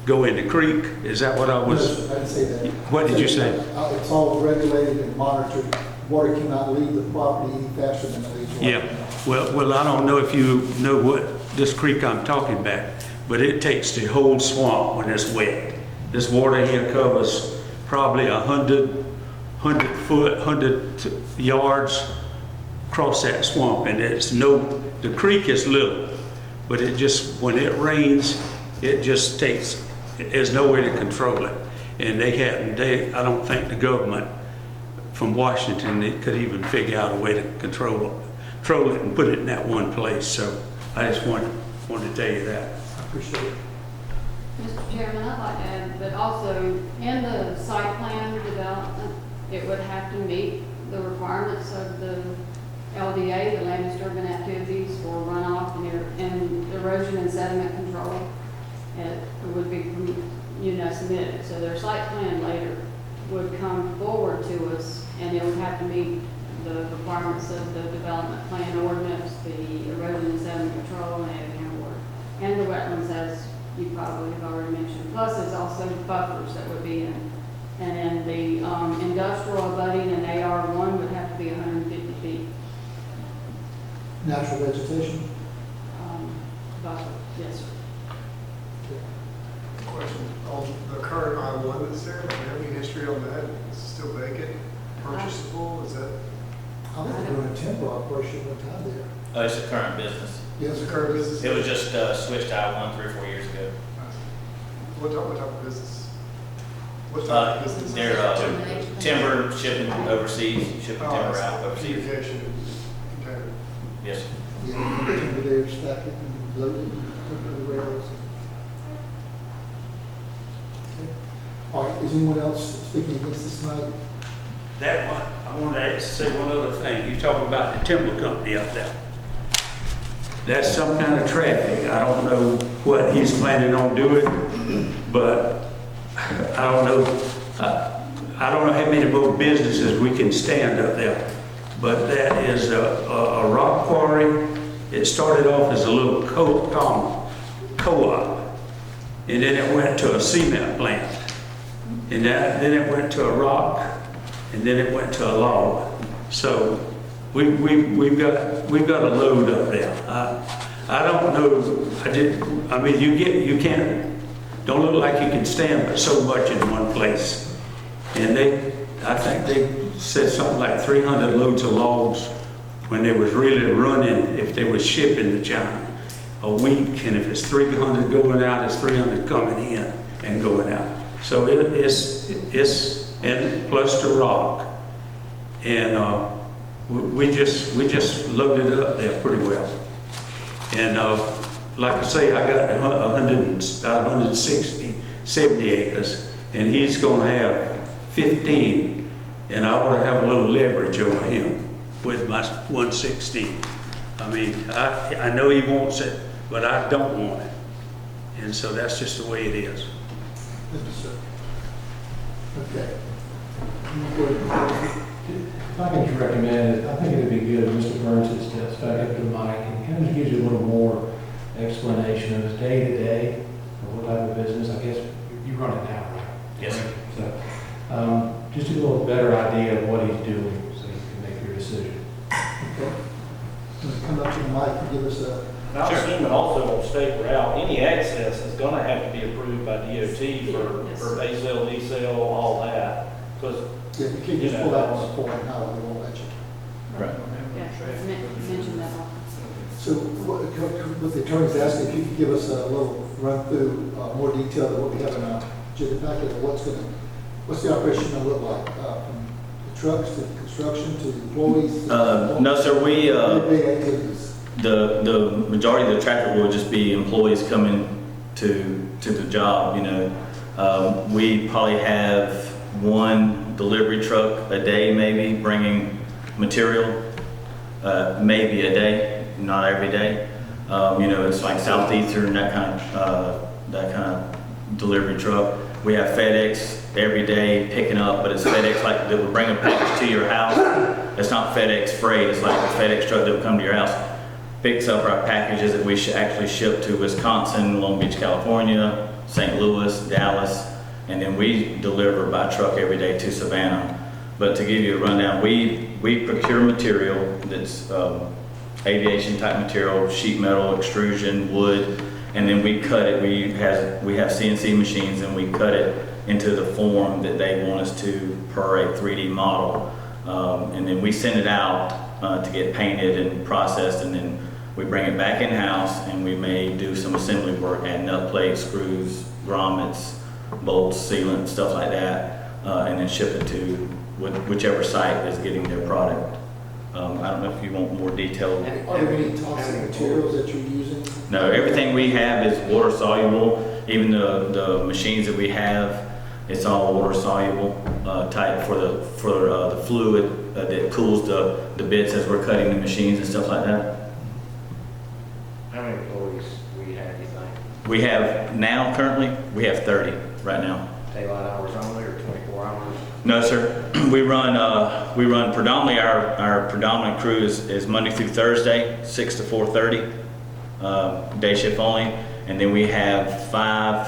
go in the creek. Is that what I was? No, I didn't say that. What did you say? It's all regulated and monitored. Water cannot leave the property any faster than it leaves. Yeah. Well, I don't know if you know what this creek I'm talking about, but it takes the whole swamp when it's wet. This water here covers probably 100 yards across that swamp, and the creek is little, but it just, when it rains, it just takes, there's no way to control it. And I don't think the government from Washington, they could even figure out a way to control it and put it in that one place. So I just wanted to tell you that. I appreciate it. Mr. Chairman, I'd like to add that also in the site plan development, it would have to meet the requirements of the LDA, the land disturbance activities for runoff and erosion and sediment control. And it would be, submitted. So their site plan later would come forward to us, and it would have to meet the requirements of the development plan ordinance, the erosion and sediment control, and Effingham Ward, and the wetlands, as you probably have already mentioned. Plus, there's also buffers that would be in. And then the industrial abutting and AR1 would have to be 150 feet. Natural vegetation? Buffer, yes, sir. Question, on the current I-1 that's there, do you have any history on that? Is it still vacant, purchasable, is that? I think they're doing a timber operation one time there. It's a current business. Yeah, It's a current business? It was just switched to I-1 3 or 4 years ago. What type of business? What type of business? They're timber shipping overseas, shipping timber out overseas. Communication container. Yes. Yeah, timber there, stack it and load it and put it on the railroads. Okay. All right, is anyone else speaking against this tonight? That one, I wanted to say one other thing. You're talking about the timber company up there. That's some kind of traffic. I don't know what he's planning on doing, but I don't know. I don't know how many more businesses we can stand up there. But that is a rock quarry. It started off as a little co-op, and then it went to a cement plant, and then it went to a rock, and then it went to a log. So we've got a load up there. I don't know. I mean, you can't. Don't look like you can stand but so much in one place. And I think they said something like 300 loads of logs when they was really running, if they was shipping to China a week, and if it's 300 going out, it's 300 coming in and going out. So it's and plus the rock, and we just loaded it up there pretty well. And like I say, I got 70 acres, and he's going to have 15, and I want to have a little leverage over him with my 116. I mean, I know he wants it, but I don't want it. And so that's just the way it is. Thank you, sir. Okay. If I can just recommend it, I think it'd be good if Mr. Burns steps back up to the mic and kind of gives you a little more explanation of his day-to-day, or what type of business. I guess you run it now, right? Yes. So, just a little better idea of what he's doing, so you can make your decision. Okay. Come up to the mic and give us a... And I'm assuming also on state route, any access is gonna have to be approved by DOT for A-cell, D-cell, all that. Because, Yeah, you can't just pull out on the foreign highway, they won't let you. Right. Yeah, mention that one. So what the attorney's asking, if you could give us a little run through, more detail of what we have in our agenda packet, of what's the operation gonna look like, from the trucks to construction to the employees? No, sir, Big activities. the majority of the traffic will just be employees coming to the job, you know. We probably have one delivery truck a day, maybe, bringing material, maybe a day, not every day. You know, it's like Southeastern, that kind of delivery truck. We have FedEx every day picking up, but it's FedEx like that would bring a package to your house. It's not FedEx freight, it's like a FedEx truck that would come to your house, picks up our packages that we should actually ship to Wisconsin, Long Beach, California, St. Louis, Dallas, and then we deliver by truck every day to Savannah. But to give you a rundown, we procure material that's aviation type material, sheet metal, extrusion, wood, and then we cut it. We have CNC machines, and we cut it into the form that they want us to per a 3D model. And then we send it out to get painted and processed, and then we bring it back in-house, and we may do some assembly work, add nut plates, screws, grommets, bolts, sealant, stuff like that, and then ship it to whichever site is getting their product. I don't know if you want more detail. Are there any toxic materials that you're using? No, everything we have is water soluble. Even the machines that we have, it's all water soluble type for the fluid that cools the bits as we're cutting the machines and stuff like that. How many employees we have, you think? We have now, currently, we have 30 right now. Daylight hours only or 24 hours? No, sir. We run predominantly, our predominant crew is Monday through Thursday, 6 to 4:30, day shift only. And then we have 5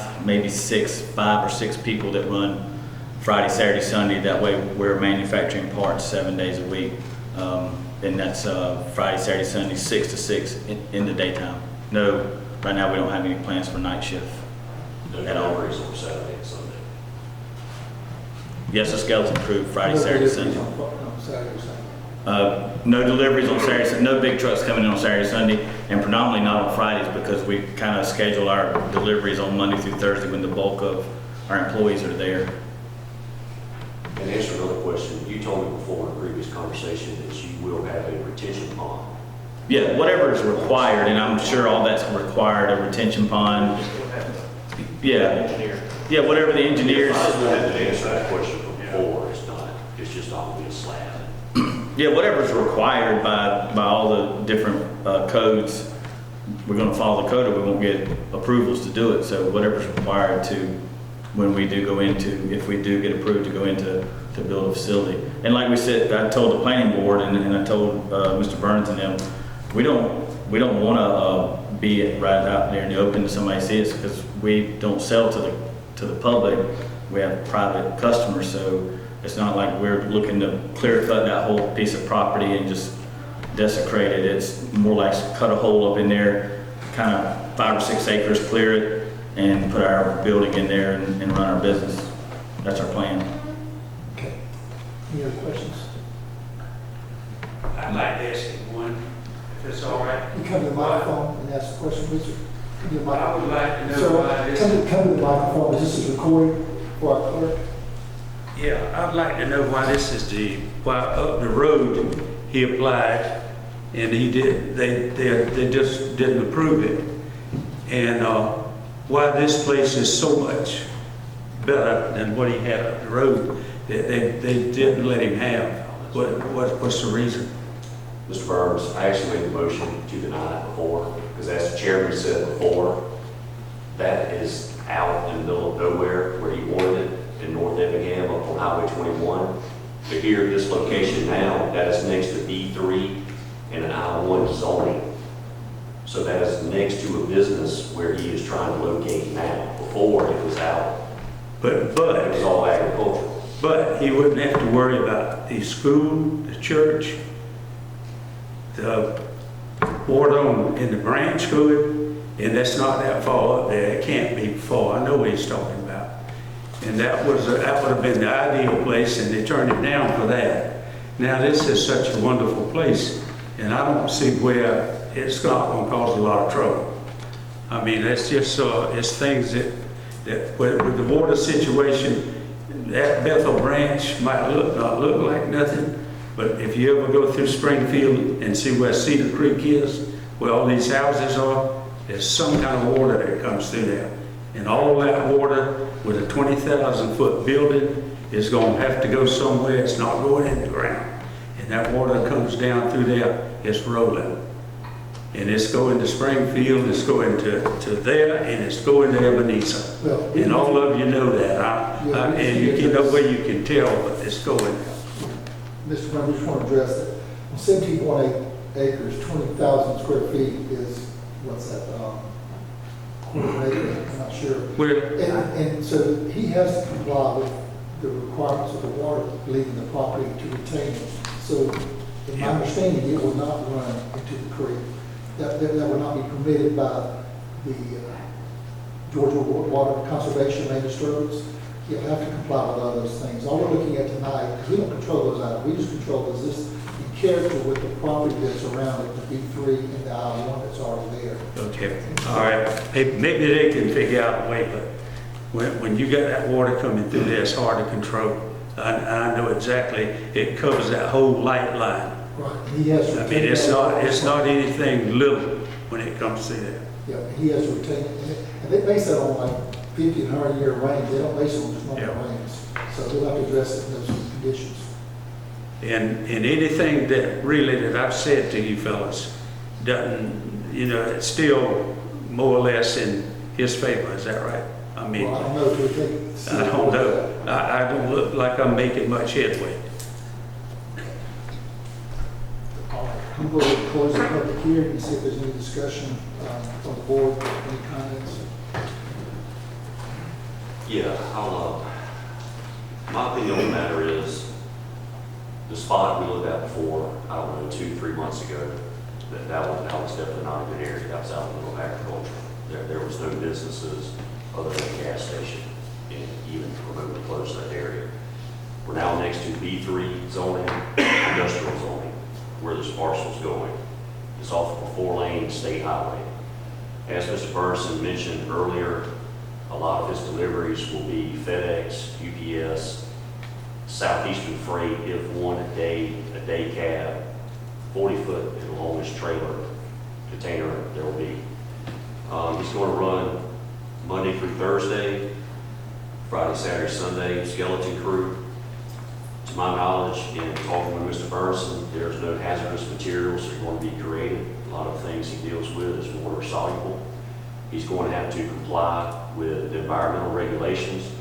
or 6 people that run Friday, Saturday, Sunday. That way we're manufacturing parts 7 days a week. And that's Friday, Saturday, Sunday, 6 to 6 in the daytime. No, right now we don't have any plans for night shift at all. On Saturday and Sunday. Yes, a skeleton crew, Friday, Saturday, Sunday. On Saturday, Sunday. No deliveries on Saturday, Sunday, no big trucks coming in on Saturday, Sunday, and predominantly not on Fridays because we kind of schedule our deliveries on Monday through Thursday when the bulk of our employees are there. And answer another question, you told me before in a previous conversation that you will have a retention pond. Yeah, whatever is required, and I'm sure all that's required, a retention pond. Yeah, yeah, whatever the engineers. I just wanted to answer that question from before, it's not, it's just not gonna be a slab. Yeah, whatever's required by all the different codes we're gonna follow the code or we won't get approvals to do it. So whatever's required to, when we do go into, if we do get approved to go into, to build a facility. And like we said, I told the planning board and I told Mr. Burns and them, we don't wanna be right out there in the open to somebody see us, because we don't sell to the public. We have private customers, so it's not like we're looking to clear cut that whole piece of property and just desecrate it. It's more like cut a hole up in there, kind of 5 or 6 acres, clear it, and put our building in there and run our business. That's our plan. Okay. Any other questions? I'd like to ask you one, if it's all right. You come to the microphone and ask the question, please. Come to the I would like to know Sir, why this. come to the microphone. Is this recording for our clerk? Yeah, I'd like to know why this is why up the road he applied and he did, they just didn't approve it. And why this place is so much better than what he had up the road that they didn't let him have. What's the reason? Mr. Burns, I actually made the motion to deny it before, because as the chairman said before, that is out in the middle of nowhere where he wanted it, in North Effingham up on Highway 21. But here, this location now, that is next to B3 and an I-1 zoning. So that is next to a business where he is trying to locate now. Before, it was out. But It was all agricultural. But he wouldn't have to worry about the school, the church, the ward on in the branch good, and that's not that far up there. It can't be far. I know what he's talking about. And that would have been the ideal place, and they turned it down for that. Now this is such a wonderful place, and I don't see where it's not going to cause a lot of trouble. I mean, it's just it's things that with the water situation, that Bethel branch might not look like nothing, but if you ever go through Springfield and see where Cedar Creek is, where all these houses are, there's some kind of water that comes through there. And all that water with a 20,000-foot building is going to have to go somewhere. It's not going in the ground. And that water comes down through there, it's rolling. And it's going to Springfield, it's going to there, and it's going to Ebenezer. Well, And all of you know that. And you know where you can tell, but it's going. Mr. Brown, we just want to address that. On 17.8 acres, 20,000 square feet is, what's that, quarter acre, I'm not sure. And so he has to comply with the requirements of the water leaving the property to retain it. So in my understanding, it will not run into the creek. That would not be permitted by the Georgia Water Conservation Land Disturbance. He'll have to comply with all those things. All we're looking at tonight, because we don't control those items, we just control is this in character with the property that's around it, the B3 and the I-1 that's already there. Okay, all right. Maybe they can figure out a way, but when you got that water coming through there, it's hard to control. I know exactly, it covers that whole light line. Right, and he has to. I mean, it's not anything little when it comes to that. Yeah, and he has to retain it. And they base that on like 50 and 100 year rains. They don't base it on just normal rains. So they'll have to address it in those conditions. And anything that really that I've said to you fellas doesn't, it's still more or less in his favor. Is that right? I mean, well, I don't know. I don't know. I don't look like I'm making much headway. All right, I'm going to close the public hearing and see if there's any discussion from the board. Any comments? Yeah, my opinion on the matter is, the spot we looked at before, I don't know, 2-3 months ago, that was definitely not a good area. That was out in the middle of agriculture. There was no businesses other than a gas station, and even remotely close to that area. We're now next to B3 zoning, industrial zoning, where this parcel's going. It's off of a 4-lane state highway. As Mr. Burnson mentioned earlier, a lot of his deliveries will be FedEx, UPS, Southeastern Freight, if one a day cab, 40-foot and longest trailer container there will be. He's going to run Monday through Thursday, Friday, Saturday, Sunday, skeleton crew. To my knowledge, in talking with Mr. Burnson, there's no hazardous materials that are going to be created. A lot of things he deals with is water soluble. He's going to have to comply with the environmental regulations,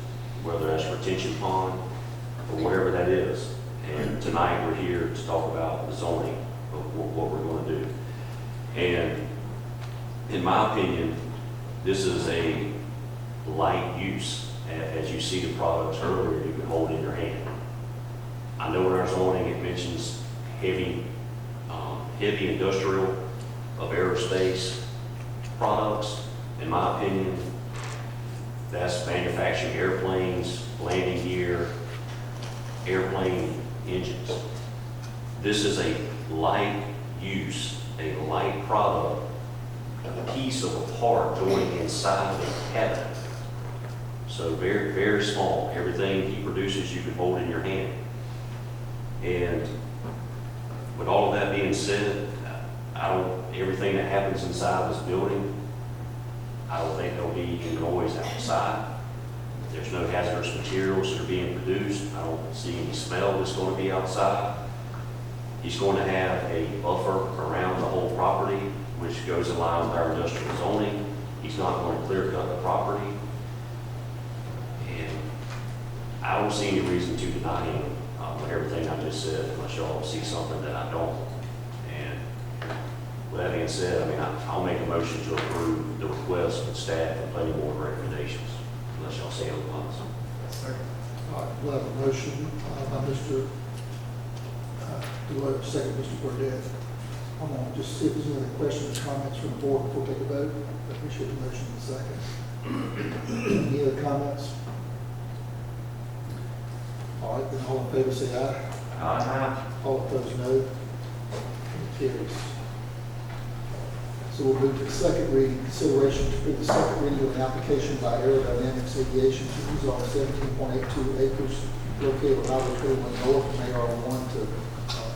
whether that's retention pond or whatever that is. And tonight we're here to talk about the zoning of what we're going to do. And in my opinion, this is a light use. As you see the products earlier, you can hold in your hand. I know in our zoning it mentions heavy industrial of aerospace products. In my opinion, that's manufacturing airplanes, landing gear, airplane engines. This is a light use, a light product, a piece of a part going inside the cabin. So very, very small. Everything he produces you can hold in your hand. And with all of that being said, everything that happens inside this building, I don't think there'll be any noise outside. There's no hazardous materials that are being produced. I don't see any smell that's going to be outside. He's going to have a buffer around the whole property, which goes in line with our industrial zoning. He's not going to clear cut the property. And I don't see any reason to deny him everything I just said, unless y'all see something that I don't. And with that being said, I mean, I'll make a motion to approve the request of staff and planning board recommendations, unless y'all see otherwise. Second. All right, we'll have a motion by Mr. Deloach, second Mr. Burdette. I'm going to just see if there's any other questions or comments from the board before we take a vote. I appreciate the motion in a second. Any other comments? All right, then all in favor say aye. Aye. All opposed, no. It carries. So we'll move to the second reading. Consideration to approve the second reading of an application by Aerodynamics Aviation to rezone 17.82 acres located on Highway 21 north from AR1 to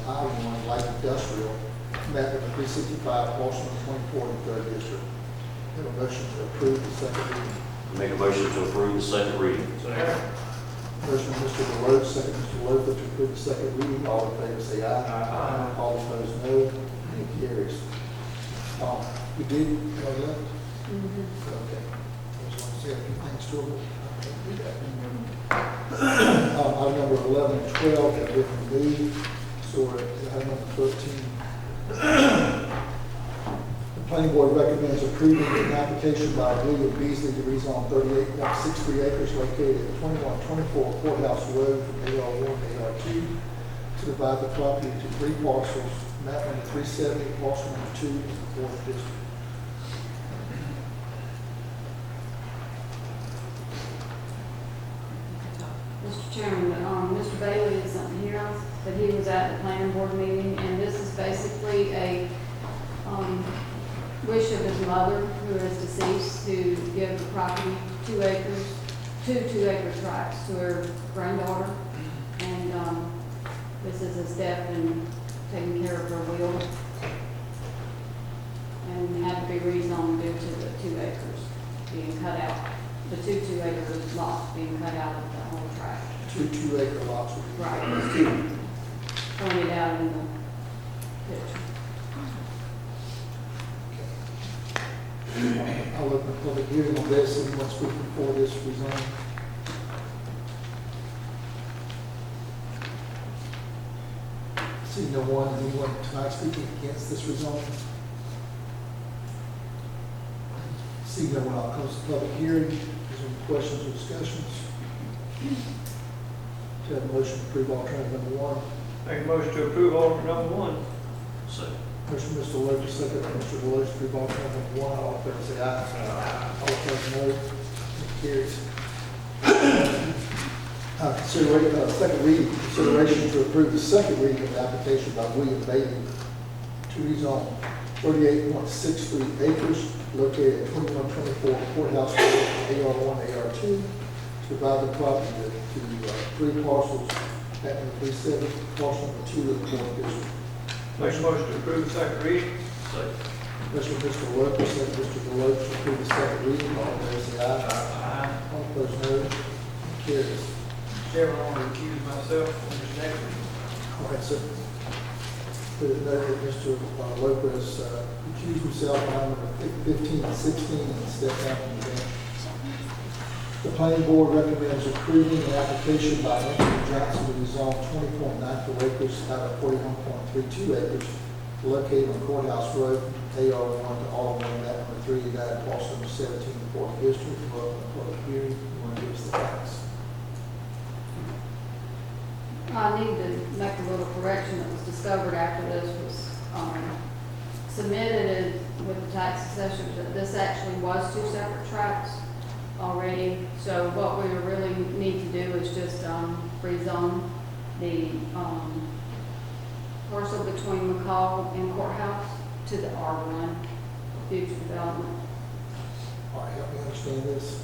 I-1 light industrial, map number 365, parcel number 24 in the 3rd district. We have a motion to approve the second reading. Make a motion to approve the second reading. Motion by Mr. Deloach, second Mr. Lofer to approve the second reading. All in favor say aye. Aye. All opposed, no. It carries. We did, you all left? Okay. I just want to say a few things to them. Item number 11 and 12 have different leave. So item number 13. The planning board recommends approving an application by William Beasley to rezone 38.63 acres located at 2124 Courthouse Road from AR1 to AR2 to divide the property into 3 parcels, map number 370, parcel number 2 in the 4th district. Mr. Chairman, Mr. Bailey isn't here, but he was at the planning board meeting, and this is basically a wish of his mother, who is deceased, to give the property 2 acres, 2 2-acre tracts to her granddaughter. And this is his death in taking care of her will. And had to be rezoned due to the 2 acres being cut out, the 2 2-acre lots being cut out of the whole tract. 2 2-acre lots. Right. Pointed out in the picture. I'll open the public hearing on this. Anyone speaking for this rezone? See no one, anyone tonight speaking against this rezone? See no one, I'll close the public hearing. Is there any questions or discussions? Do you have a motion to approve alternative number 1? Make a motion to approve alternative number 1. Second. Motion by Mr. Lopez, second by Mr. Deloach, to approve alternative number 1. All in favor say aye. Aye. All opposed, no. It carries. Second reading, consideration to approve the second reading of the application by William Bailey to rezone 38.63 acres located at 2124 Courthouse Road, AR1, AR2, to divide the property into 3 parcels, at number 37, parcel number 2 of the 4th district. Make a motion to approve the second reading. Second. Motion by Mr. Lopez, second Mr. Deloach, to approve the second reading. All in favor say aye. Aye. All opposed, no. It carries. Chairman, I want to recuse myself from this next one. All right, sir. Please note that Mr. Lopez recused himself on number 15 and 16 and stepped down from the bench. The planning board recommends approving an application by Anthony Johnson to rezone 20.94 acres out of 41.32 acres located on Courthouse Road, AR1 to R1, map number 3, United parcel number 17, the 4th district. Welcome to public hearing. You want to give us the facts? I need to make a little correction that was discovered after this was submitted with the tax assessor, that this actually was 2 separate tracts already. So what we really need to do is just rezone the parcel between McCall and Courthouse to the R1 future development. All right, help me understand this.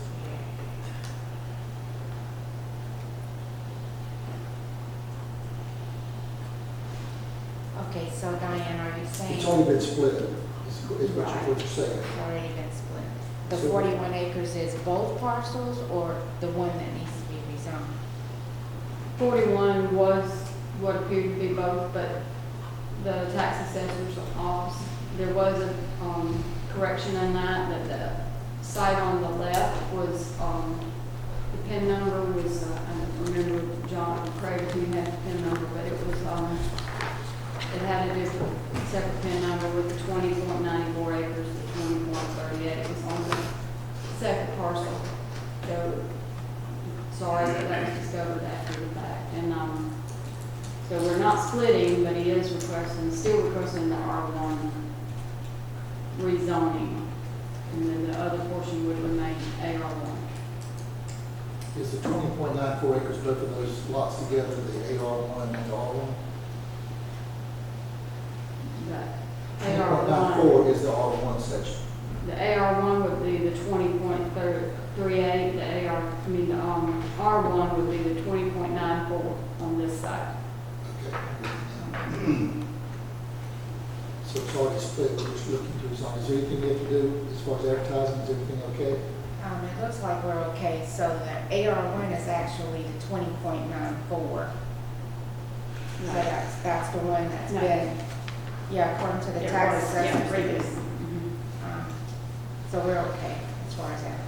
Okay, so Diane, are you saying? It's only been split, is what you're saying. It's already been split. The So- 41 acres is both parcels or the one that needs to be rezoned? 41 was what appeared to be both, but the tax assessor's office, there was a correction on that the site on the left was, the PIN number was, I don't remember John Craig who had the PIN number, but it was, it had a different separate PIN number with the 20.94 acres, the 20.38 was on the second parcel. So, sorry that was discovered after the fact. And, so we're not splitting, but he is requesting, still requesting the R1 rezoning. And then the other portion would remain AR1. Is the 20.94 acres, both of those lots together, the AR1 and the R1? The 20.94 is the R1 section. The AR1 would be the 20.38, the R1 would be the 20.94 on this side. Okay. So it's already split, we're just looking to rezone. Is there anything we have to do as far as advertising? Is everything okay? It looks like we're okay. So the AR1 is actually the 20.94. So that's the one that's been, yeah, according to the tax assessment. previous. So we're okay as far as advertising.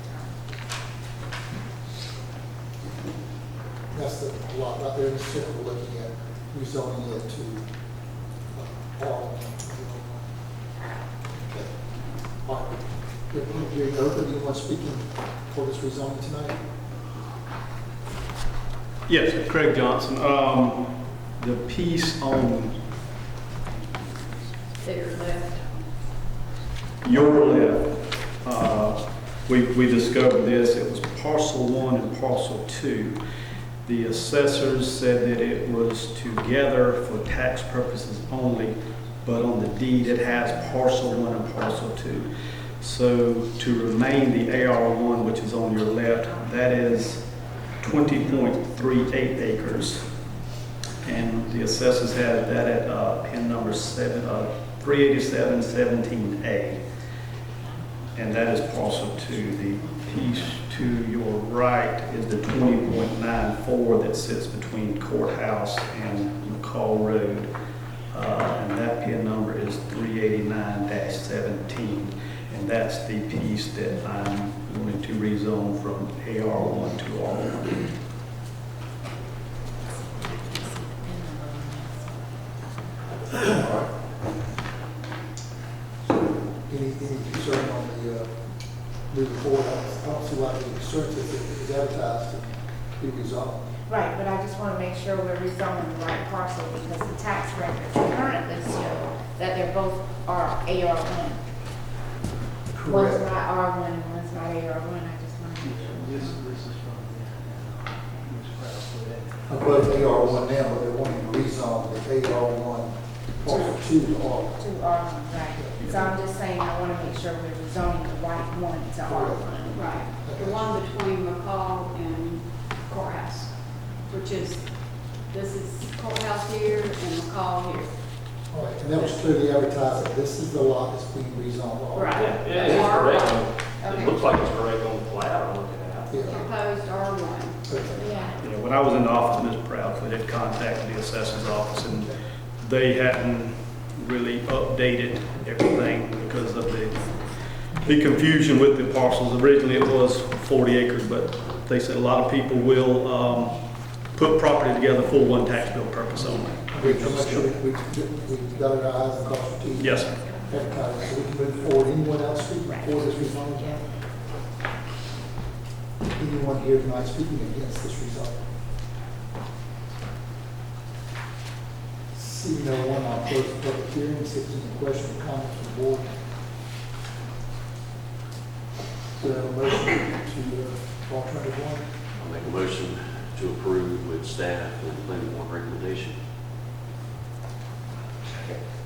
That's the lot right there in the center, we're looking at rezoning it to R1. Okay. All right. You're open, anyone speaking for this rezoning tonight? Yes, Craig Johnson. The piece on There left. your left, we discovered this, it was parcel 1 and parcel 2. The assessors said that it was together for tax purposes only, but on the deed it has parcel 1 and parcel 2. So to remain the AR1, which is on your left, that is 20.38 acres. And the assessors had that at pin number 38717A. And that is parcel 2. The piece to your right is the 20.94 that sits between Courthouse and McCall Road. And that pin number is 389-17. And that's the piece that I'm going to rezone from AR1 to R1. All right. Any concern on the moving forward? I don't see why the concern if it is advertised to be rezoned. Right, but I just want to make sure we're rezoning the right parcel because the tax records currently show that they're both are AR1. One's Correct. not R1 and one's not AR1. I just want to make sure. This is from Both AR1 now, but they're wanting to rezone the AR1 parcel 2 to R1. To R1, right. So I'm just saying I want to make sure we're rezoning the right one to R1. Right. The one between McCall and Courthouse, which is, this is Courthouse here and McCall here. All right, and that was clearly advertised that this is the lot that's being rezoned to R1. Right. Yeah, it is correct. It looks like it's correct on the plat I'm looking at. proposed R1. Yeah. Yeah, when I was in the office, Ms. Proudfoot had contacted the assessor's office, and they hadn't really updated everything because of the confusion with the parcels. Originally, it was 40 acres, but they said a lot of people will put property together for one tax bill purpose only. We can make sure we got our eyes and cross our T's. Yes, sir. So we can move forward. Anyone else speaking for this rezoning? Anyone here tonight speaking against this rezoning? Seeing no one, I'll close the public hearing. See if there's any questions or comments from the board. Do I have a motion to alternative one? I'll make a motion to approve with staff and planning board recommendation.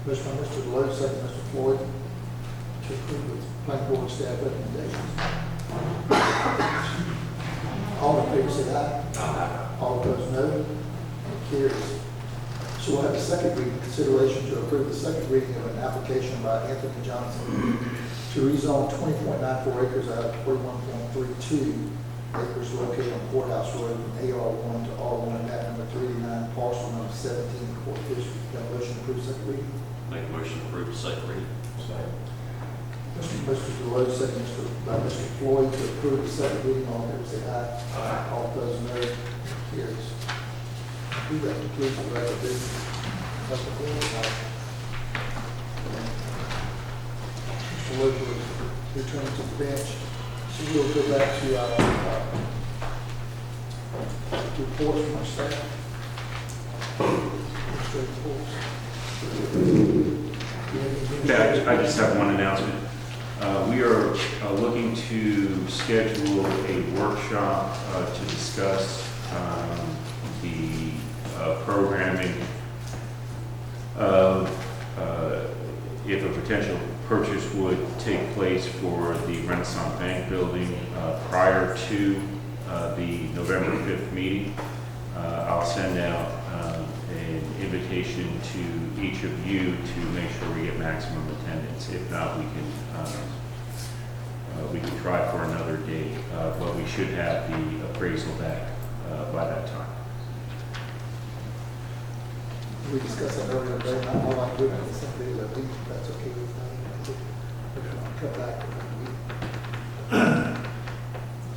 Motion by Mr. Deloach, second Mr. Floyd, to approve with planning board staff recommendations. All in favor say aye. Aye. All opposed no. Carries. So we'll have a second reading, consideration to approve the second reading of an application by Anthony Johnson to rezone 20.94 acres out of 41.32 acres located on Courthouse Road from AR1 to R1, map number 389, parcel number 17, Court District. Got a motion to approve second reading? Make a motion to approve the second reading. Mr. Deloach, second by Mr. Floyd, to approve the second reading. All in favor say aye. Aye. All opposed no. Carries. I do that concludes the regular business of the board. Mr. Deloach will return to the bench. So we'll go back to our reports from our staff. Yeah, I just have one announcement. We are looking to schedule a workshop to discuss the programming of if a potential purchase would take place for the Renaissance Bank building prior to the November 5th meeting. I'll send out an invitation to each of you to make sure we get maximum attendance. If not, we can try for another date, but we should have the appraisal back by that time. We discussed that earlier today, and I like doing it some days a week, if that's okay with me. I'll come back.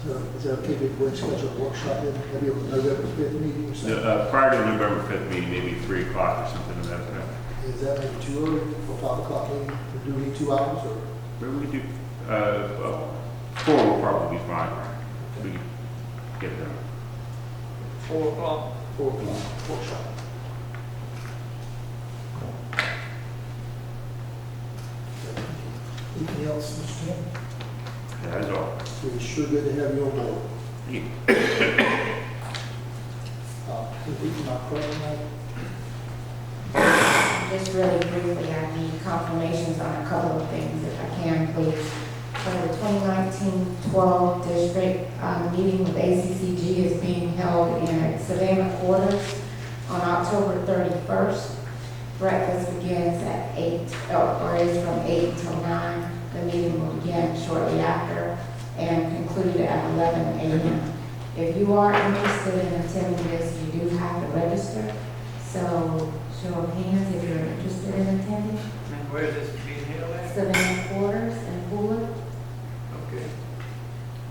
So is that okay if we schedule a workshop in, maybe on November 5th meeting or something? Prior to the November 5th meeting, maybe 3 o'clock or something of that effect. Is that maybe too early for 5 o'clock meeting? Or do we need 2 hours or? Maybe we do, 4 will probably be fine. We can get there. 4 o'clock. 4 o'clock workshop. Anything else, Mr. Tim? That's all. It's sure good to have you on board. Yeah. Is my question, Just really briefly, I need confirmations on a couple of things, if I can, please. For the 2019-12 district, meeting with ACCG is being held in Savannah Quarters on October 31st. Breakfast begins at 8, or is from 8 until 9. The meeting will begin shortly after and conclude at 11 a.m. If you are interested in attending this, you do have to register. So show of hands if you're interested in attending. And where is this being held at? Savannah Quarters in Pooler. Okay.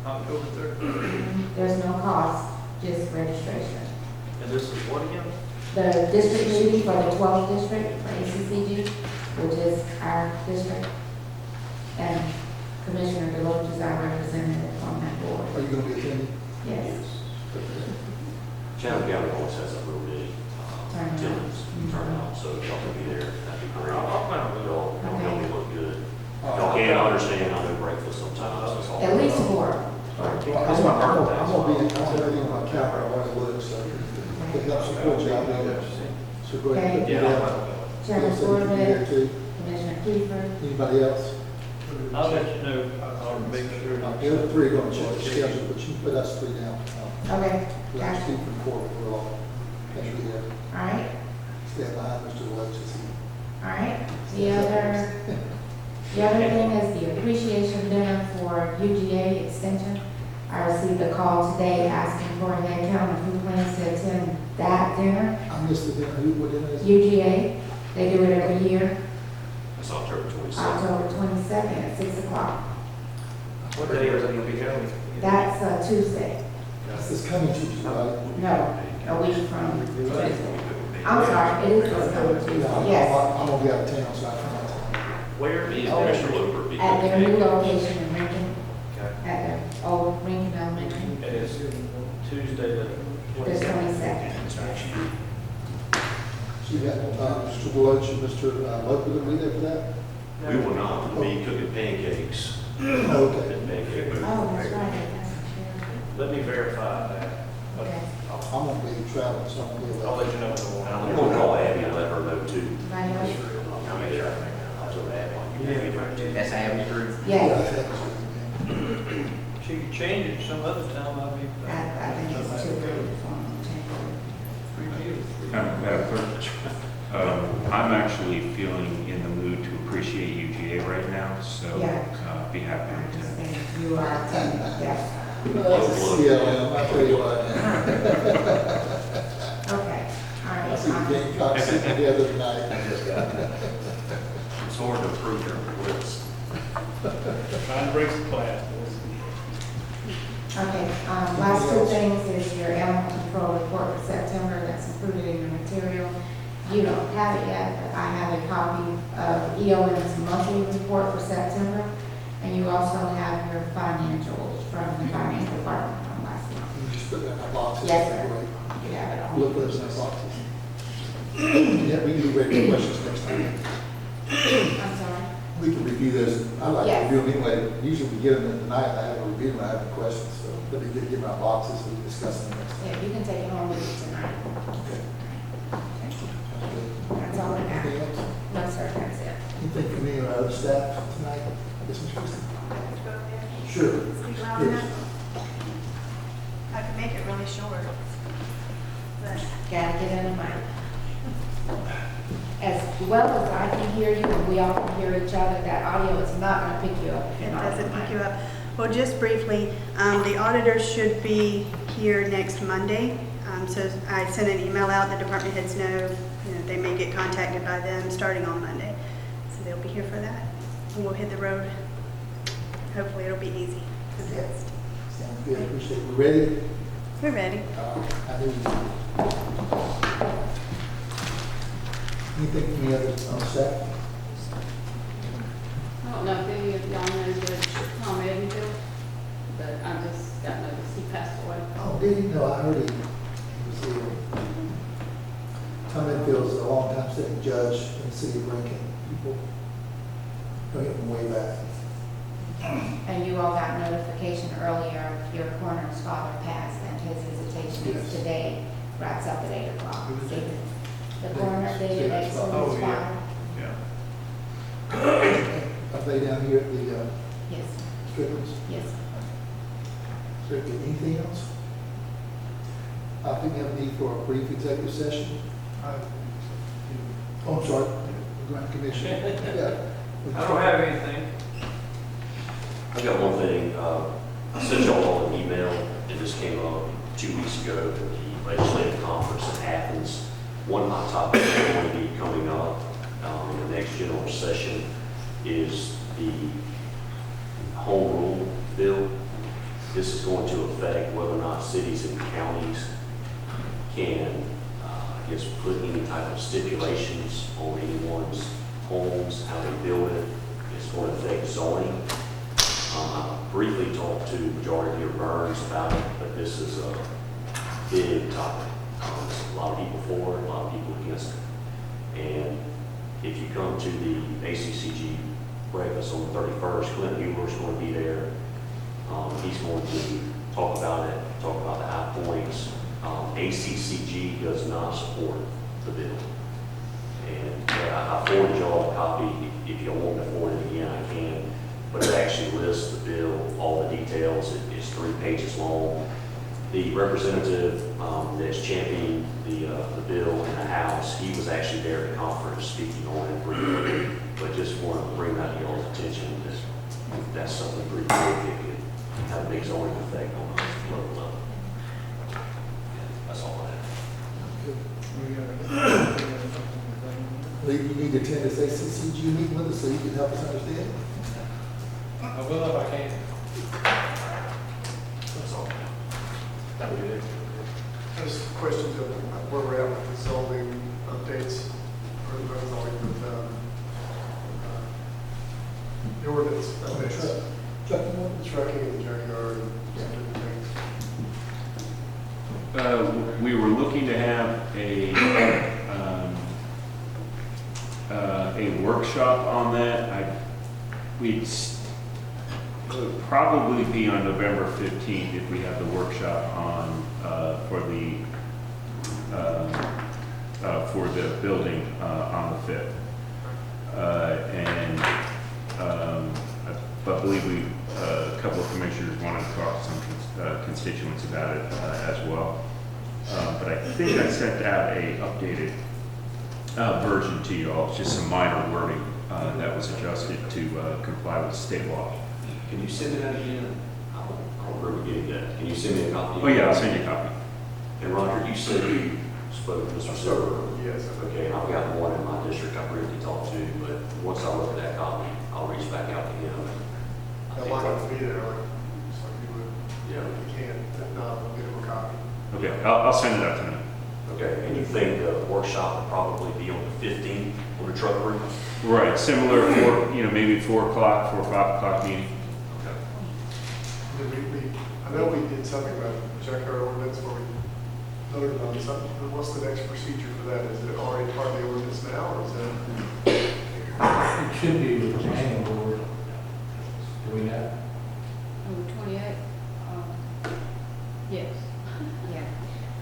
October 3rd. There's no cost, just registration. And this is what again? The district meeting for the 12th district for ACCG, which is our district. And Commissioner Deloach is our representative on that board. are you going to be attending? Yes. Chatham County always has a real big attendance turnout, so if y'all can be there, that'd be great. I'll plan on it. Y'all help me look good. Y'all can't understand, I know breakfast sometimes. It's all- At least 4. It's my birthday. I'm going to be, I'm going to be on my calendar, I want to look, so it helps support you out there. So go ahead and do that. Chairman So you can be there Corbett, too. Commissioner Kiefer. Anybody else? I'll let you know. I'll make sure. The other 3 are going to check the schedule, but you can put us 3 down. Okay, Like gotcha. Steve from Corbett, we're all, can be there. All right, Stand behind Mr. Deloach as he. all right. The other thing is the appreciation dinner for UGA extension. I received a call today asking for a head count of who plans to attend that dinner. I missed the dinner, what dinner is it? UGA, they do it every year, It's October 22nd. October 22nd at 6 o'clock. What day is it going to be held? That's Tuesday. It's this coming Tuesday, right? No, a week from Tuesday. I'm sorry, it is this coming Tuesday, Yeah, yes. I'm gonna be out of town, so I can't. Where is Commissioner Looper? Be At their good. new location in Lincoln, Okay. at their old Lincoln Elementary, It is Tuesday, the the 22nd. So you got, Mr. Woods and Mr. Loper to be there for that? We will not, we'll be cooking pancakes. Okay. At pancake booth. Oh, that's right. Let me verify that. Okay. I'm gonna be traveling, so I'm gonna be I'll like. let you know. I'm gonna call Abby and let her know too. Right away. I'll make sure. I'll tell Abby. That's Abby's group. Yes, She could change it some other time, I'll be. I think it's too early for them to change. Madam Clerk, I'm actually feeling in the mood to appreciate UGA right now, so Yeah. be happy I to attend. understand. You are attending, yes. Yeah, I'll tell you what. Okay, all I right. see the Gamecocks sitting together tonight. It's hard to approve their list. Trying to break some class. Okay, last two things is your animal control report for September, that's included in your material. You don't have it yet, but I have a copy of EOM's monthly report for September, and you also have your financials from the finance department from last month. You just put that in a box. Yes, sir. You have it all. Look for those in the boxes. Yeah, we can be ready for questions next time. I'm sorry? We can review those. I like to Yes. review them anyway. Usually we get them at night, I have a review them, I have questions, so let me get my boxes and discuss them next time. Yeah, you can take it home with you tonight. Okay. That's all I got. Anything else? No, sir, that's it. Anything from any of our other staff tonight? Yes, Ms. Christie? Sure. Speak loud Please. enough. I can make it really short. But Gotta get in the mic. As well as I can hear you and we all can hear each other, that audio is not gonna pick you up. if it you're not on the doesn't pick mic. you up. Well, just briefly, the auditors should be here next Monday. So I sent an email out, the department heads know, they may get contacted by them starting on Monday. So they'll be here for that. And we'll hit the road. Hopefully it'll be easy. Yeah. Sounds good, appreciate it. We ready? We're ready. I knew you. Anything from the other on staff? I don't know if any of y'all know Judge Tom Edenfield, but I just got notice he passed away. Oh, did he? No, I heard he was here. Tom Enfield's a long-time sitting judge in the city of Lincoln. People bring it from way back. And you all got notification earlier, your coroner's father passed, and his visitation is Yes. today, wraps up at 8 o'clock. Who is it? The coroner, David David's Exon's father. Oh, yeah. father. Yeah. Are they down here at the Yes, Stricklands? yes. Is there anything else? I think we have a need for a brief executive session. Oh, I'm sorry, Grant Commission. Yeah. I don't have anything. I've got one thing, I sent y'all all an email, and this came up 2 weeks ago at the legislative conference in Athens. One of my topics that's going to be coming up in the next general session is the home rule bill. This is going to affect whether or not cities and counties can, I guess, put any type of stipulations on anyone's homes, how they build it. It's going to affect zoning. I briefly talked to Majority Leader Burns about it, but this is a big topic. There's a lot of people for it, a lot of people against it. And if you come to the ACCG breakfast on the 31st, Clint Huber's going to be there. He's going to talk about it, talk about the high points. ACCG does not support the bill. And I forwarded y'all a copy. If you want me to forward it again, I can. But it actually lists the bill, all the details. It's 3 pages long. The representative that's championing the bill in the House, he was actually there at the conference speaking on it briefly. But just want to bring that to y'all's attention. That's something pretty big. It could have a big zoning effect on us local level. That's all I have. Lee, you need to attend this ACCG meeting with us so you can help us understand. I will if I can. That's all I have. That would be it. Just questions of where we're at with the zoning updates, or the zoning with, the ordinance updates. Trucking in the junkyard and some different things. We were looking to have a workshop on that. We'd it would probably be on November 15th if we have the workshop on for the building on the 5th. I believe a couple of commissioners wanted to talk to some constituents about it as well. But I think I sent out a updated version to you all. It's just some minor wording that was adjusted to comply with state law. Can you send me that again? I don't remember getting that. Can you send me a copy? Oh yeah, I'll send you a copy. And Roger, you said you spoke to Mr. Silver. Yes. Okay, and I've got one in my district I briefly talked to, but once I look at that copy, I'll reach back out to him. I'd like it to be there, so if you would, Yeah. if you can, if not, we'll get him a copy. Okay, I'll send it out to them. Okay, and you think the workshop will probably be on the 15th on the truck route? Right, similar for, maybe 4 o'clock, 4 or 5 o'clock meeting. I know we did something about the junkyard ordinance where we voted on something. What's the next procedure for that? Is it already part of the ordinance now, or is that? It should be with the planning board. Do we know? Number 28, yes. Yeah.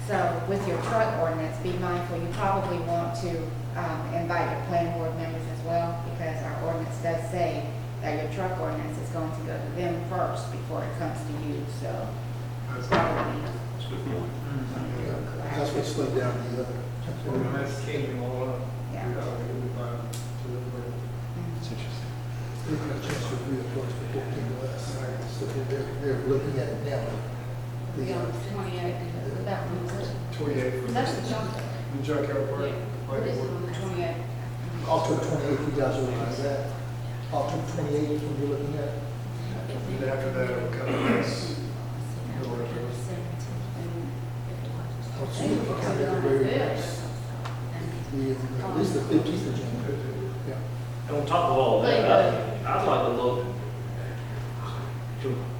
So with your truck ordinance, be mindful, you probably want to invite your planning board members as well, because our ordinance does say that your truck ordinance is going to go to them first before it comes to you, so probably. That's a good point. That's what slowed down the other. That's changing all up. Yeah. It's interesting. They've got a chance to review it first before it came to us. So they're looking at it now. Yeah, 28, that one. 28. That's the junk. The junkyard part. Yeah. What is it on the 28? October 28th, you guys are looking at that. October 28th is when you're looking at. And after that, it'll come to us. I'll see if I can get the very next. At least the 15th of January. Yeah. And on top of all that, I'd like to look,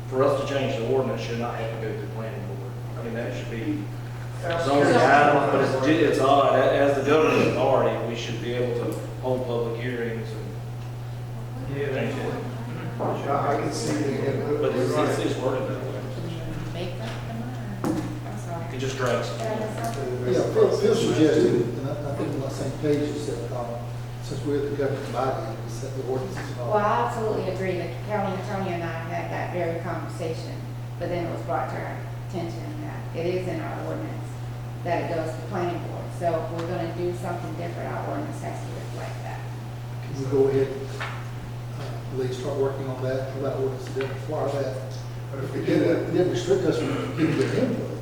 for us to change the ordinance, should not have to go through planning board. I mean, that should be zoning guidelines, but it's odd, as the governing authority, we should be able to hold public hearings and change it. I can see it. But it's worded that way. Make up the mind. I'm sorry. It just drags. Yeah, Phil suggested, and I think we're on the same page, is that since we're the governing body, we set the ordinances and all. Well, I absolutely agree. The county attorney and I had that very conversation, but then it was brought to our attention that it is in our ordinance that it goes to planning board. So if we're gonna do something different, our ordinance has to reflect that. Can we go ahead, Lee, start working on that, allow ordinance to require that? But if we did that, It didn't restrict us from giving their input.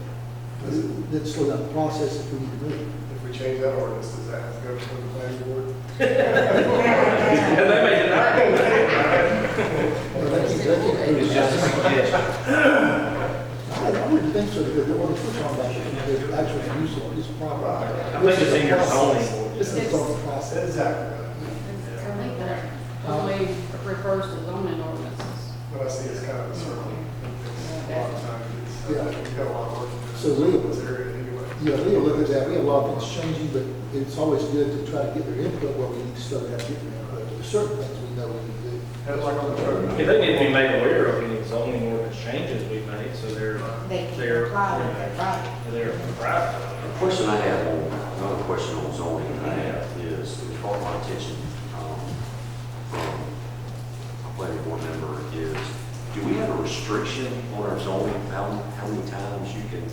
It didn't slow down the process if we need to move. if we change that ordinance, does that have to go to the planning board? And they may deny it. It's just a suggestion. I wouldn't think so, because the ordinance we're talking about, the actual use of this property. I think it's in your zoning. This is the zoning process. Exactly. Only refers to zoning ordinances. But I see it's kind of a circle. A lot of times, we've got a lot of work to do. So Lee, in this area anyway. yeah, Lee, look at that, we have a lot of things changing, but it's always good to try to get their input where we need to slow down, get their input. There's certain things we know we need to do. That's like on the truck. Yeah, they need to be made aware of any zoning ordinance changes we've made, so they're They can apply with their right. they're private. The question I have another question on zoning I have is, it caught my attention from a planning board member, is, do we have a restriction on our zoning, how many times you can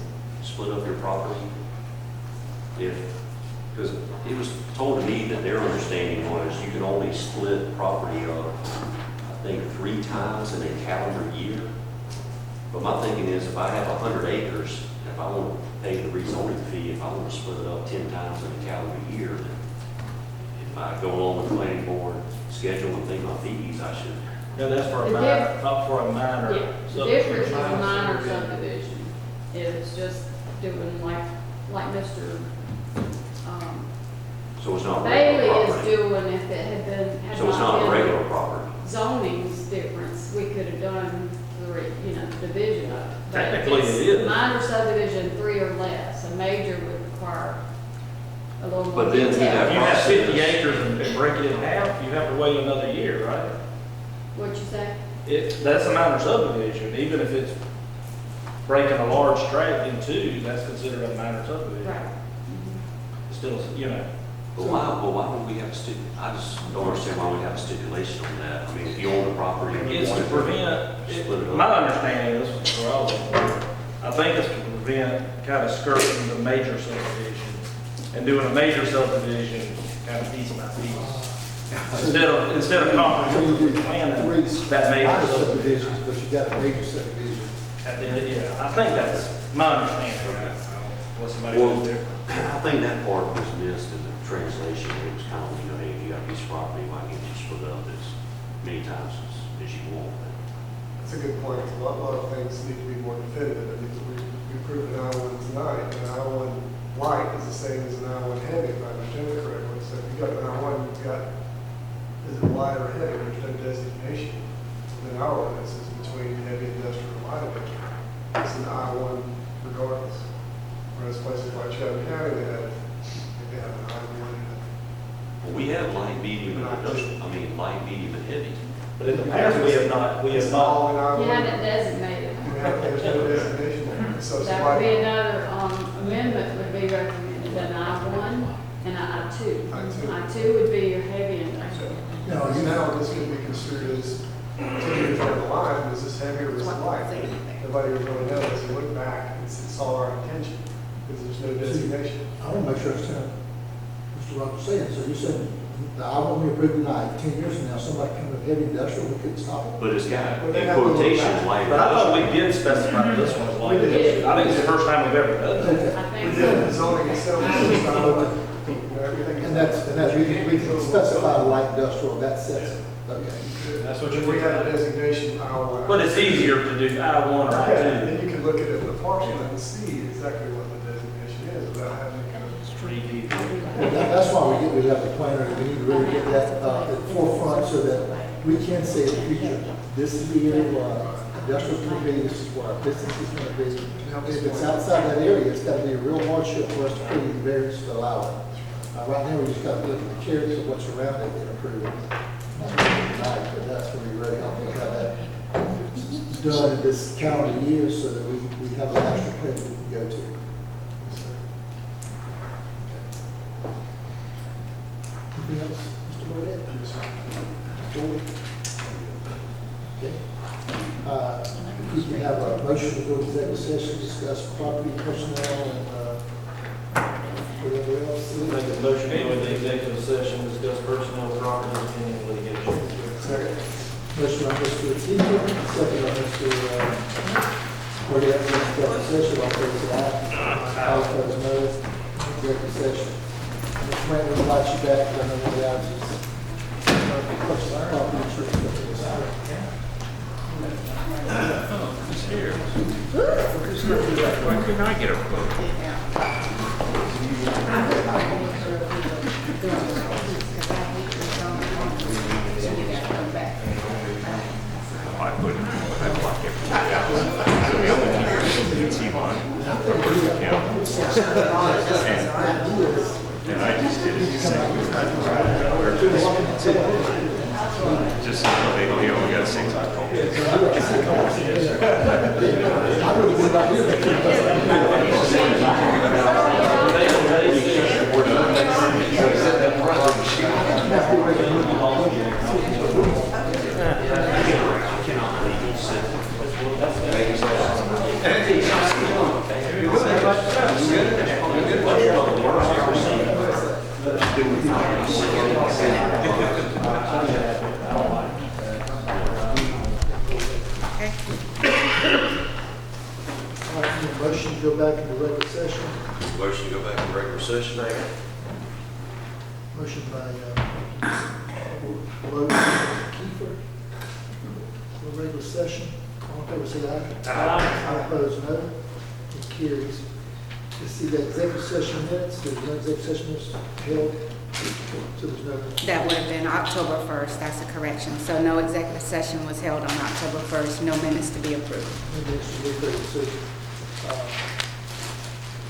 split up your property? Because it was told to me that their understanding was you can only split property up, I think, 3 times in a calendar year. But my thinking is, if I have 100 acres, if I want to pay the rezoning fee, if I want to split it up 10 times in a calendar year, then if I go along with the planning board schedule and pay my fees, I should. Yeah, that's for a The minor, not for a minor. Yeah, the difference is a minor subdivision. It's just doing like Mr. So it's not Bailey regular is property. doing, if it had been, had So it's not been regular property. zoning's difference, we could have done the division of it. But Technically, it's it is. Minor subdivision, 3 or less, a major would require a little more But then detail. you have- If you have 50 acres and break it in half, you have to wait another year, right? What'd you say? That's a minor subdivision, even if it's breaking a large tract in two, that's considered a minor subdivision. Right. Still, you know. But why would we have a I just don't understand why we have a stipulation on that. I mean, if you own the property and you It's want to to prevent, split it my up. understanding, this was where I was going, I think it's to prevent kind of skirting the major subdivision and doing a major subdivision kind of piece by piece. Instead of comprehensive planning, that major Minor subdivision. subdivisions, but you got a major subdivision. Yeah, I think that's my understanding. What somebody Well, was there. I think that part was missed in the translation. It was kind of, hey, you got a piece of property, why can't you split it up as many times as you want? That's a good point. A lot of things need to be more definitive. I mean, we proved an I-1 tonight, and an I-1 light is the same as an I-1 heavy, if I understand it correctly. So if you got an I-1, you've got, is it light or heavy? There's no designation in our ordinances between heavy industrial and light industrial. It's an I-1 regardless. Whereas places like Chatham County, they have an I-1. Well, we have light, medium, and industrial, light, medium, and heavy. But in the past, we have not. It's all in You I-1. haven't designated. There's no designation. So it's That would be like, another amendment would be recommended, an I-1 and an I-2. I-2 would be your heavy industrial. now this could be construed as 2 years down the line, is this heavy or is it light? Nobody would really know as you look back, it's all our intention, because there's no designation. I want to make sure I understand what Mr. Rogers saying. So you're saying, I want me approved tonight, 10 years from now, somebody come with heavy industrial, we couldn't stop it? But it's got Well, they in have to look quotations, back. light But I thought we industrial. did specify this one as light. We did. I think it's the first time we've ever done that. Okay. I think We so. did, the zoning itself is not open. Everything is. And that's, we can specify light industrial, that sets it. Okay. That's what If we had a designation, I-1. But it's easier to do I-1 or Yeah, I-2. then you can look at it in the parcel and see exactly what the designation is without having to kind of. That's why we have the planner, we need to really get that at the forefront so that we can say in the future, this is the area where our industrial is going to be, this is where our business is going to be. If it's outside that area, it's got to be a real hardship for us to put in variance to allow it. Right now, we just got to look at the character of what's around it and approve it. Not tonight, but that's going to be very helpful to have that done in this calendar year so that we have a master plan we can go to. Anything else, Mr. Burdette? Joey? Okay. If we can have a motion to go to executive session, discuss property, personnel, and whatever else. Make a motion to go into executive session, discuss personnel, property, and pending litigation. Second. Motion by Mr. Eaton, second by Mr. Burdette, executive session, all favor say aye. All opposed, no. Executive session. Mr. Grant, we'll invite you back, I know the absence. Property insurance. He's here. Why couldn't I get a quote? I put I block everything out. So the only people you can see one was the county. And I just did it the same way. Just so they know, you only got 6 Okay. Motion to go back into regular session. Motion to go back to regular session. Motion by Logan, Kiefer. For regular session. All in favor, say aye. Aye. All opposed, no. It carries. You see the executive session minutes, there's no executive session minutes held, so there's no. That would have been October 1st, that's a correction. So no executive session was held on October 1st, no minutes to be approved. No minutes to be approved. So, you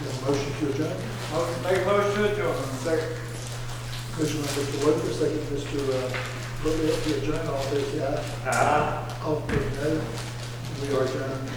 have a motion to adjourn? Make a motion to adjourn. Second. Motion by Mr. Woker, second Mr. Whitfield to adjourn. All in favor, say aye. Aye. All opposed, no. We are adjourned.